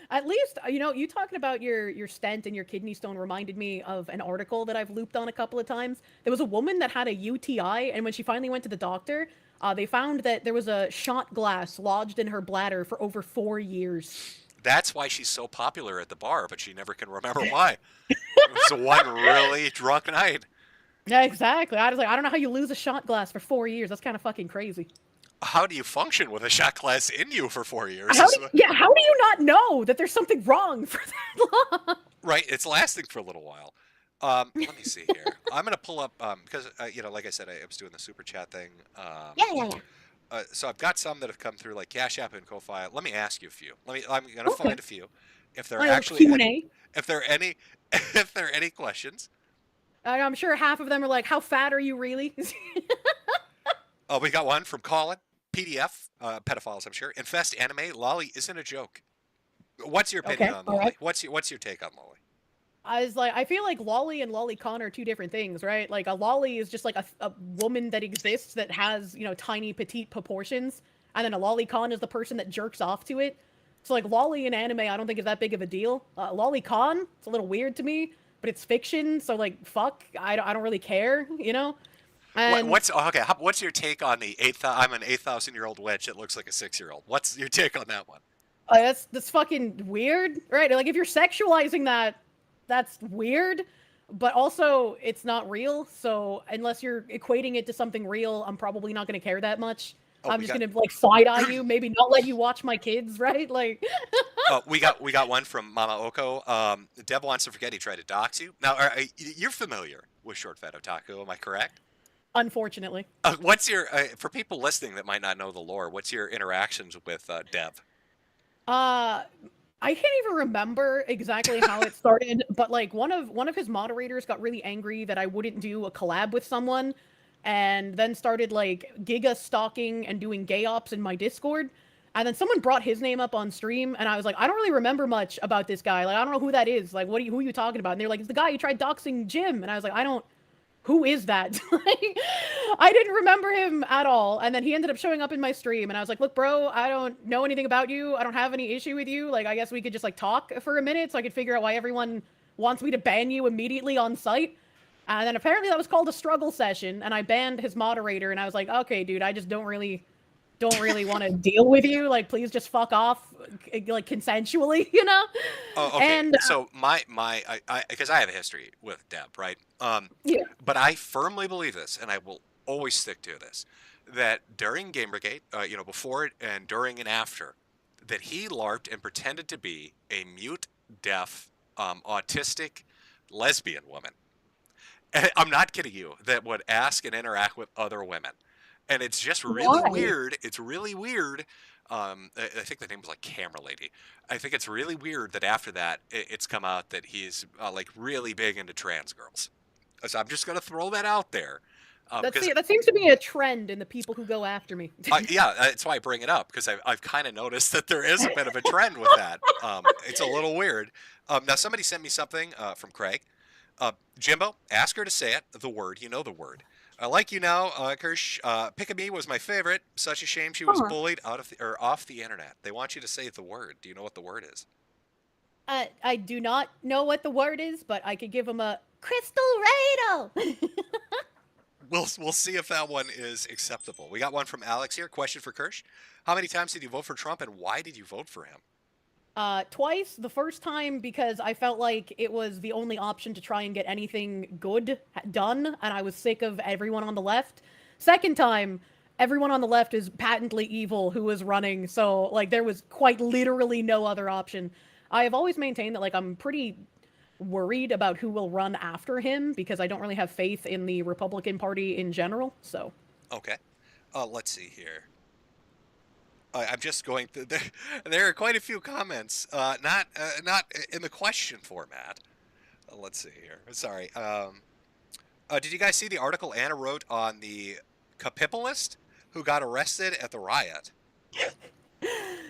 At least, you talking about your stent and your kidney stone reminded me of an article that I've looped on a couple of times. There was a woman that had a UTI, and when she finally went to the doctor, they found that there was a shot glass lodged in her bladder for over 4 years. That's why she's so popular at the bar, but she never can remember why. It was one really drunk night. Yeah, exactly. I was like, I don't know how you lose a shot glass for 4 years. That's kind of fucking crazy. How do you function with a shot glass in you for 4 years? How do you not know that there's something wrong for that long? Right, it's lasting for a little while. Let me see here. I'm gonna pull up because like I said, I was doing the super chat thing. Yeah. So I've got some that have come through, like CashApp and Ko-Fi. Let me ask you a few. I'm gonna find a few. If there are actually if there are any questions. I'm sure half of them are like, "How fat are you really?" Oh, we got one from Colin. PDF, pedophiles, I'm sure. Infest anime. Lolly isn't a joke. What's your opinion on Lolly? Right. What's your take on Lolly? I feel like lolly and lolicon are two different things, right? Like a lolly is just like a woman that exists that has, tiny petite proportions. And then a lolicon is the person that jerks off to it. So like lolly in anime, I don't think is that big of a deal. Lolicon, it's a little weird to me, but it's fiction. So like, fuck, I don't really care, And what's your take on the I'm an 8,000-year-old witch that looks like a 6-year-old? What's your take on that one? That's fucking weird, right? Like if you're sexualizing that, that's weird, but also it's not real. So unless you're equating it to something real, I'm probably not going to care that much. I'm just going to like side eye you, maybe not let you watch my kids, right? Like. we got one from Mama Oko. Deb wants to forget he tried to dox you. Now, you're familiar with Short Fat Otaku, am I correct? Unfortunately. What's your for people listening that might not know the lore? What's your interactions with Deb? I can't even remember exactly how it started, but like one of his moderators got really angry that I wouldn't do a collab with someone, and then started like giga stalking and doing gay ops in my Discord. And then someone brought his name up on stream, and I was like, I don't really remember much about this guy. Like, I don't know who that is. Like, who are you talking about? And they're like, it's the guy who tried doxing Jim. And I was like, who is that? I didn't remember him at all. And then he ended up showing up in my stream, and I was like, look, bro, I don't know anything about you. I don't have any issue with you. Like, I guess we could just like talk for a minute so I could figure out why everyone wants me to ban you immediately on site. And then apparently that was called a struggle session, and I banned his moderator, and I was like, okay, dude, I just don't really want to deal with you. Like, please just fuck off, like consensually, Oh, okay. And so because I have a history with Deb, right? Yeah. But I firmly believe this, and I will always stick to this, that during Gamergate, before and during and after, that he LARPed and pretended to be a mute, deaf, autistic, lesbian woman. And I'm not kidding you. That would ask and interact with other women. And it's just really weird. It's really weird. I think the name was like Camera Lady. I think it's really weird that after that, it's come out that he's like really big into trans girls. So I'm just going to throw that out there. that seems to be a trend in the people who go after me. Yeah, that's why I bring it up, because I've kind of noticed that there is a bit of a trend with that. It's a little weird. Now, somebody sent me something from Craig. Jimbo, ask her to say it, the word, the word. I like you now, Kirsche. Pick-a-me was my favorite. Such a shame she was bullied off the internet. They want you to say the word. Do you know what the word is? I do not know what the word is, but I could give him a crystal radle. We'll see if that one is acceptable. We got one from Alex here. Question for Kirsche. How many times did you vote for Trump, and why did you vote for him? Twice. The first time because I felt like it was the only option to try and get anything good done, and I was sick of everyone on the left. Second time, everyone on the left is patently evil who was running, so like there was quite literally no other option. I have always maintained that like I'm pretty worried about who will run after him because I don't really have faith in the Republican Party in general, so. Okay. Let's see here. I'm just going through. There are quite a few comments, not in the question format. Let's see here. Sorry. Did you guys see the article Anna wrote on the Capipulist who got arrested at the riot?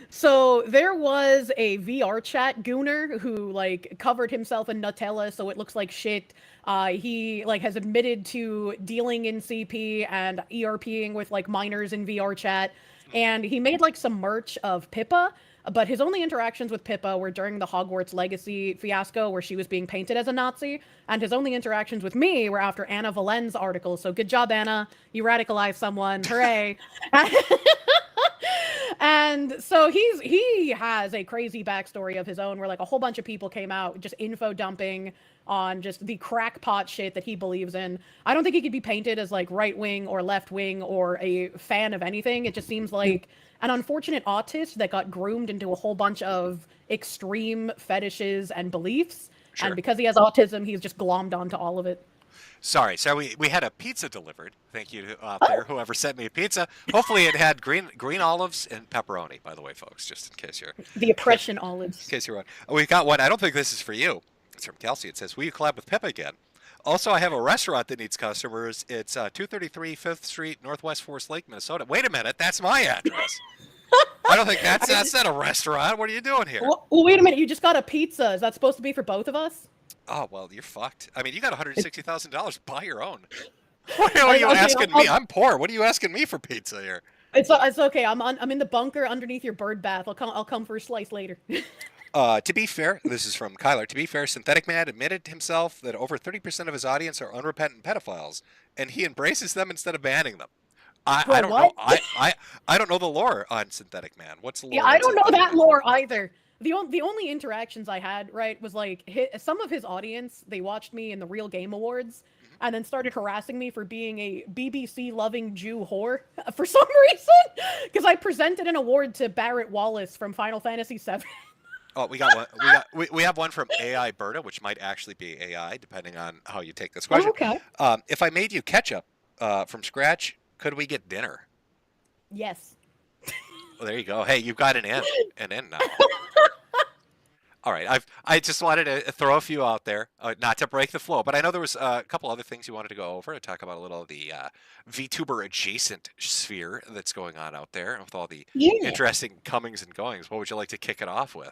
So there was a VR chat gooner who like covered himself in Nutella so it looks like shit. He like has admitted to dealing in CP and ERPing with like minors in VR chat, and he made like some merch of Pippa. But his only interactions with Pippa were during the Hogwarts Legacy fiasco where she was being painted as a Nazi, and his only interactions with me were after Anna Valen's article. So good job, Anna. You radicalized someone. Hooray. And so he has a crazy backstory of his own where like a whole bunch of people came out just info dumping on just the crackpot shit that he believes in. I don't think he could be painted as like right wing or left wing or a fan of anything. It just seems like an unfortunate autist that got groomed into a whole bunch of extreme fetishes and beliefs. Sure. And because he has autism, he's just glommed onto all of it. Sorry, so we had a pizza delivered. Thank you out there, whoever sent me a pizza. Hopefully it had green olives and pepperoni, by the way, folks, just in case you're... The oppression olives. In case you're wondering. We've got one. I don't think this is for you. It's from Kelsey. It says, will you collab with Pippa again? Also, I have a restaurant that needs customers. It's 233 5th Street, Northwest Forest Lake, Minnesota. Wait a minute, that's my address. I don't think that's not a restaurant. What are you doing here? Well, wait a minute, you just got a pizza. Is that supposed to be for both of us? Oh, well, you're fucked. I mean, you got $160,000. Buy your own. What are you asking me? I'm poor. What are you asking me for pizza here? It's okay. I'm in the bunker underneath your bird bath. I'll come for a slice later. To be fair, this is from Kyler. To be fair, Synthetic Man admitted himself that over 30% of his audience are unrepentant pedophiles, and he embraces them instead of banning them. I don't know. I don't know the lore on Synthetic Man. What's the lore? Yeah, I don't know that lore either. The only interactions I had, right, was like some of his audience, they watched me in the Real Game Awards and then started harassing me for being a BBC-loving Jew whore for some reason, because I presented an award to Barrett Wallace from Final Fantasy VII. Oh, we got one. We have one from AI Berta, which might actually be AI, depending on how you take this question. Oh, okay. If I made you ketchup from scratch, could we get dinner? Yes. Well, there you go. Hey, you've got an in now. All right, I just wanted to throw a few out there, not to break the flow, but I know there was a couple other things you wanted to go over and talk about a little of the VTuber adjacent sphere that's going on out there with all the interesting comings and goings. What would you like to kick it off with?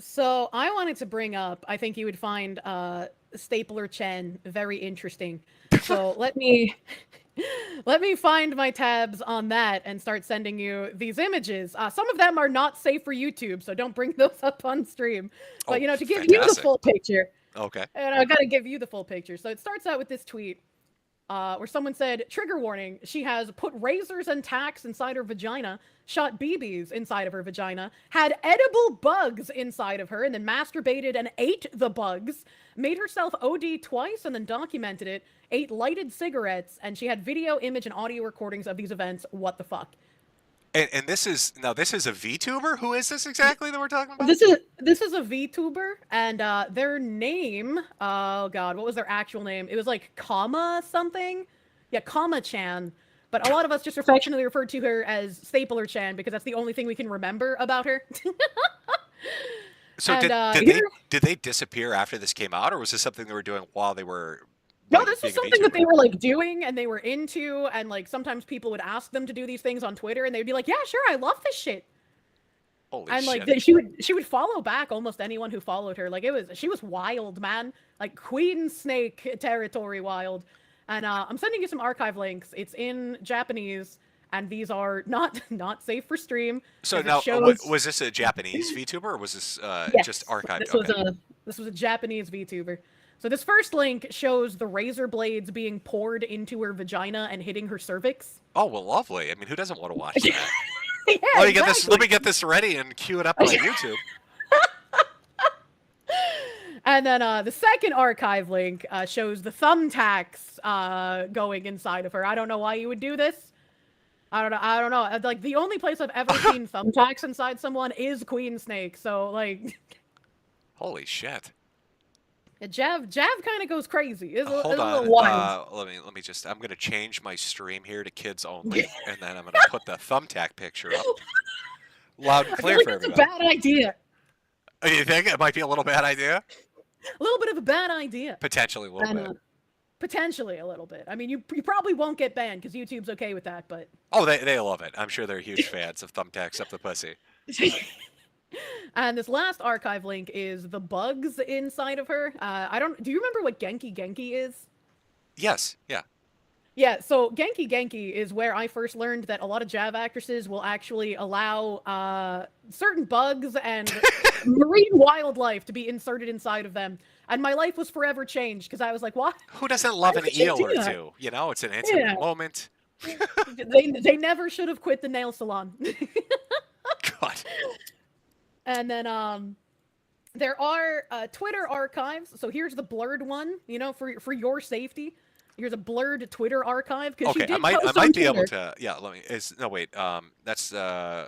So I wanted to bring up, I think you would find Stapler Chen very interesting. So let me find my tabs on that and start sending you these images. Some of them are not safe for YouTube, so don't bring those up on stream. But, to give you the full picture. Okay. And I got to give you the full picture. So it starts out with this tweet where someone said, trigger warning, she has put razors and tacks inside her vagina, shot BBs inside of her vagina, had edible bugs inside of her, and then masturbated and ate the bugs, made herself OD twice and then documented it, ate lighted cigarettes, and she had video, image, and audio recordings of these events. What the fuck? And this is a VTuber? Who is this exactly that we're talking about? This is a VTuber, and their name, oh god, what was their actual name? It was like Comma something? Yeah, Comma Chan. But a lot of us just affectionately referred to her as Stapler Chan because that's the only thing we can remember about her. So and, did they disappear after this came out, or was this something they were doing while they were... No, this was something that they were like doing and they were into, and like sometimes people would ask them to do these things on Twitter and they'd be like, yeah, sure, I love this shit. Holy and like shit. she would follow back almost anyone who followed her. Like she was wild, man. Like Queen Snake territory wild. And I'm sending you some archive links. It's in Japanese, and these are not safe for stream. So now, was this a Japanese VTuber, or was this just archived? This was a Japanese VTuber. So this first link shows the razor blades being poured into her vagina and hitting her cervix. Oh, well, lovely. I mean, who doesn't want to watch that? Yeah, Let me get this ready and cue it up on YouTube. And then the second archive link shows the thumbtacks going inside of her. I don't know why you would do this. I don't know. Like, the only place I've ever seen thumbtacks inside someone is Queen Snake. So, like... Holy shit. Jav kind of goes crazy. It's a Hold little on. wild. Let me just. I'm gonna change my stream here to kids only, and then I'm gonna put the thumbtack picture up, loud and I clear feel like for that's everybody. a bad idea. Oh, you think it might be a little bad idea? A little bit of a bad idea. Potentially a little bit. Potentially a little bit. I mean, you probably won't get banned because YouTube's okay with that, but. Oh, they love it. I'm sure they're huge fans of thumbtacks up the pussy. And this last archive link is the bugs inside of her. Do you remember what Genki Genki is? Yes, yeah. Yeah, so Genki Genki is where I first learned that a lot of Jav actresses will actually allow certain bugs and marine wildlife to be inserted inside of them. And my life was forever changed because I was like, what? Who doesn't love Why an would you eel do or that? two? You know, it's an intimate moment. They never should have quit the nail salon. God. And then there are Twitter archives. So here's the blurred one, you know, for your safety. Here's a blurred Twitter archive because Okay, I might be able to. Yeah, let me. No, wait. That's okay.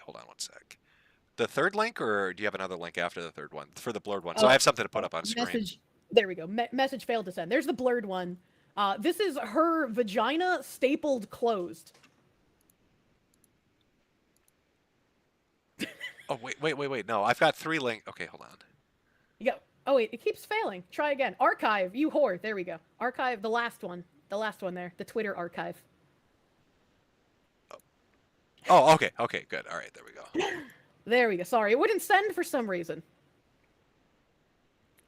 Hold on one sec. The third link, or do you have another link after the third one for the blurred one? So I have something to put up on screen. Message. There we go. Message failed to send. There's the blurred one. This is her vagina stapled closed. Oh wait. No, I've got 3 links. Okay, hold on. You go. Oh wait, it keeps failing. Try again. Archive, you whore. There we go. Archive, the last one. The last one there. The Twitter archive. Oh, okay, good. All right, there we go. There we go. Sorry, it wouldn't send for some reason.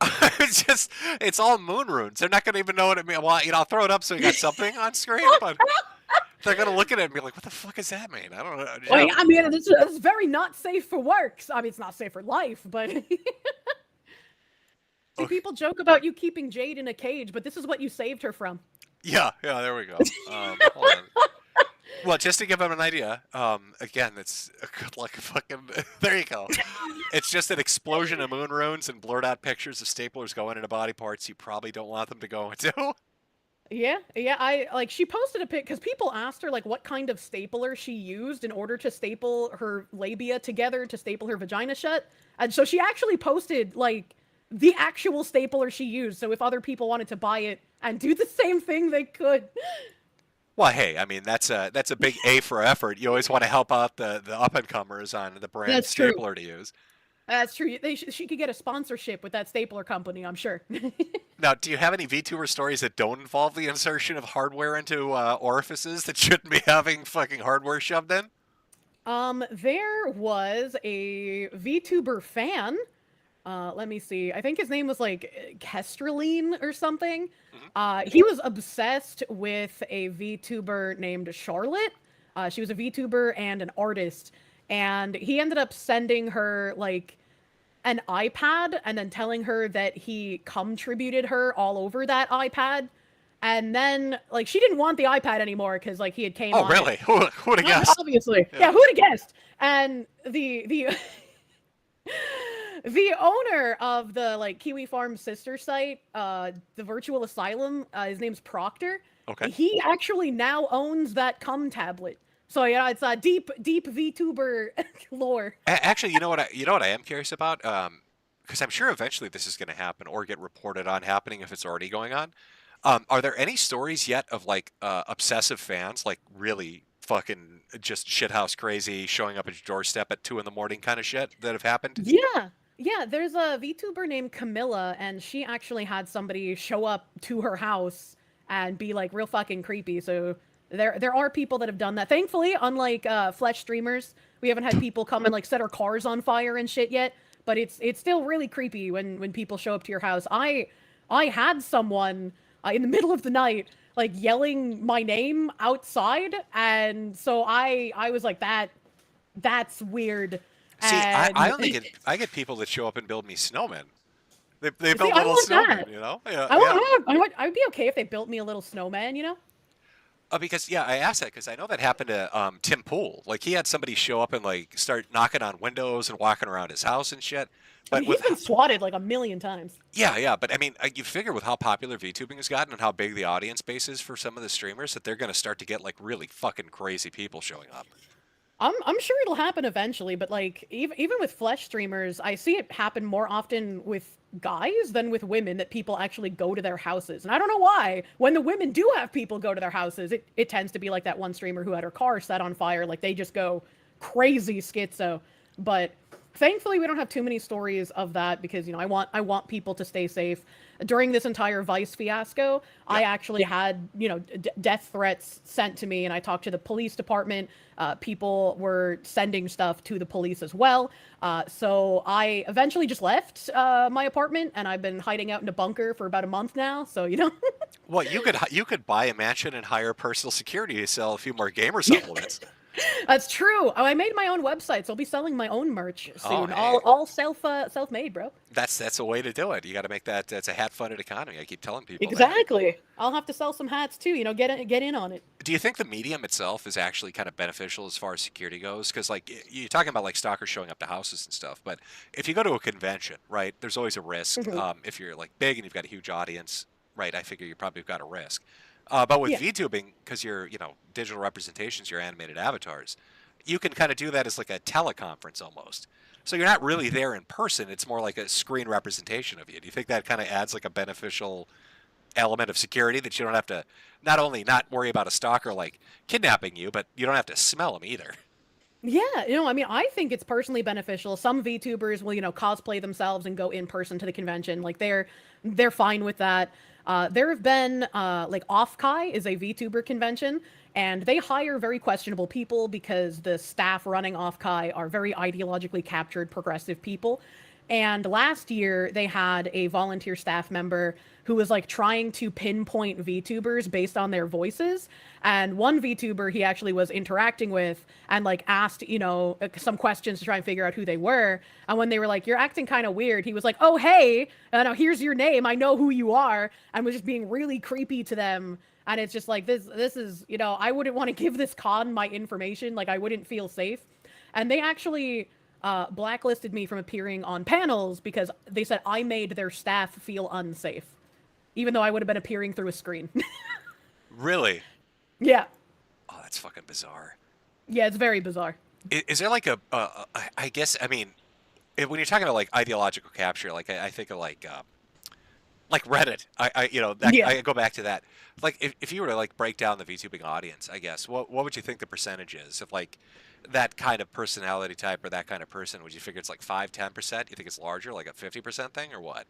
It's all moon runes. They're not gonna even know what it means. Well, you know, I'll throw it up so we got something on screen, but they're gonna look at it and be like, "What the fuck does that mean?" I don't know. Well, I mean, this is very not safe for work. I mean, it's not safe for life, but. See, people joke about you keeping Jade in a cage, but this is what you saved her from. Yeah, there we go. Hold on. Well, just to give them an idea, again, it's good luck fucking. There you go. It's just an explosion of moon runes and blurred out pictures of staplers going into body parts you probably don't want them to go into. Yeah. She posted a pic because people asked her like what kind of stapler she used in order to staple her labia together to staple her vagina shut, and so she actually posted like the actual stapler she used. So if other people wanted to buy it and do the same thing, they could. Well, hey, I mean that's a big A for effort. You always want to help out the up and comers on the brand That's stapler true. to use. That's true. She could get a sponsorship with that stapler company, I'm sure. Now, do you have any VTuber stories that don't involve the insertion of hardware into orifices that shouldn't be having fucking hardware shoved in? There was a VTuber fan. Let me see. I think his name was like Kestraline or something. He was obsessed with a VTuber named Charlotte. She was a VTuber and an artist. And he ended up sending her like an iPad and then telling her that he contributed her all over that iPad. And then like she didn't want the iPad anymore because like he had came on. Oh, really? Who would have guessed? Obviously. Yeah, who would have guessed? And the the owner of the like Kiwi Farm sister site, the Virtual Asylum, his name's Proctor. Okay. He actually now owns that cum tablet. So yeah, it's a deep VTuber lore. Actually, you know what I am curious about? Because I'm sure eventually this is going to happen or get reported on happening if it's already going on. Are there any stories yet of like obsessive fans, like really fucking just shithouse crazy, showing up at your doorstep at 2 a.m. kind of shit that have happened? Yeah. There's a VTuber named Camilla, and she actually had somebody show up to her house and be like real fucking creepy. So there are people that have done that. Thankfully, unlike Flesh streamers, we haven't had people come and like set our cars on fire and shit yet. But it's still really creepy when people show up to your house. I had someone in the middle of the night like yelling my name outside, and so I was like, that's weird. See, and... I get people that show up and build me snowmen. They build See, little snowmen, you know? Yeah, I'd be okay if they built me a little snowman, you know? Because I asked that because I know that happened to Tim Pool. Like he had somebody show up and like start knocking on windows and walking around his house and shit. But he's been swatted like a million times. Yeah. But I mean, you figure with how popular VTubing has gotten and how big the audience base is for some of the streamers that they're going to start to get like really fucking crazy people showing up. I'm sure it'll happen eventually, but like even with flesh streamers, I see it happen more often with guys than with women, that people actually go to their houses. And I don't know why. When the women do have people go to their houses, it tends to be like that one streamer who had her car set on fire. Like they just go crazy schizo. But thankfully we don't have too many stories of that, because I want people to stay safe. During this entire Vice fiasco, I actually had death threats sent to me, and I talked to the police department. People were sending stuff to the police as well. So I eventually just left my apartment, and I've been hiding out in a bunker for about a month now. So Well, you could buy a mansion and hire personal security to sell a few more gamer supplements. That's true. Oh, I made my own website, so I'll be selling my own merch soon. hey. All self-made, bro. That's a way to do it. You got to make that. That's a hat-funded economy. I keep telling people. Exactly. I'll have to sell some hats too. Get in on it. Do you think the medium itself is actually kind of beneficial as far as security goes? Because like you're talking about like stalkers showing up to houses and stuff, but if you go to a convention, right, there's always a risk. If you're like big and you've got a huge audience, right, I figure you probably got a risk. But with VTubing, because you're, digital representations, your animated avatars, you can kind of do that as like a teleconference almost. So you're not really there in person. It's more like a screen representation of you. Do you think that kind of adds like a beneficial element of security, that you don't have to not only not worry about a stalker like kidnapping you, but you don't have to smell them either? Yeah, I think it's personally beneficial. Some VTubers will, cosplay themselves and go in person to the convention. Like they're fine with that. There have been like Offkai is a VTuber convention, and they hire very questionable people because the staff running Offkai are very ideologically captured progressive people. And last year they had a volunteer staff member who was like trying to pinpoint VTubers based on their voices. And one VTuber he actually was interacting with and like asked, some questions to try and figure out who they were. And when they were like, "You're acting kind of weird," he was like, "Oh, hey, here's your name. I know who you are," and was just being really creepy to them. And it's just like, this is, I wouldn't want to give this con my information. Like I wouldn't feel safe. And they actually blacklisted me from appearing on panels because they said I made their staff feel unsafe, even though I would have been appearing through a screen. Really? Yeah. Oh, that's fucking bizarre. Yeah, it's very bizarre. Is there like I guess, I mean, when you're talking about like ideological capture, like I think of like Reddit. I go back to that. Like if you were to like break down the VTubing audience, I guess, what would you think the percentage is of like that kind of personality type or that kind of person? Would you figure it's like 5-10%? You think it's larger, like a 50% thing, or what?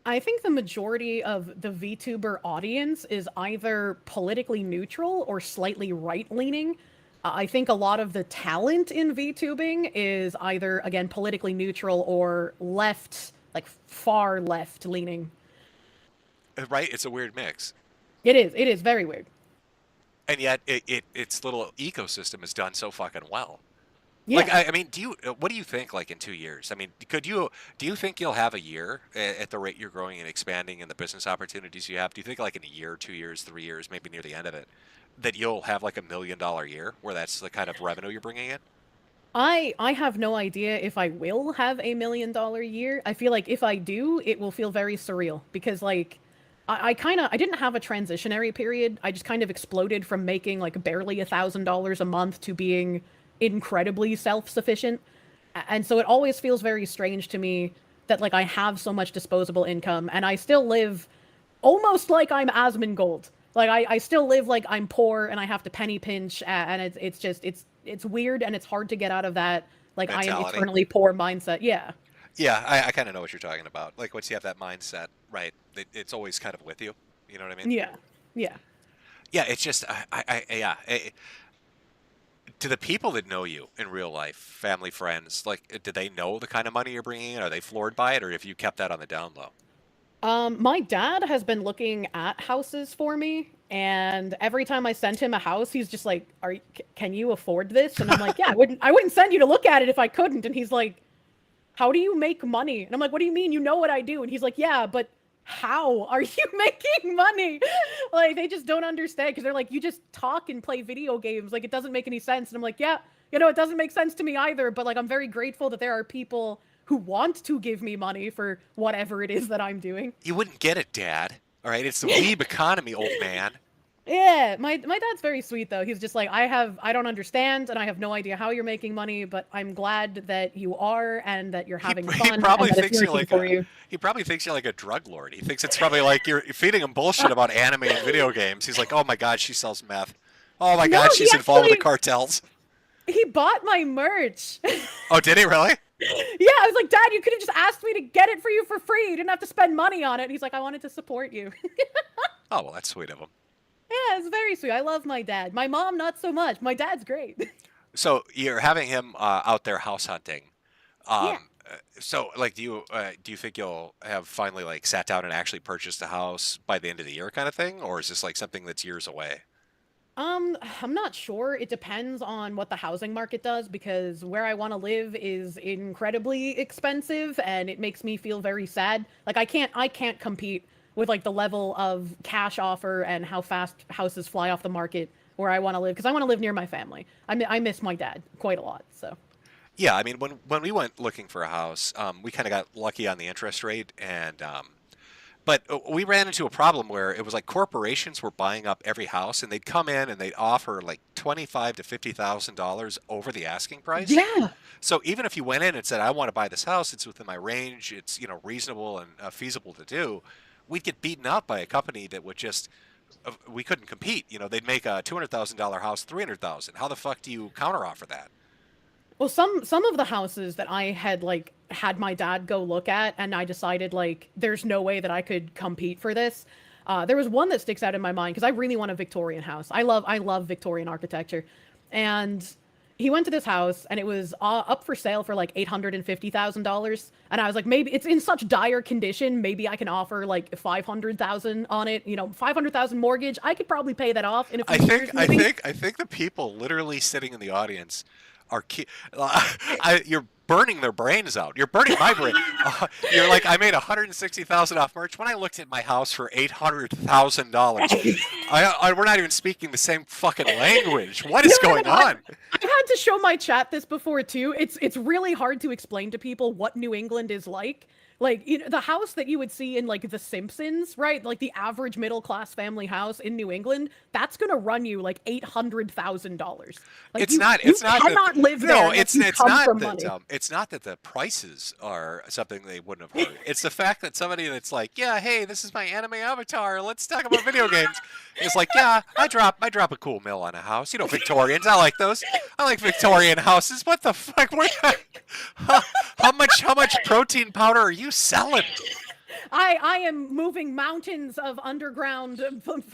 I think the majority of the VTuber audience is either politically neutral or slightly right-leaning. I think a lot of the talent in VTubing is either, again, politically neutral or left, like far left-leaning. Right? It's a weird mix. It is very weird. And yet its little ecosystem is done so fucking well. Yeah. Like, I mean, what do you think, like, in 2 years? I mean, do you think you'll have a year at the rate you're growing and expanding and the business opportunities you have? Do you think, like, in a year, 2 years, 3 years, maybe near the end of it, that you'll have, like, $1 million year where that's the kind of revenue you're bringing in? I have no idea if I will have $1 million year. I feel like if I do, it will feel very surreal because, like, I didn't have a transitionary period. I just kind of exploded from making, like, barely $1,000 a month to being incredibly self-sufficient. And so it always feels very strange to me that, like, I have so much disposable income and I still live almost like I'm Asmongold. Like, I still live like I'm poor and I have to penny pinch, and it's weird and it's hard to get out of that, like, mentality. I am eternally poor mindset. Yeah. Yeah, I kind of know what you're talking about. Like, once you have that mindset, right, it's always kind of with you. You know what I mean? Yeah. Yeah. Yeah, it's just, to the people that know you in real life, family, friends, like, do they know the kind of money you're bringing in? Are they floored by it, or have you kept that on the down low? My dad has been looking at houses for me, and every time I send him a house, he's just like, can you afford this? And I'm like, yeah, I wouldn't send you to look at it if I couldn't. And he's like, how do you make money? And I'm like, what do you mean? You know what I do? And he's like, yeah, but how are you making money? Like, they just don't understand, because they're like, you just talk and play video games. Like, it doesn't make any sense. And I'm like, yeah, it doesn't make sense to me either. But, like, I'm very grateful that there are people who want to give me money for whatever it is that I'm doing. You wouldn't get it, Dad. All right, it's the weeb economy, old man. Yeah, my dad's very sweet though. He's just like, I don't understand and I have no idea how you're making money, but I'm glad that you are and that you're having fun. He probably and that thinks it's you're working like for you. he probably thinks you're like a drug lord. He thinks it's probably like you're feeding him bullshit about anime and video games. He's like, oh my god, she sells meth. Oh my god, she's involved with the cartels. He bought my merch. Oh, did he really? Yeah, I was like, Dad, you could have just asked me to get it for you for free. You didn't have to spend money on it. And he's like, I wanted to support you. Oh, well, that's sweet of him. Yeah, it's very sweet. I love my dad. My mom, not so much. My dad's great. So you're having him out there house hunting. Yeah. So, like, do you think you'll have finally like sat down and actually purchased a house by the end of the year, kind of thing, or is this like something that's years away? I'm not sure. It depends on what the housing market does because where I want to live is incredibly expensive and it makes me feel very sad. Like I can't compete with like the level of cash offer and how fast houses fly off the market where I want to live because I want to live near my family. I miss my dad quite a lot, so. Yeah, I mean, when we went looking for a house, we kind of got lucky on the interest rate, and but we ran into a problem where it was like corporations were buying up every house, and they'd come in and they'd offer like $25,000 to $50,000 over the asking price. Yeah. So even if you went in and said, "I want to buy this house, it's within my range, it's reasonable and feasible to do," we'd get beaten up by a company that would just we couldn't compete. They'd make a $200,000 house $300,000. How the fuck do you counteroffer that? Well, some of the houses that I had had my dad go look at, and I decided there's no way that I could compete for this. There was one that sticks out in my mind because I really want a Victorian house. I love Victorian architecture, and he went to this house and it was up for sale for like $850,000, and I was like, maybe it's in such dire condition, maybe I can offer like $500,000 on it. $500,000 mortgage. I could probably pay that off in a few years. I think the people literally sitting in the audience are you're burning their brains out. You're burning my brain. You're like, I made $160,000 off merch when I looked at my house for $800,000. We're not even speaking the same fucking language. What is going on? I've had to show my chat this before too. It's really hard to explain to people what New England is like. The house that you would see in like The Simpsons, right? Like the average middle class family house in New England, that's gonna run you like $800,000. It's not live there. No, it's not that the prices are something they wouldn't have heard. It's the fact that somebody that's like, yeah, hey, this is my anime avatar. Let's talk about video games. It's like, yeah, I drop a cool mill on a house. Victorians. I like those. I like Victorian houses. What the fuck? How much protein powder are you selling? I am moving mountains of underground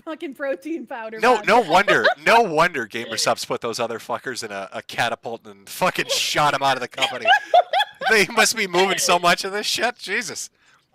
fucking protein powder. No wonder GamerSupps put those other fuckers in a catapult and fucking shot them out of the company. They must be moving so much of this shit. Jesus.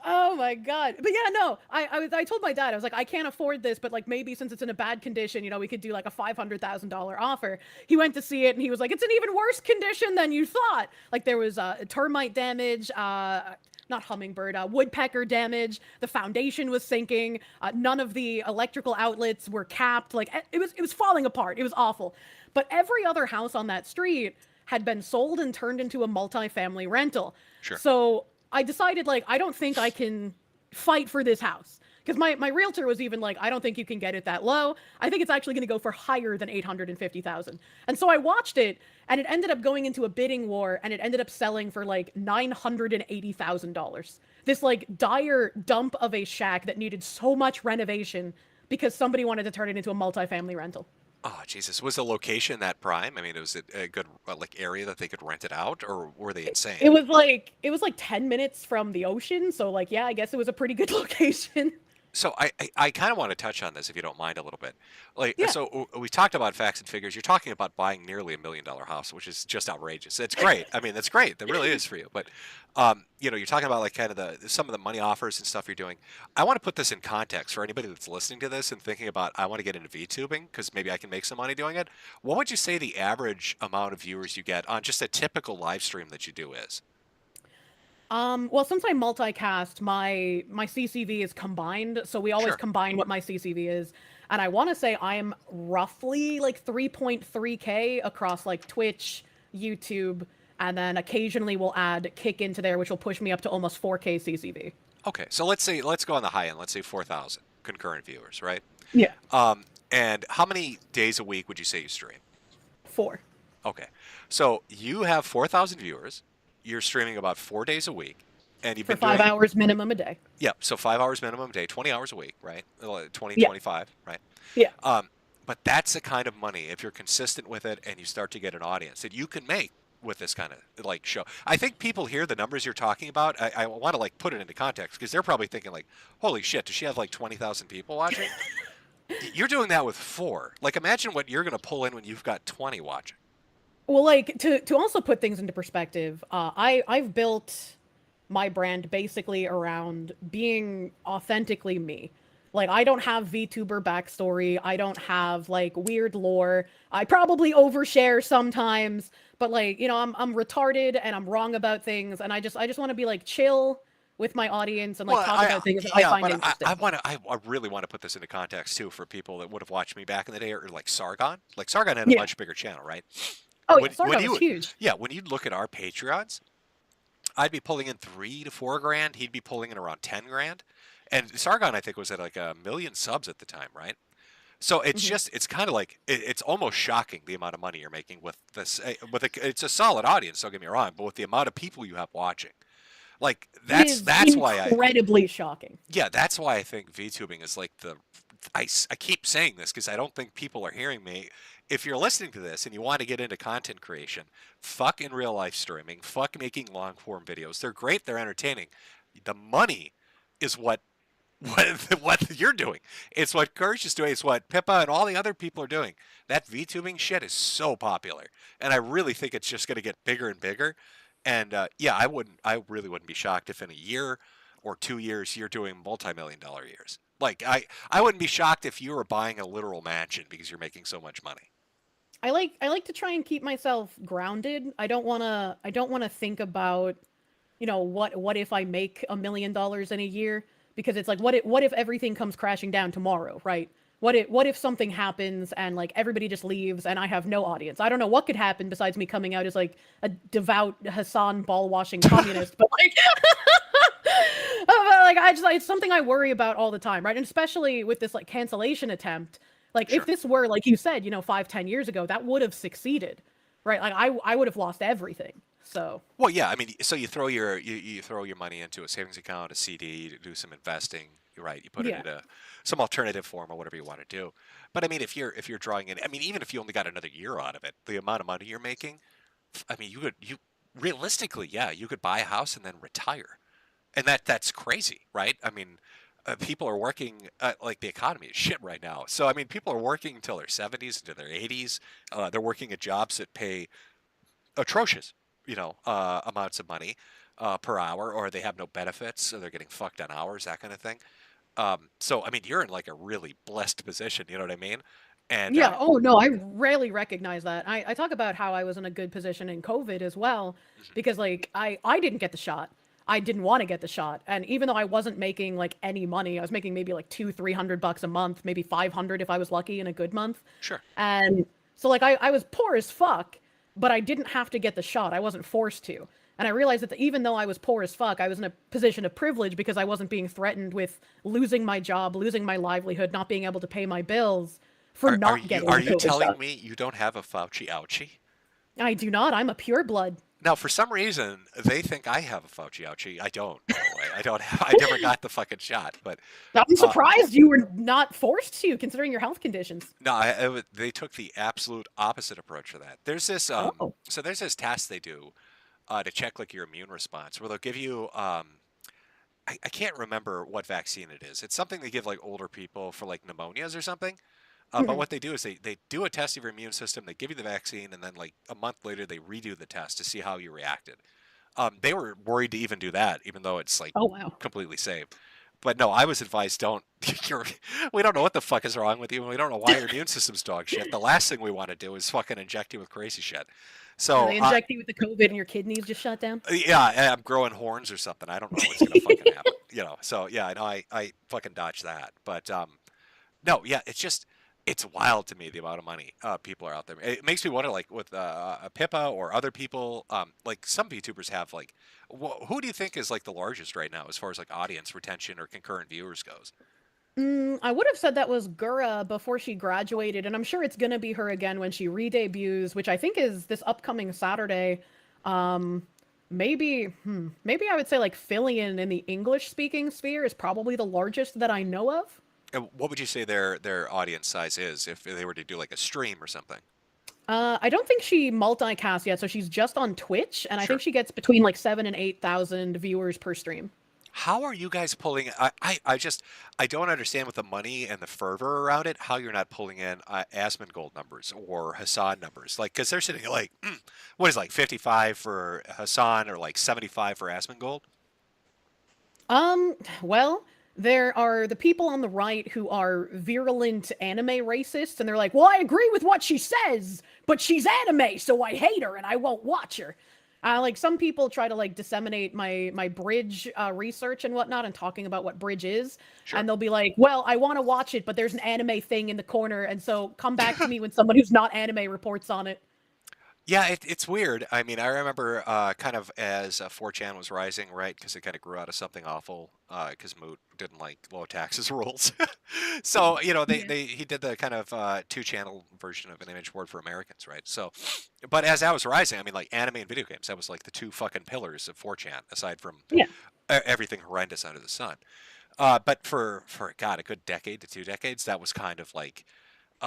Oh my god. But yeah, no, I told my dad, I was like, I can't afford this, but like maybe since it's in a bad condition, we could do like a $500,000 offer. He went to see it and he was like, it's an even worse condition than you thought. Like there was termite damage, not hummingbird, woodpecker damage. The foundation was sinking. None of the electrical outlets were capped. Like it was falling apart. It was awful. But every other house on that street had been sold and turned into a multifamily rental. Sure. So I decided, I don't think I can fight for this house. Because my realtor was even like, I don't think you can get it that low. I think it's actually going to go for higher than $850,000. And so I watched it, and it ended up going into a bidding war, and it ended up selling for like $980,000. This dire dump of a shack that needed so much renovation because somebody wanted to turn it into a multifamily rental. Oh, Jesus. Was the location that prime? I mean, was it a good area that they could rent it out, or were they insane? It was like 10 minutes from the ocean, so yeah, I guess it was a pretty good location. So I kind of want to touch on this, if you don't mind, a little bit. Yeah. So we talked about facts and figures. You're talking about buying nearly $1 million house, which is just outrageous. It's great. I mean, that's great. That really is for you. But you're talking about kind of some of the money offers and stuff you're doing. I want to put this in context for anybody that's listening to this and thinking about, I want to get into VTubing because maybe I can make some money doing it. What would you say the average amount of viewers you get on just a typical live stream that you do is? Well, since I multicast, my CCV is combined, so we always combine what my CCV is. And I want to say I'm roughly 3.3K across Twitch, YouTube, and then occasionally we'll add Kick into there, which will push me up to almost 4K CCV. Okay, so let's go on the high end. Let's say 4,000 concurrent viewers, right? Yeah. And how many days a week would you say you stream? 4. Okay. So you have 4,000 viewers. You're streaming about 4 days a week. And you've For been 5 doing, hours minimum a day. Yeah, so 5 hours minimum a day, 20 hours a week, right? 20, Yeah. 25, right? Yeah. But that's the kind of money, if you're consistent with it and you start to get an audience, that you can make with this kind of like show. I think people hear the numbers you're talking about. I want to like put it into context because they're probably thinking like, holy shit, does she have like 20,000 people watching? You're doing that with 4. Like imagine what you're going to pull in when you've got 20 watching. Well, like to also put things into perspective, I've built my brand basically around being authentically me. Like I don't have VTuber backstory. I don't have like weird lore. I probably overshare sometimes, but like, you know, I'm retarded and I'm wrong about things, and I just want to be like chill with my audience and like talk about things that I find interesting. I really want to put this into context too for people that would have watched me back in the day, or like Sargon. Like Sargon had a much bigger channel, right? Oh, yeah, Sargon was huge. Yeah, when you look at our Patreons, I'd be pulling in $3 to $4 grand. He'd be pulling in around 10 grand. And Sargon, I think, was at like 1 million subs at the time, right? So it's just, it's kind of like, it's almost shocking the amount of money you're making with this. It's a solid audience, don't get me wrong, but with the amount of people you have watching. Like, that's why incredibly shocking. Yeah, that's why I think VTubing is like I keep saying this because I don't think people are hearing me. If you're listening to this and you want to get into content creation, fuck in real life streaming, fuck making long form videos. They're great, they're entertaining. The money is what you're doing. It's what Kirsche is doing. It's what Pippa and all the other people are doing. That VTubing shit is so popular, and I really think it's just going to get bigger and bigger. And yeah, I really wouldn't be shocked if in a year or 2 years you're doing multi-million-dollar years. Like I wouldn't be shocked if you were buying a literal mansion because you're making so much money. I like to try and keep myself grounded. I don't want to think about, you know, what if I make $1 million in a year, because it's like what if everything comes crashing down tomorrow, right? What if something happens and like everybody just leaves and I have no audience? I don't know what could happen besides me coming out as like a devout Hassan ball washing communist, but like it's something I worry about all the time, right? And especially with this like cancellation attempt. Like if this were, like you said, you know, 5-10 years ago, that would have succeeded, right? Like I would have lost everything. So well, yeah, I mean, so you throw your money into a savings account, a CD, you do some investing, right? You put it into some alternative form or whatever you want to do. But I mean, if you're drawing in, I mean, even if you only got another year out of it, the amount of money you're making, I mean, you realistically, yeah, you could buy a house and then retire, and that's crazy, right? I mean. People are working, like the economy is shit right now. So, I mean, people are working until their 70s, into their 80s. They're working at jobs that pay atrocious, you know, amounts of money per hour, or they have no benefits, so they're getting fucked on hours, that kind of thing. So, I mean, you're in like a really blessed position, you know what I mean? And yeah, oh no, I rarely recognize that. I talk about how I was in a good position in COVID as well, because like I didn't get the shot. I didn't want to get the shot. And even though I wasn't making like any money, I was making maybe like $200-300 a month, maybe 500 if I was lucky in a good month. Sure. And so like I was poor as fuck, but I didn't have to get the shot. I wasn't forced to. And I realized that even though I was poor as fuck, I was in a position of privilege because I wasn't being threatened with losing my job, losing my livelihood, not being able to pay my bills for not getting the COVID shot. Are you telling me you don't have a Fauci ouchie? I do not. I'm a pureblood. Now, for some reason, they think I have a Fauci ouchie. I don't, by the way. I never got the fucking shot, but... I'm surprised you were not forced to, considering your health conditions. No, they took the absolute opposite approach for that. There's this, so there's this test they do to check, like, your immune response, where they'll give you, I can't remember what vaccine it is. It's something they give, like, older people for, like, pneumonias or something. But what they do is they do a test of your immune system, they give you the vaccine, and then like a month later they redo the test to see how you reacted. They were worried to even do that, even though it's like completely safe. But no, I was advised we don't know what the fuck is wrong with you, and we don't know why your immune system's dog shit. The last thing we want to do is fucking inject you with crazy shit. So they inject you with the COVID and your kidneys just shut down? Yeah, I'm growing horns or something. I don't know what's gonna fucking happen. You know, so yeah, I know I fucking dodged that. But no, yeah, it's wild to me the amount of money people are out there. It makes me wonder, like with Pippa or other people, like some VTubers have like, who do you think is like the largest right now as far as like audience retention or concurrent viewers goes? I would have said that was Gura before she graduated, and I'm sure it's gonna be her again when she re-debuts, which I think is this upcoming Saturday. Maybe I would say like Fillion in the English-speaking sphere is probably the largest that I know of. And what would you say their audience size is if they were to do like a stream or something? I don't think she multicasts yet, so she's just on Twitch, and I think she gets between like 7,000 and 8,000 viewers per stream. How are you guys pulling? I don't understand with the money and the fervor around it. How you're not pulling in Asmongold numbers or Hassan numbers? Like, because they're sitting at like, what is it, like 55 for Hassan or like 75 for Asmongold? Well, there are the people on the right who are virulent anime racists, and they're like, well, I agree with what she says, but she's anime, so I hate her and I won't watch her. Like, some people try to, like, disseminate my Bridge research and whatnot and talking about what Bridge is. Sure. And they'll be like, well, I want to watch it, but there's an anime thing in the corner, and so come back to me when someone who's not anime reports on it. Yeah, it's weird. I mean, I remember kind of as 4chan was rising, right? Because it kind of grew out of something awful because Moot didn't like low taxes rules. So, you know, he did the kind of 2-channel version of an image board for Americans, right? So, but as that was rising, I mean, like anime and video games, that was like the 2 fucking pillars of 4chan, aside from everything horrendous under the sun. But for God, a good decade to 2 decades, that was kind of like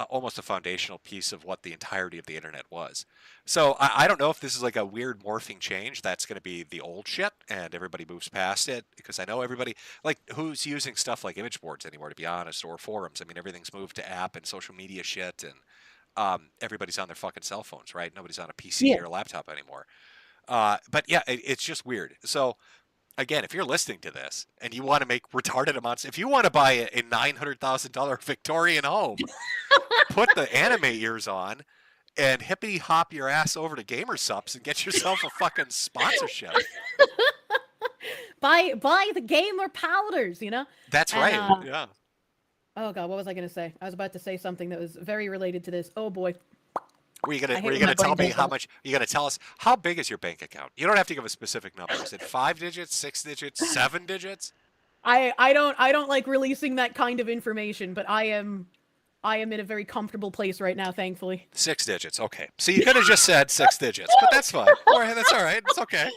almost a foundational piece of what the entirety of the internet was. So I don't know if this is like a weird morphing change that's going to be the old shit and everybody moves past it, because I know everybody, like, who's using stuff like image boards anymore, to be honest, or forums. I mean, everything's moved to app and social media shit, and everybody's on their fucking cell phones, right? Nobody's on a PC or a laptop anymore. But yeah, it's just weird. So again, if you're listening to this and you want to make retarded amounts, if you want to buy a $900,000 Victorian home, put the anime ears on and hippity hop your ass over to Gamersupps and get yourself a fucking sponsorship. Buy the gamer powders, you know? That's right. Yeah. Oh God, what was I going to say? I was about to say something that was very related to this. Oh boy. Were you gonna tell me how much? You're gonna tell us how big is your bank account? You don't have to give a specific number. Is it 5 digits, 6 digits, 7 digits? I don't like releasing that kind of information, but I am in a very comfortable place right now, thankfully. 6 digits, okay. So you could have just said 6 digits, but that's fine. That's all right. It's okay.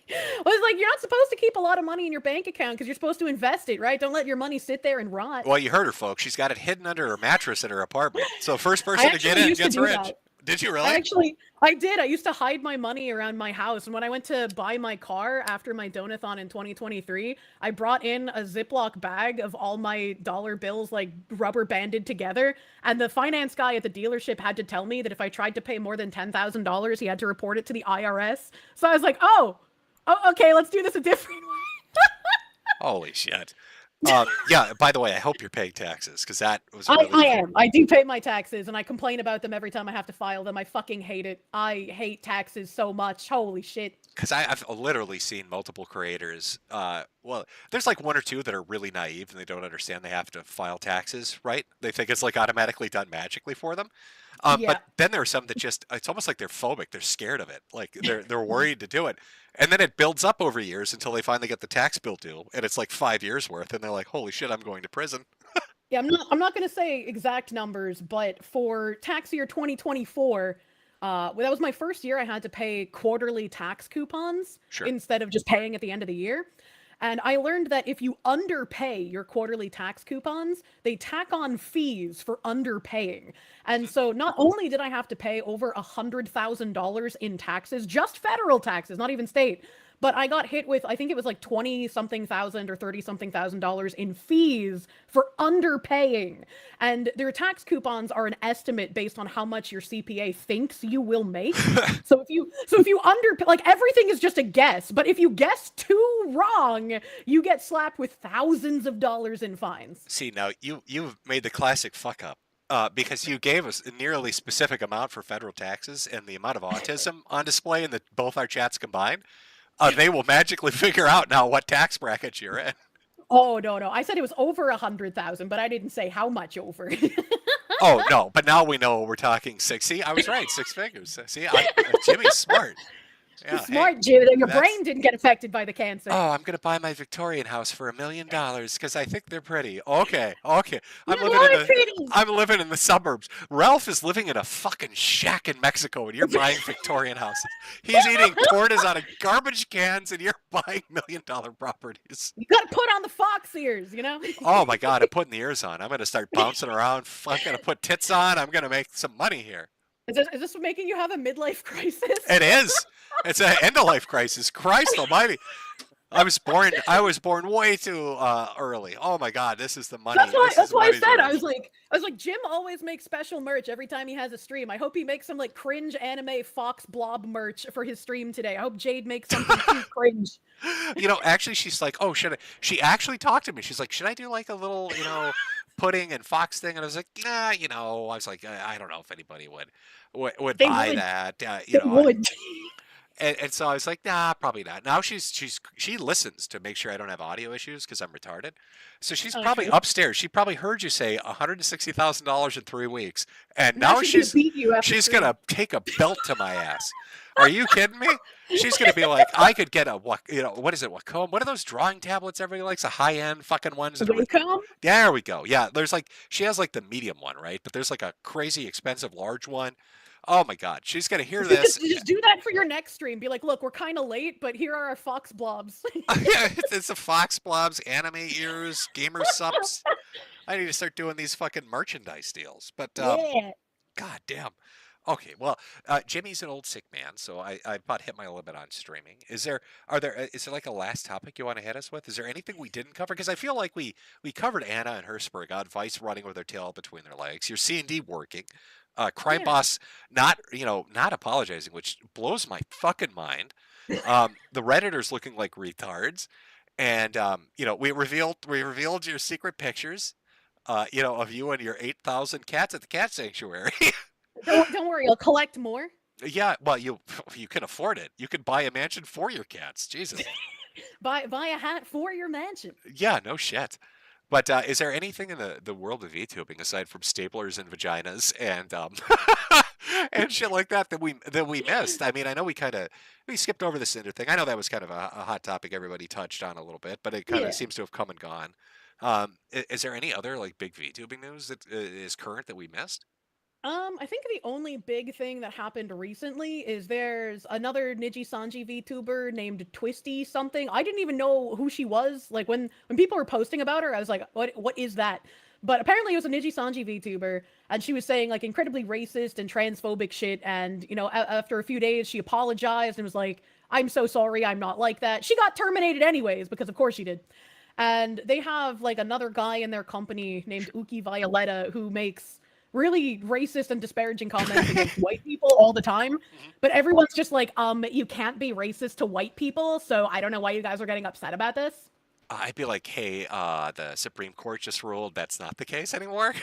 Well, it's like, you're not supposed to keep a lot of money in your bank account because you're supposed to invest it, right? Don't let your money sit there and rot. Well, you heard her, folks. She's got it hidden under her mattress in her apartment. So first person to get in gets rich. That. Did you really? I did. I used to hide my money around my house. And when I went to buy my car after my donathon in 2023, I brought in a Ziploc bag of all my dollar bills, like rubber banded together. And the finance guy at the dealership had to tell me that if I tried to pay more than $10,000, he had to report it to the IRS. So I was like, oh, okay, let's do this a different way. Holy shit. Yeah, by the way, I hope you're paying taxes, because that was really I am. I do pay my taxes, and I complain about them every time I have to file them. I fucking hate it. I hate taxes so much. Holy shit. Because I've literally seen multiple creators, well, there's like 1 or 2 that are really naive and they don't understand they have to file taxes, right? They think it's like automatically done magically for them. But then there are some that just, it's almost like they're phobic. They're scared of it. Like they're worried to do it. And then it builds up over years until they finally get the tax bill due. And it's like 5 years worth. And they're like, holy shit, I'm going to prison. Yeah, I'm not going to say exact numbers, but for tax year 2024, that was my first year I had to pay quarterly tax coupons instead of just paying at the end of the year. And I learned that if you underpay your quarterly tax coupons, they tack on fees for underpaying. And so not only did I have to pay over $100,000 in taxes, just federal taxes, not even state, but I got hit with, I think it was like 20-something thousand or 30-something $1,000s in fees for underpaying. And their tax coupons are an estimate based on how much your CPA thinks you will make. So if you underpay, like, everything is just a guess, but if you guess too wrong, you get slapped with thousands of dollars in fines. See, now you've made the classic fuck up. Because you gave us a nearly specific amount for federal taxes and the amount of autism on display in both our chats combined. They will magically figure out now what tax bracket you're in. Oh, no. I said it was over 100,000, but I didn't say how much over. Oh, no. But now we know we're talking 6. See, I was right. 6 figures. See, Jimmy's smart. Yeah, Smart, Jim. Your that's- brain didn't get affected by the cancer. Oh, I'm gonna buy my Victorian house for $1 million because I think they're pretty. Okay. I'm living in the suburbs. Ralph is living in a fucking shack in Mexico, and you're buying Victorian houses. He's eating tortas out of garbage cans, and you're buying $1 million properties. You gotta put on the fox ears, you know? Oh my God, I'm putting the ears on. I'm gonna start bouncing around. I'm gonna put tits on. I'm gonna make some money here. Is this making you have a midlife crisis? It is. It's an end of life crisis. Christ Almighty! I was born way too early. Oh my God, this is the money. That's why I said I was like Jim always makes special merch every time he has a stream. I hope he makes some like cringe anime Fox Blob merch for his stream today. I hope Jade makes something too cringe. You know, actually, she's like, oh, should I? She actually talked to me. She's like, should I do like a little, pudding and Fox thing? And I was like, nah, I was like, I don't know if anybody would buy that. They would. And so I was like, nah, probably not. Now she listens to make sure I don't have audio issues because I'm retarded. So she's probably upstairs. She probably heard you say $160,000 in 3 weeks, and now she's gonna take a belt to my ass. Are you kidding me? She's gonna be like, I could get what is it? Wacom? What are those drawing tablets everybody likes? The high end fucking ones. Wacom? There we go. Yeah, there's like she has like the medium one, right? But there's like a crazy expensive large one. Oh my God, she's gonna hear this. Just do that for your next stream. Be like, look, we're kind of late, but here are our Fox Blobs. Yeah, it's the Fox Blobs, anime ears, gamer subs. I need to start doing these fucking merchandise deals. But yeah. God damn. Okay, well, Jimmy's an old sick man, so I about hit my limit on streaming. Is there like a last topic you want to hit us with? Is there anything we didn't cover? Because I feel like we covered Anna and Hertzberg on Vice running with their tail between their legs. Your C&D working. Crime Boss not apologizing, which blows my fucking mind. The Redditors looking like retards, and we revealed your secret pictures, of you and your 8,000 cats at the cat sanctuary. Don't worry, I'll collect more. Yeah, well, you can afford it. You can buy a mansion for your cats. Jesus. buy a hat for your mansion. Yeah, no shit. But is there anything in the world of VTubing aside from staplers and vaginas and and shit like that we missed? I mean, I know we skipped over the Cinder thing. I know that was kind of a hot topic everybody touched on a little bit, but it kind of seems to have come and gone. Is there any other like big VTubing news that is current that we missed? I think the only big thing that happened recently is there's another Niji Sanji VTuber named Twisty something. I didn't even know who she was. Like when people were posting about her, I was like, what is that? But apparently it was a Niji Sanji VTuber, and she was saying like incredibly racist and transphobic shit. And after a few days, she apologized and was like, "I'm so sorry, I'm not like that." She got terminated anyways because of course she did. And they have like another guy in their company named Uki Violetta who makes really racist and disparaging comments against white people all the time, but everyone's just like, you can't be racist to white people, so I don't know why you guys are getting upset about this. I'd be like, hey, the Supreme Court just ruled that's not the case anymore.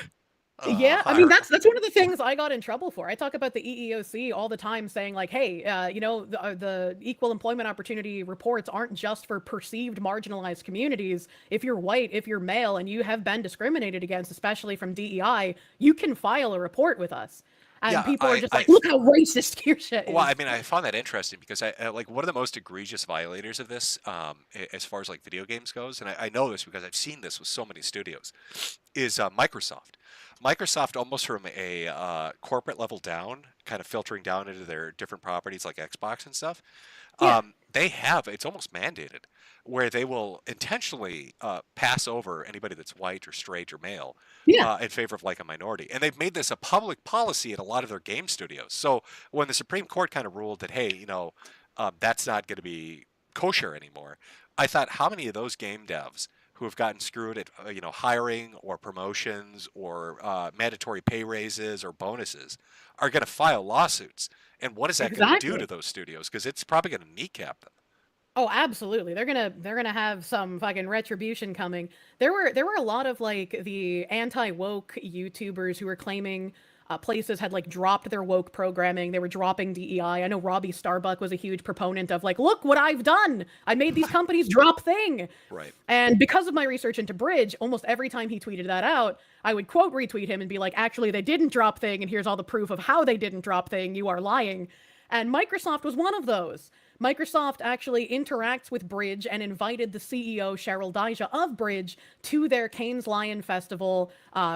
Yeah, I mean, that's one of the things I got in trouble for. I talk about the EEOC all the time saying like, hey, the equal employment opportunity reports aren't just for perceived marginalized communities. If you're white, if you're male, and you have been discriminated against, especially from DEI, you can file a report with us. And people are just like, look how racist Kirsche is. Well, I mean, I found that interesting because I like one of the most egregious violators of this, as far as like video games goes, and I know this because I've seen this with so many studios, is Microsoft. Microsoft, almost from a corporate level down, kind of filtering down into their different properties like Xbox and stuff, they have, it's almost mandated, where they will intentionally pass over anybody that's white or straight or male in favor of like a minority. And they've made this a public policy at a lot of their game studios. So when the Supreme Court kind of ruled that, hey, that's not going to be kosher anymore, I thought, how many of those game devs who have gotten screwed at hiring or promotions or mandatory pay raises or bonuses are going to file lawsuits? And what is that going to do to those studios? Because it's probably going to kneecap them. Oh, absolutely. They're gonna have some fucking retribution coming. There were a lot of like the anti-woke YouTubers who were claiming places had like dropped their woke programming. They were dropping DEI. I know Robbie Starbuck was a huge proponent of like, look what I've done. I made these companies drop thing. Right. And because of my research into Bridge, almost every time he tweeted that out, I would quote retweet him and be like, actually, they didn't drop thing, and here's all the proof of how they didn't drop thing. You are lying. And Microsoft was one of those. Microsoft actually interacts with Bridge and invited the CEO, Cheryl Dijja of Bridge, to their Cannes Lion Festival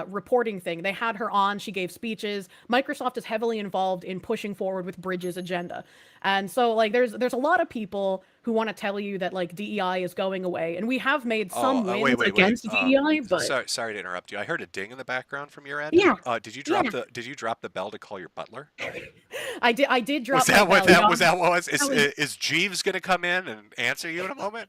reporting thing. They had her on, she gave speeches. Microsoft is heavily involved in pushing forward with Bridge's agenda. And so, like, there's a lot of people who want to tell you that, like, DEI is going away. And we have made some wins against DEI, but... Sorry to interrupt you. I heard a ding in the background from your end. Yeah. Did you drop the bell to call your butler? I did drop Was that my what bell, that was? That what was? That was- Is Jeeves going to come in and answer you in a moment?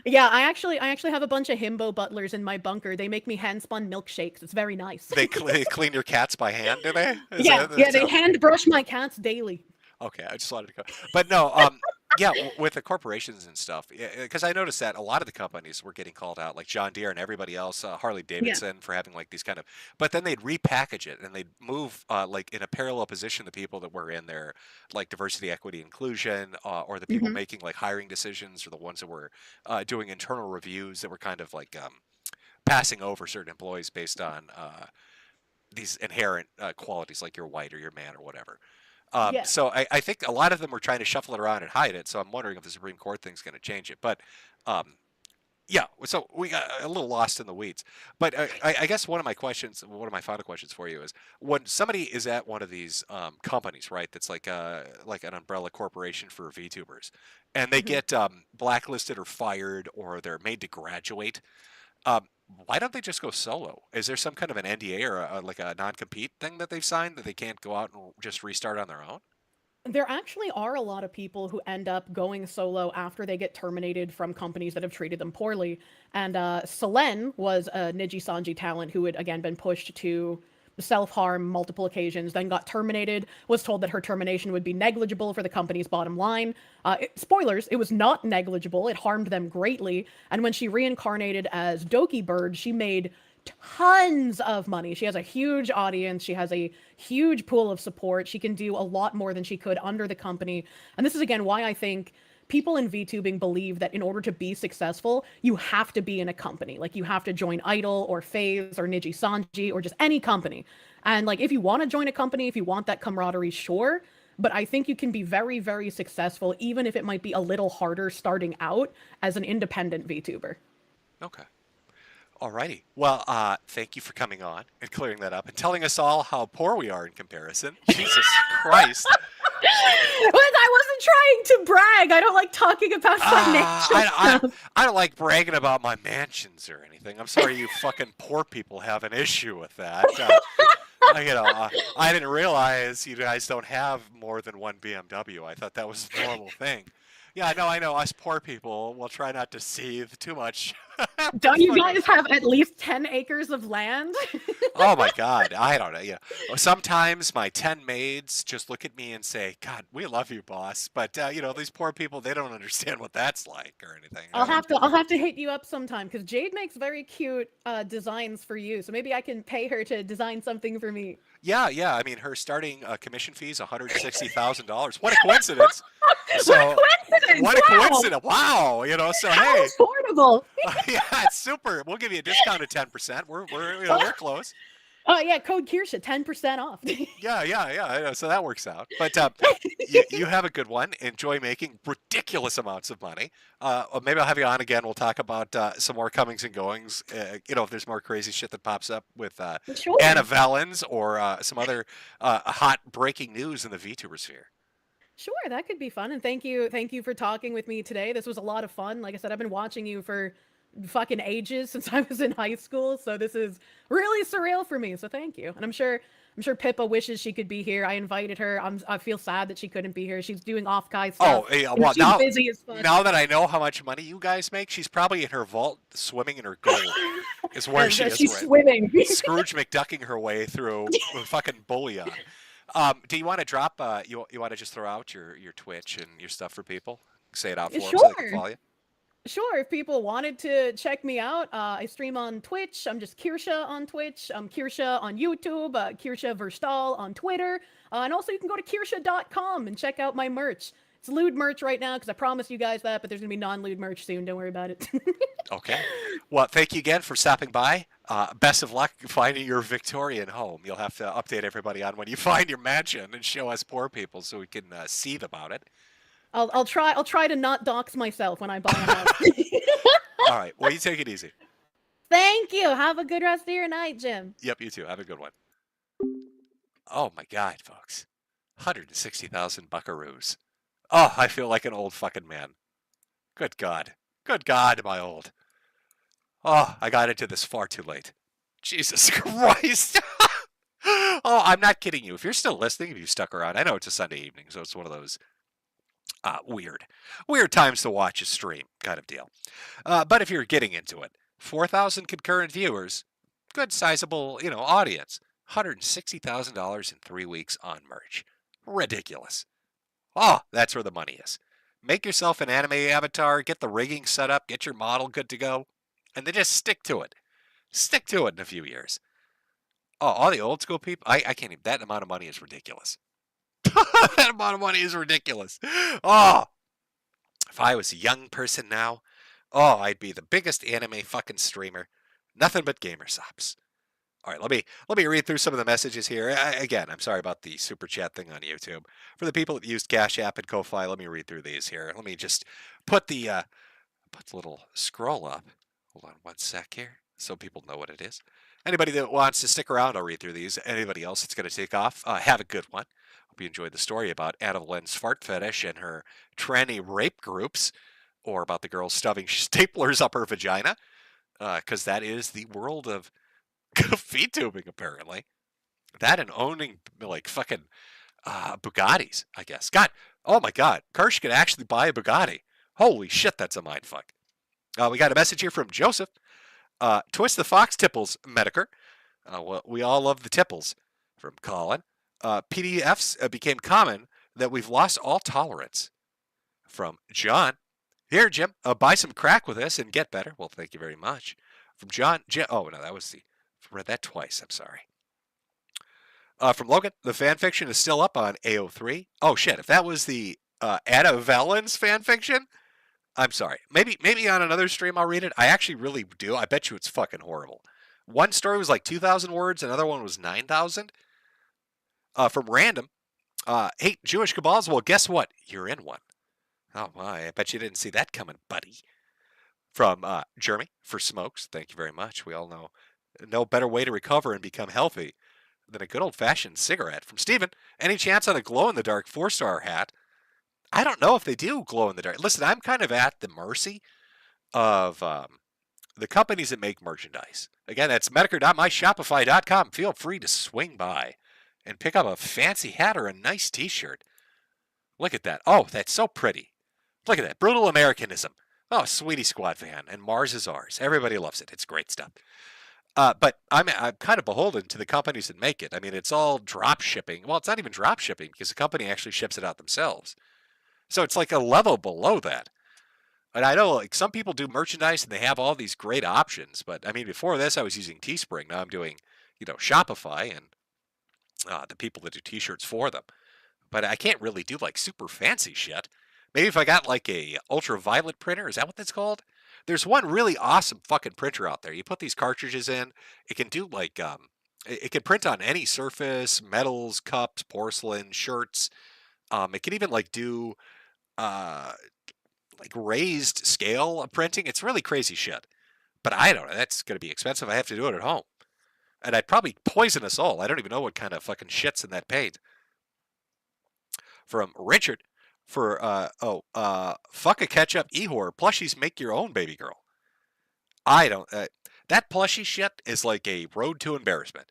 Yeah, I actually have a bunch of himbo butlers in my bunker. They make me hand-spun milkshakes. It's very nice. They clean your cats by hand, do they? Yeah, they hand brush my cats daily. Okay, I just wanted to go. But no, yeah, with the corporations and stuff, because I noticed that a lot of the companies were getting called out, like John Deere and everybody else, Harley Davidson for having like these kind of, but then they'd repackage it and they'd move like in a parallel position the people that were in there, like diversity, equity, inclusion, or the people making like hiring decisions, or the ones that were doing internal reviews that were kind of like passing over certain employees based on these inherent qualities, like you're white or you're man or whatever. So I think a lot of them were trying to shuffle it around and hide it. So I'm wondering if the Supreme Court thing's going to change it. But yeah, so we got a little lost in the weeds. But I guess one of my final questions for you is, when somebody is at one of these companies, right, that's like an umbrella corporation for VTubers, and they get blacklisted or fired, or they're made to graduate, why don't they just go solo? Is there some kind of an NDA or like a non-compete thing that they've signed that they can't go out and just restart on their own? There actually are a lot of people who end up going solo after they get terminated from companies that have treated them poorly. And Selene was a Niji Sanji talent who had, again, been pushed to self-harm multiple occasions, then got terminated, was told that her termination would be negligible for the company's bottom line. Spoilers, it was not negligible. It harmed them greatly. And when she reincarnated as Doki Bird, she made tons of money. She has a huge audience. She has a huge pool of support. She can do a lot more than she could under the company. And this is, again, why I think people in VTubing believe that in order to be successful, you have to be in a company. Like, you have to join Idol or FaZe or Niji Sanji or just any company. And like, if you want to join a company, if you want that camaraderie, sure. But I think you can be very, very successful, even if it might be a little harder starting out as an independent VTuber. Okay. Alrighty. Well, thank you for coming on and clearing that up and telling us all how poor we are in comparison. Jesus Christ. I wasn't trying to brag. I don't like talking about financial stuff. I don't like bragging about my mansions or anything. I'm sorry you fucking poor people have an issue with that. I didn't realize you guys don't have more than one BMW. I thought that was a normal thing. Yeah, I know. Us poor people will try not to seethe too much. Don't you guys have at least 10 acres of land? Oh my God, I don't know. Yeah, sometimes my 10 maids just look at me and say, "God, we love you, boss." But these poor people, they don't understand what that's like or anything. I'll have to hit you up sometime, because Jade makes very cute designs for you. So maybe I can pay her to design something for me. Yeah. I mean, her starting commission fee is $160,000. What a coincidence! What a coincidence! Wow. So how hey, affordable. Yeah, it's super. We'll give you a discount of 10%. We're close. Oh yeah, code Kirsche, 10% off. Yeah. So that works out. But you have a good one. Enjoy making ridiculous amounts of money. Maybe I'll have you on again. We'll talk about some more comings and goings. If there's more crazy shit that pops up with Anna Valens or some other hot breaking news in the VTuber sphere. Sure, that could be fun. And thank you for talking with me today. This was a lot of fun. Like I said, I've been watching you for fucking ages, since I was in high school, so this is really surreal for me. So thank you. And I'm sure Pippa wishes she could be here. I invited her. I feel sad that she couldn't be here. She's doing off-Kai stuff. Oh, yeah. Well, she's busy as fuck. Now that I know how much money you guys make, she's probably in her vault swimming in her gold. Is where she is. She's swimming. Scrooge McDucking her way through fucking bullion. Do you want to drop? You want to just throw out your Twitch and your stuff for people? Say it out for them so they can follow you. Sure, if people wanted to check me out, I stream on Twitch. I'm just Kirsche on Twitch. I'm Kirsche on YouTube, Kirsche Verstal on Twitter. And also you can go to Kirsche.com and check out my merch. It's lewd merch right now because I promised you guys that, but there's gonna be non-lewd merch soon. Don't worry about it. Okay. Well, thank you again for stopping by. Best of luck finding your Victorian home. You'll have to update everybody on when you find your mansion and show us poor people so we can seethe about it. I'll try to not dox myself when I buy a house. All right. Well, you take it easy. Thank you. Have a good rest of your night, Jim. Yep, you too. Have a good one. Oh my God, folks. 160,000 buckaroos. Oh, I feel like an old fucking man. Good God. Good God, am I old. Oh, I got into this far too late. Jesus Christ. Oh, I'm not kidding you. If you're still listening, if you stuck around, I know it's a Sunday evening, so it's one of those weird times to watch a stream kind of deal. But if you're getting into it, 4,000 concurrent viewers, good sizable, audience. $160,000 in 3 weeks on merch. Ridiculous. Oh, that's where the money is. Make yourself an anime avatar, get the rigging set up, get your model good to go, and then just stick to it. Stick to it in a few years. Oh, all the old school people, I can't even, that amount of money is ridiculous. That amount of money is ridiculous. Oh, if I was a young person now, oh, I'd be the biggest anime fucking streamer. Nothing but gamer sops. All right, let me read through some of the messages here. Again, I'm sorry about the super chat thing on YouTube. For the people that used CashApp and Ko-Fi, let me read through these here. Let me just put the little scroll up. Hold on one sec here, so people know what it is. Anybody that wants to stick around, I'll read through these. Anybody else that's going to take off, have a good one. Hope you enjoyed the story about Annabelle's fart fetish and her tranny rape groups, or about the girl stuffing staplers up her vagina, because that is the world of feed tubing, apparently. That and owning, like, fucking Bugattis, I guess. God, oh my God, Kirsche could actually buy a Bugatti. Holy shit, that's a mindfuck. We got a message here from Joseph. Twist the Fox tipples, Metokur. Well, we all love the tipples. From Colin. PDFs became common that we've lost all tolerance. From John. Here, Jim, buy some crack with us and get better. Well, thank you very much. From John. Oh, no, that was the... Read that twice. I'm sorry. From Logan, the fanfiction is still up on AO3. Oh, shit. If that was the Ada Valens fanfiction, I'm sorry. Maybe on another stream I'll read it. I actually really do. I bet you it's fucking horrible. One story was like 2,000 words. Another one was 9,000. From Random. Hey, Jewish cabals. Well, guess what? You're in one. Oh, my. I bet you didn't see that coming, buddy. From Jeremy for Smokes. Thank you very much. We all know no better way to recover and become healthy than a good old-fashioned cigarette. From Steven, any chance on a glow-in-the-dark 4-star hat? I don't know if they do glow-in-the-dark. Listen, I'm kind of at the mercy of the companies that make merchandise. Again, that's metokur.myshopify.com. Feel free to swing by and pick up a fancy hat or a nice t-shirt. Look at that. Oh, that's so pretty. Look at that. Brutal Americanism. Oh, Sweetie Squad fan. And Mars is ours. Everybody loves it. It's great stuff. But I'm kind of beholden to the companies that make it. I mean, it's all drop shipping. Well, it's not even drop shipping because the company actually ships it out themselves. So it's like a level below that. And I know like some people do merchandise and they have all these great options. But I mean, before this, I was using Teespring. Now I'm doing, Shopify and the people that do t-shirts for them. But I can't really do like super fancy shit. Maybe if I got like a ultraviolet printer, is that what that's called? There's one really awesome fucking printer out there. You put these cartridges in, it can do like, it can print on any surface, metals, cups, porcelain, shirts. It can even like do like raised scale printing. It's really crazy shit. But I don't know. That's going to be expensive. I have to do it at home. And I'd probably poison us all. I don't even know what kind of fucking shit's in that paint. From Richard. For, fuck a ketchup Ehor. Plushies make your own, baby girl. I don't, that plushie shit is like a road to embarrassment.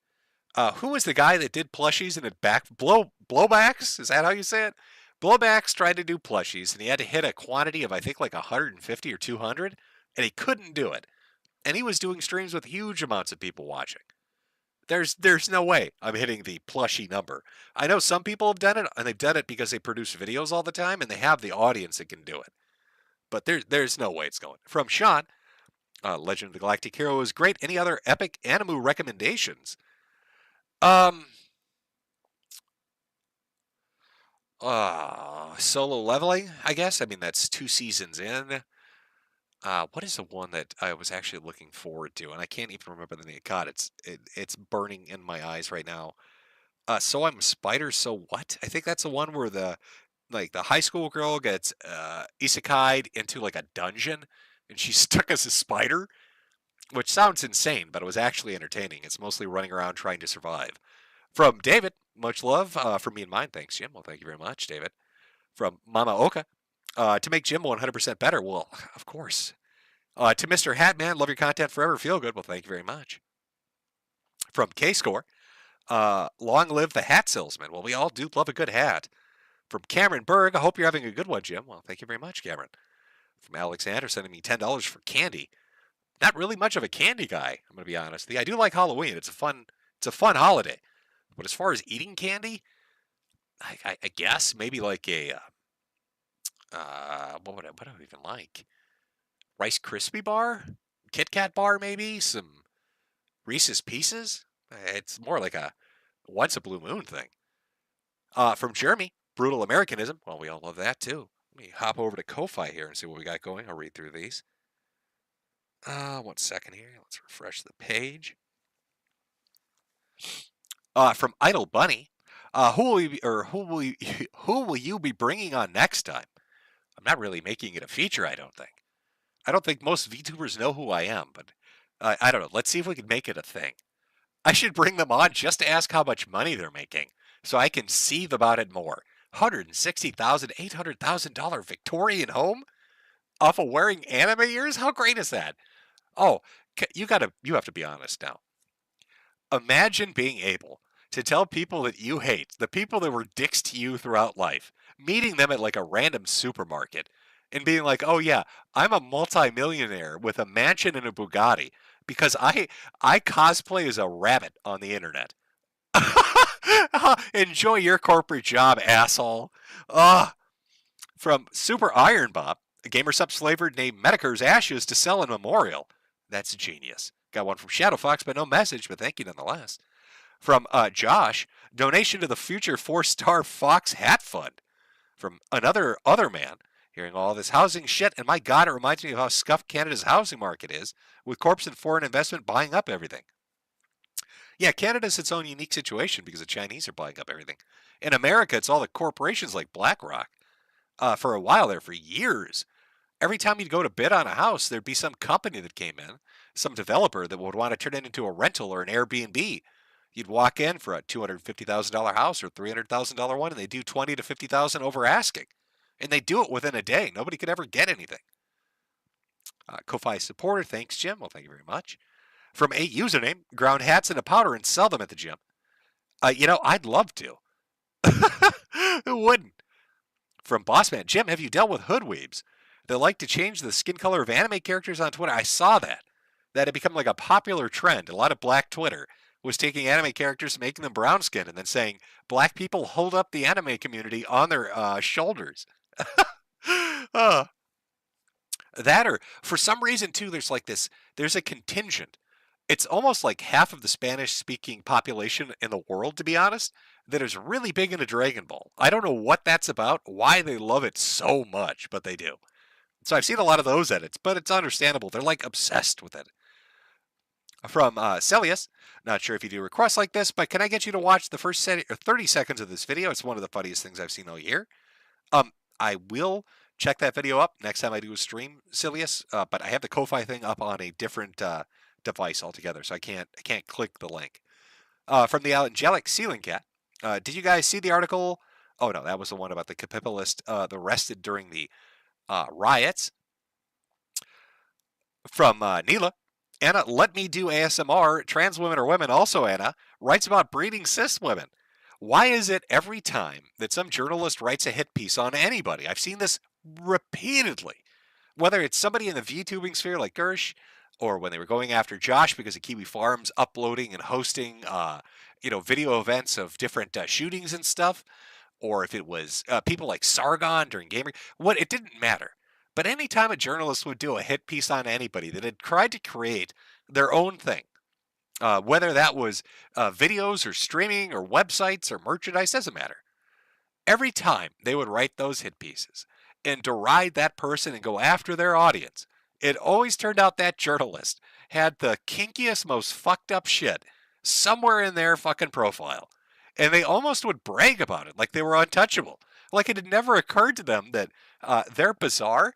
Who was the guy that did plushies and it Blowbacks? Is that how you say it? Blowbacks tried to do plushies and he had to hit a quantity of, I think, like 150 or 200, and he couldn't do it. And he was doing streams with huge amounts of people watching. There's no way I'm hitting the plushie number. I know some people have done it, and they've done it because they produce videos all the time, and they have the audience that can do it. But there's no way it's going. From Sean, Legend of the Galactic Hero is great. Any other epic anime recommendations? Solo leveling, I guess. I mean, that's 2 seasons in. What is the one that I was actually looking forward to? And I can't even remember the name. God, it's burning in my eyes right now. So I'm a Spider, so what? I think that's the one where the high school girl gets isekai'd into like a dungeon and she's stuck as a spider, which sounds insane, but it was actually entertaining. It's mostly running around trying to survive. From David, much love from me and mine. Thanks, Jim. Well, thank you very much, David. From Mama Oka, to make Jim 100% better. Well, of course. To Mr. Hatman, love your content forever. Feel good. Well, thank you very much. From K-Score, long live the hat salesman. Well, we all do love a good hat. From Cameron Berg, I hope you're having a good one, Jim. Well, thank you very much, Cameron. From Alexander, sending me $10 for candy. Not really much of a candy guy, I'm going to be honest. I do like Halloween. It's a fun holiday. But as far as eating candy, I guess maybe like a what do I even like? Rice Krispie bar, Kit Kat bar, maybe some Reese's Pieces. It's more like a once a blue moon thing. From Jeremy, brutal Americanism. Well, we all love that too. Let me hop over to Ko-Fi here and see what we got going. I'll read through these. 1 second here. Let's refresh the page. From Idle Bunny, who will you be bringing on next time? I'm not really making it a feature, I don't think. I don't think most VTubers know who I am, but I don't know. Let's see if we can make it a thing. I should bring them on just to ask how much money they're making, so I can seethe about it more. $160,000, $800,000 Victorian home off of wearing anime ears? How great is that? Oh, you have to be honest now. Imagine being able to tell people that you hate, the people that were dicks to you throughout life, meeting them at like a random supermarket and being like, oh yeah, I'm a multimillionaire with a mansion and a Bugatti because I cosplay as a rabbit on the internet. Enjoy your corporate job, asshole. From Super Iron Bob, a gamer sub flavored named Metokur's ashes to sell in memorial. That's genius. Got one from Shadow Fox, but no message, but thank you nonetheless. From Josh, donation to the future 4-star Fox Hat Fund. From other man, hearing all this housing shit, and my God, it reminds me of how scuffed Canada's housing market is, with corps and foreign investment buying up everything. Yeah, Canada's its own unique situation because the Chinese are buying up everything. In America, it's all the corporations like BlackRock. For a while there, for years, every time you'd go to bid on a house, there'd be some company that came in, some developer that would want to turn it into a rental or an Airbnb. You'd walk in for a $250,000 house or $300,000 one, and they do $20,000 to $50,000 over asking, and they do it within a day. Nobody could ever get anything. Ko-Fi supporter, thanks, Jim. Well, thank you very much. From a username, ground hats into powder and sell them at the gym. I'd love to. Who wouldn't? From Bossman, Jim, have you dealt with hoodweebs? They like to change the skin color of anime characters on Twitter. I saw that. That had become like a popular trend. A lot of black Twitter was taking anime characters, making them brown skinned, and then saying, black people hold up the anime community on their shoulders. That, or for some reason too, there's a contingent. It's almost like half of the Spanish-speaking population in the world, to be honest, that is really big into Dragon Ball. I don't know what that's about, why they love it so much, but they do. So I've seen a lot of those edits, but it's understandable. They're like obsessed with it. From Celius, not sure if you do requests like this, but can I get you to watch the first 30 seconds of this video? It's one of the funniest things I've seen all year. I will check that video up next time I do a stream, Celius, but I have the Ko-Fi thing up on a different device altogether, so I can't click the link. From the Angelic Ceiling Cat, did you guys see the article? Oh no, that was the one about the capitalists arrested during the riots. From Neela, Anna, let me do ASMR. Trans women are women. Also, Anna writes about breeding cis women. Why is it every time that some journalist writes a hit piece on anybody? I've seen this repeatedly, whether it's somebody in the VTubing sphere like Kirsche, or when they were going after Josh because of Kiwi Farms uploading and hosting, video events of different shootings and stuff, or if it was people like Sargon during Gamer, it didn't matter. But anytime a journalist would do a hit piece on anybody that had tried to create their own thing, whether that was videos or streaming or websites or merchandise, doesn't matter. every time they would write those hit pieces and deride that person and go after their audience, it always turned out that journalist had the kinkiest, most fucked up shit somewhere in their fucking profile. And they almost would brag about it like they were untouchable. Like it had never occurred to them that they're bizarre.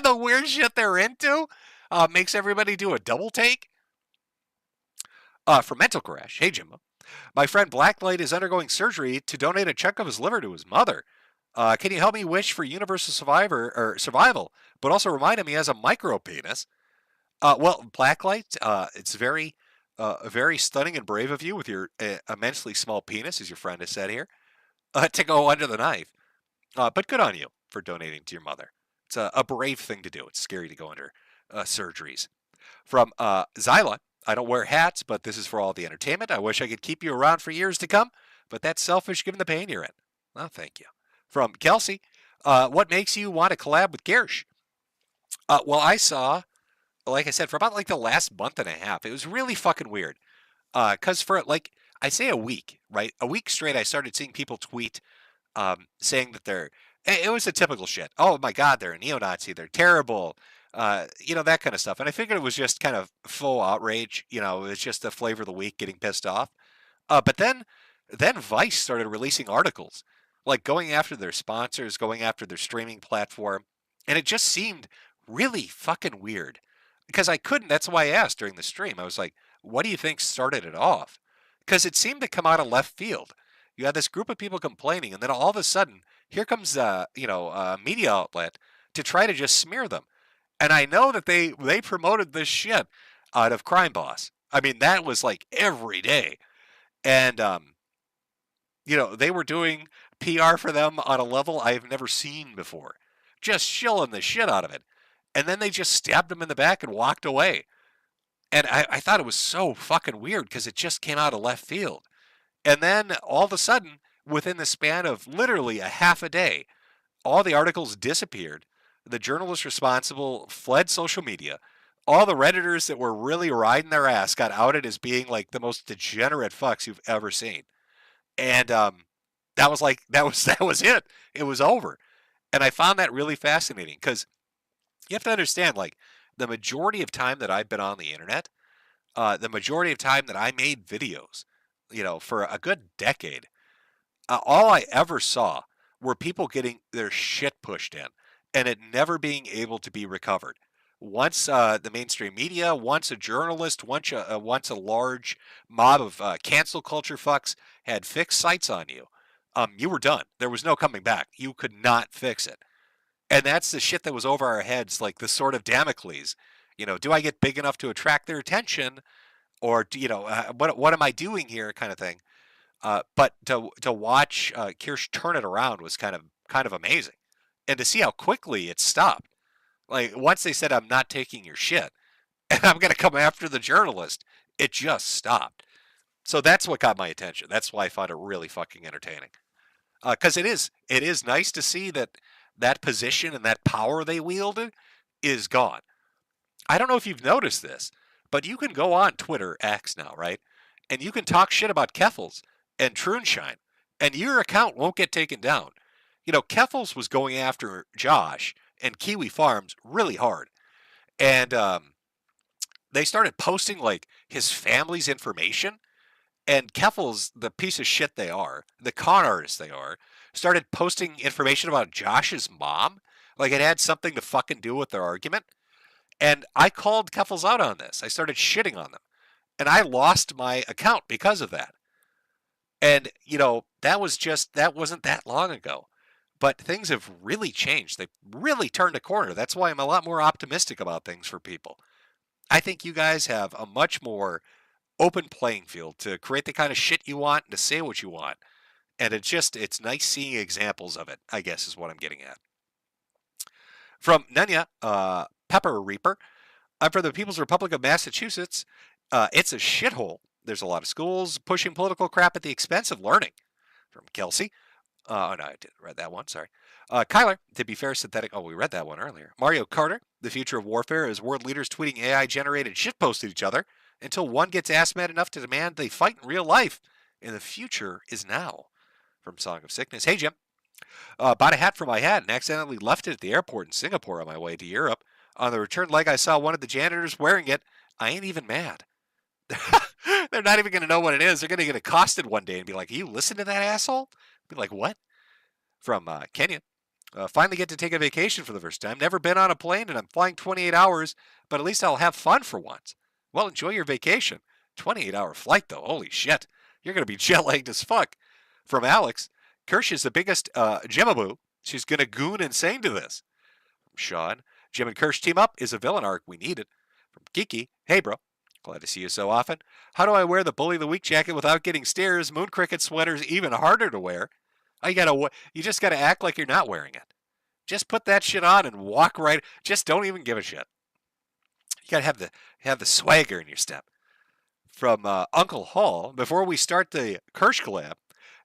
The weird shit they're into makes everybody do a double take. From Metokur, hey Jim, my friend Blacklight is undergoing surgery to donate a chunk of his liver to his mother. Can you help me wish for universal survival, but also remind him he has a micro penis? Well, Blacklight, it's very stunning and brave of you with your immensely small penis, as your friend has said here, to go under the knife. But good on you for donating to your mother. It's a brave thing to do. It's scary to go under surgeries. From Zyla, I don't wear hats, but this is for all the entertainment. I wish I could keep you around for years to come, but that's selfish given the pain you're in. Well, thank you. From Kelsey, what makes you want to collab with Kirsche? Well, I saw, like I said, for about like the last month and a half, it was really fucking weird. Because for like, I say a week, right? A week straight, I started seeing people tweet saying that it was the typical shit. Oh my God, they're a neo-Nazi. They're terrible. That kind of stuff. And I figured it was just kind of full outrage. It's just the flavor of the week getting pissed off. But then Vice started releasing articles, like going after their sponsors, going after their streaming platform. And it just seemed really fucking weird because that's why I asked during the stream. I was like, what do you think started it off? Because it seemed to come out of left field. You had this group of people complaining, and then all of a sudden, here comes a media outlet to try to just smear them. And I know that they promoted this shit out of Crime Boss. I mean, that was like every day. And, they were doing PR for them on a level I have never seen before. Just shilling the shit out of it. And then they just stabbed him in the back and walked away. And I thought it was so fucking weird because it just came out of left field. And then all of a sudden, within the span of literally a half a day, all the articles disappeared. The journalists responsible fled social media. All the Redditors that were really riding their ass got outed as being like the most degenerate fucks you've ever seen. And that was it. It was over. And I found that really fascinating because you have to understand, like, the majority of time that I've been on the internet, the majority of time that I made videos, for a good decade, all I ever saw were people getting their shit pushed in and it never being able to be recovered. Once the mainstream media, once a journalist, once a large mob of cancel culture fucks had fixed sights on you, you were done. There was no coming back. You could not fix it. And that's the shit that was over our heads, like the sword of Damocles. Do I get big enough to attract their attention? Or, what am I doing here kind of thing? But to watch Kirsche turn it around was kind of amazing. And to see how quickly it stopped. Like, once they said, I'm not taking your shit, and I'm going to come after the journalist, it just stopped. So that's what got my attention. That's why I found it really fucking entertaining. Because it is nice to see that position and that power they wielded is gone. I don't know if you've noticed this, but you can go on Twitter, X now, right? And you can talk shit about Keffels and Trunshine, and your account won't get taken down. Keffels was going after Josh and Kiwi Farms really hard. And they started posting, like, his family's information. And Keffels, the piece of shit they are, the con artists they are, started posting information about Josh's mom. Like, it had something to fucking do with their argument. And I called Keffels out on this. I started shitting on them. And I lost my account because of that. And, that wasn't that long ago. But things have really changed. They've really turned a corner. That's why I'm a lot more optimistic about things for people. I think you guys have a much more open playing field to create the kind of shit you want and to say what you want. And it's nice seeing examples of it, I guess is what I'm getting at. From Nanya, Pepper Reaper, I'm from the People's Republic of Massachusetts. It's a shithole. There's a lot of schools pushing political crap at the expense of learning. From Kelsey. No, I didn't read that one. Sorry. Kyler, to be fair, synthetic. Oh, we read that one earlier. Mario Carter, the future of warfare is world leaders tweeting AI-generated shitposts at each other until one gets ass mad enough to demand they fight in real life. And the future is now. from Song of Sickness. Hey, Jim. Bought a hat for my hat and accidentally left it at the airport in Singapore on my way to Europe. On the return leg, I saw one of the janitors wearing it. I ain't even mad. They're not even going to know what it is. They're going to get accosted one day and be like, you listen to that asshole? Be like, what? From Kenya. Finally get to take a vacation for the first time. Never been on a plane and I'm flying 28 hours, but at least I'll have fun for once. Well, enjoy your vacation. 28-hour flight, though. Holy shit. You're going to be jet-lagged as fuck. From Alex. Kirsche is the biggest Jimaboo. She's going to goon insane to this. From Sean. Jim and Kirsche team up is a villain arc we needed. From Kiki. Hey, bro. Glad to see you so often. How do I wear the Bully the Week jacket without getting stares? Moon Cricket sweater's even harder to wear. You just got to act like you're not wearing it. Just put that shit on and walk right. Just don't even give a shit. You got to have the swagger in your step. From Uncle Hall. Before we start the Kirsche collab,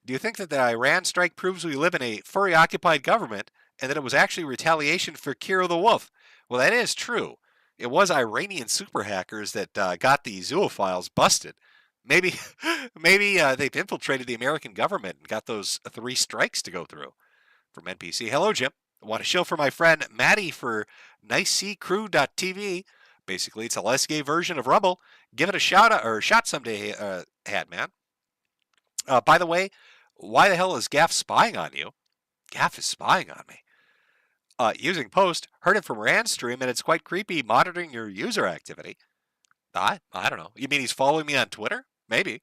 do you think that the Iran strike proves we live in a furry-occupied government and that it was actually retaliation for Kiro the Wolf? Well, that is true. It was Iranian super hackers that got the zoophiles busted. Maybe they've infiltrated the American government and got those 3 strikes to go through. From NPC, hello, Jim. I want a show for my friend Maddie for nicecrew.tv. Basically, it's a less gay version of Rumble. Give it a shot someday, Hatman. By the way, why the hell is Gaff spying on you? Gaff is spying on me. Using Post, heard it from Randstream, and it's quite creepy monitoring your user activity. I don't know. You mean he's following me on Twitter? Maybe.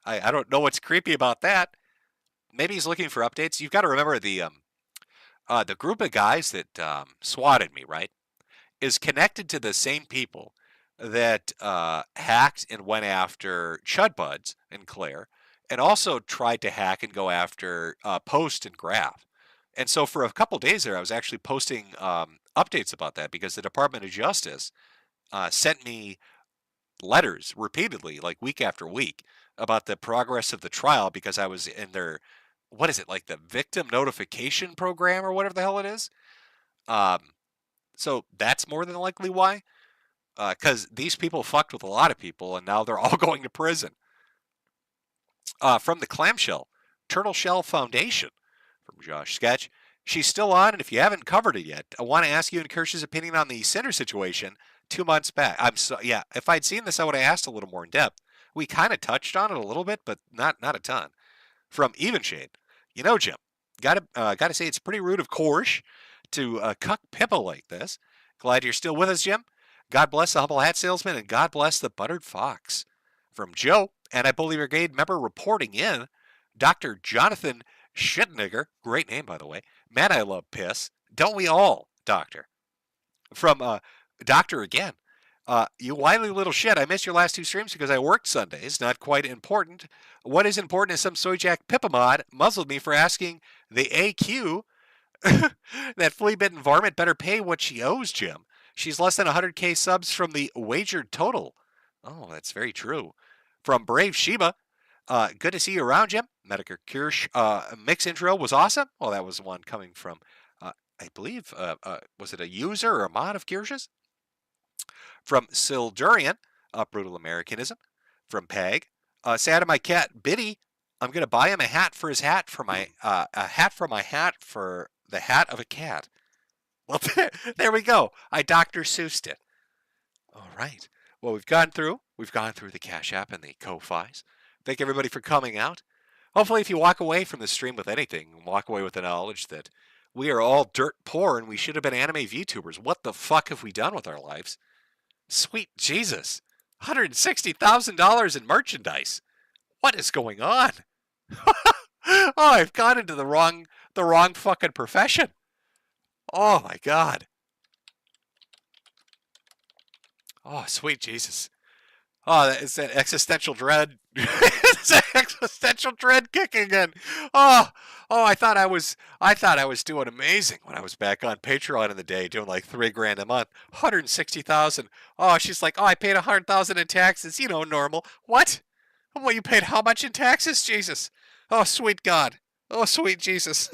I don't know what's creepy about that. Maybe he's looking for updates. You've got to remember the group of guys that swatted me, right, is connected to the same people that hacked and went after Chudbuds and Claire, and also tried to hack and go after Post and Graph. And so for a couple days there, I was actually posting updates about that because the Department of Justice sent me letters repeatedly, like week after week, about the progress of the trial because I was in their, what is it, like the victim notification program or whatever the hell it is. So that's more than likely why. Because these people fucked with a lot of people and now they're all going to prison. From the Clamshell, Turtle Shell Foundation. From Josh Sketch. She's still on, and if you haven't covered it yet, I want to ask you and Kirsch's opinion on the Cinder situation 2 months back. If I'd seen this, I would have asked a little more in depth. We kind of touched on it a little bit, but not a ton. From Evenshade, you know, Jim, gotta say it's pretty rude of Kirsche to cuck Pippa like this. Glad you're still with us, Jim. God bless the humble hat salesman, and God bless the buttered fox. From Joe, and I believe brigade member reporting in, Dr. Jonathan Shitnigger, great name by the way. Man, I love piss. Don't we all, Doctor? From Doctor again. You wily little shit. I missed your last 2 streams because I worked Sundays. Not quite important. What is important is some Soyjack Pippa mod muzzled me for asking the AQ that flea-bitten varmint better pay what she owes, Jim. She's less than 100k subs from the wagered total. Oh, that's very true. From Brave Sheba. Good to see you around, Jim. Metokur Kirsche mix intro was awesome. Well, that was one coming from, I believe, was it a user or a mod of Kirsche's? From Sildurian, Brutal Americanism. From Peg. Say hi to my cat, Biddy. I'm going to buy him a hat for his hat for my, a hat for my hat for the hat of a cat. Well, there we go. I Dr. Seussed it. All right. Well, we've gone through the Cash App and the Ko-Fis. Thank everybody for coming out. Hopefully, if you walk away from the stream with anything, walk away with the knowledge that we are all dirt poor and we should have been anime VTubers. What the fuck have we done with our lives? Sweet Jesus. $160,000 in merchandise. What is going on? Oh, I've gone into the wrong fucking profession. Oh my God. Oh, sweet Jesus. Oh, it's that existential dread. It's that existential dread kicking in. Oh, I thought I was doing amazing when I was back on Patreon in the day, doing like $3,000 a month, 160,000. Oh, she's like, oh, I paid 100,000 in taxes. You know, normal. What? Well, you paid how much in taxes? Jesus. Oh, sweet God. Oh, sweet Jesus.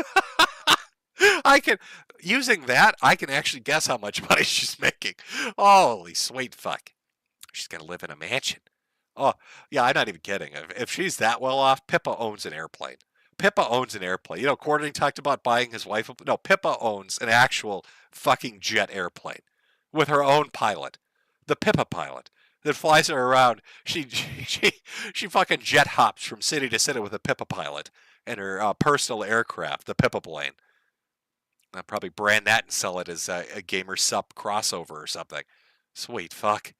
Using that, I can actually guess how much money she's making. Holy sweet fuck. She's going to live in a mansion. Oh, yeah, I'm not even kidding. If she's that well off, Pippa owns an airplane. Pippa owns an airplane. You know, Courtney talked about buying his wife. No, Pippa owns an actual fucking jet airplane with her own pilot, the Pippa pilot that flies her around. She fucking jet hops from city to city with a Pippa pilot and her personal aircraft, the Pippa plane. I'll probably brand that and sell it as a Gamer Sup crossover or something. Sweet fuck.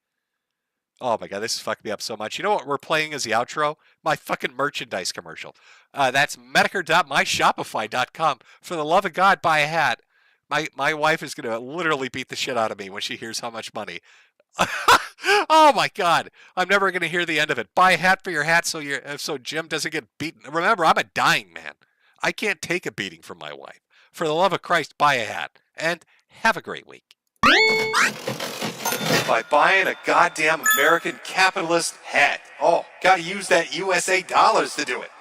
Oh my god, this has fucked me up so much. You know what we're playing as the outro? My fucking merchandise commercial. That's Metokur.myshopify.com. For the love of God, buy a hat. My wife is going to literally beat the shit out of me when she hears how much money. Oh my god, I'm never going to hear the end of it. Buy a hat for your hat so Jim doesn't get beaten. Remember, I'm a dying man. I can't take a beating from my wife. For the love of Christ, buy a hat. And have a great week. By buying a goddamn American capitalist hat. Oh, gotta use that USA dollars to do it.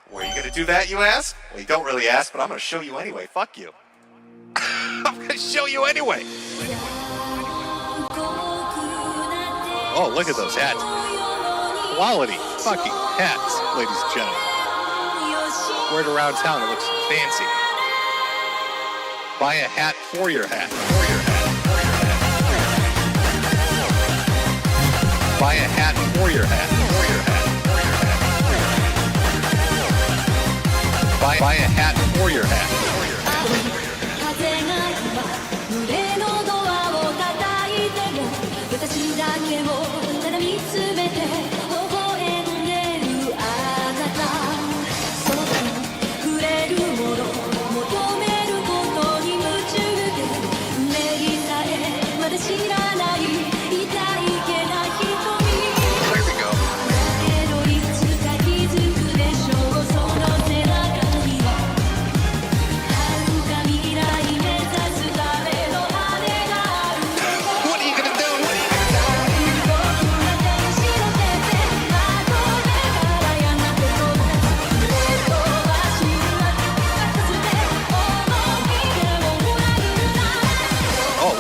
Where are you gonna do that, you ask? Well, you don't really ask, but I'm gonna show you anyway. Fuck you. I'm gonna show you anyway. Oh, look at those hats. Quality fucking hats, ladies and gentlemen. Wear it around town, it looks fancy. Buy a hat for your hat. Buy a hat for your hat. Buy a hat for your hat.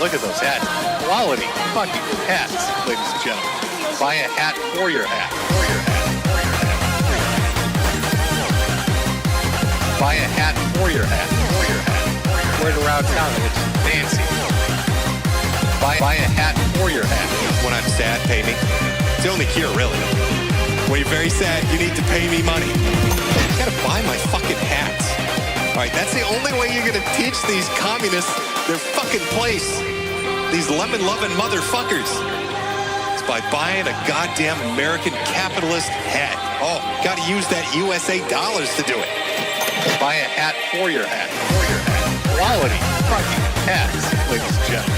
Look at those hats. Quality fucking hats, ladies and gentlemen. Buy a hat for your hat. Buy a hat for your hat. Wear it around town, it looks fancy. Buy a hat for your hat. When I'm sad, pay me. It's the only cure, really. When you're very sad, you need to pay me money. You gotta buy my fucking hats. Alright, that's the only way you're gonna teach these communists their fucking place. These lemon-loving motherfuckers. It's by buying a goddamn American capitalist hat. Oh, gotta use that USA dollars to do it. Buy a hat for your hat. Quality fucking hats, ladies and gentlemen.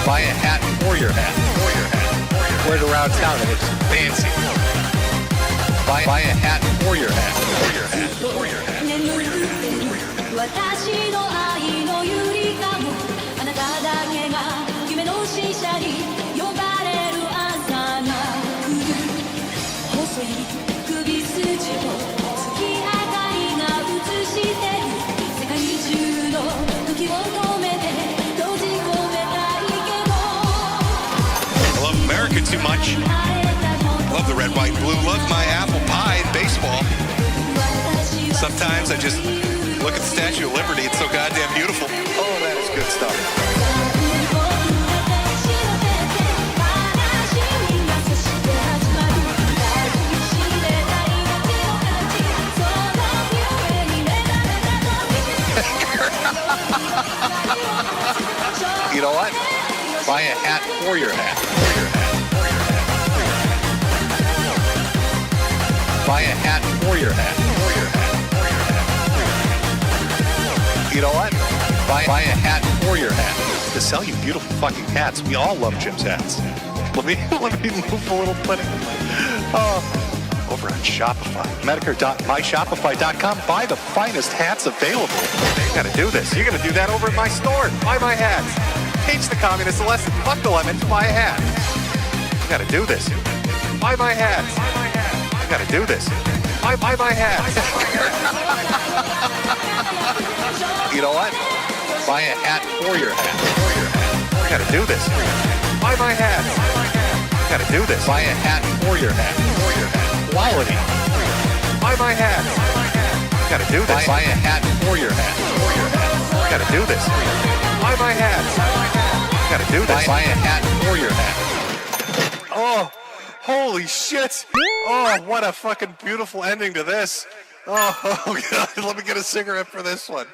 Buy a hat for your hat. Wear it around town, it looks fancy. Buy a hat for your hat. For your hat. 私の愛のゆりかごあなただけが夢の使者に呼ばれる朝が来る細い首筋を月明かりが映してる世界中の時を止めて閉じ込めたいけど I love America too much. Love the red, white, blue. Love my apple pie and baseball. Sometimes I just look at the Statue of Liberty. It's so goddamn beautiful. Oh, that is good stuff. You know what? Buy a hat for your hat. Buy a hat for your hat. You know what? Buy a hat for your hat. To sell you beautiful fucking hats. We all love Jim's hats. Let me move a little bit. Over on Shopify. Metokur.myshopify.com. Buy the finest hats available. You gotta do this. You're gonna do that over at my store. Buy my hats. Teach the communists a lesson. Fuck the lemon. Buy a hat. You gotta do this. Buy my hats. You gotta do this. Buy my hats. You know what? Buy a hat for your hat. You gotta do this. Buy my hats. You gotta do this. Buy a hat for your hat. Quality. Buy my hats. Gotta do this. Buy a hat for your hat. Gotta do this. Buy my hat. Gotta do this. Buy a hat for your hat. Oh, holy shit. Oh, what a fucking beautiful ending to this. Oh, God, let me get a cigarette for this one.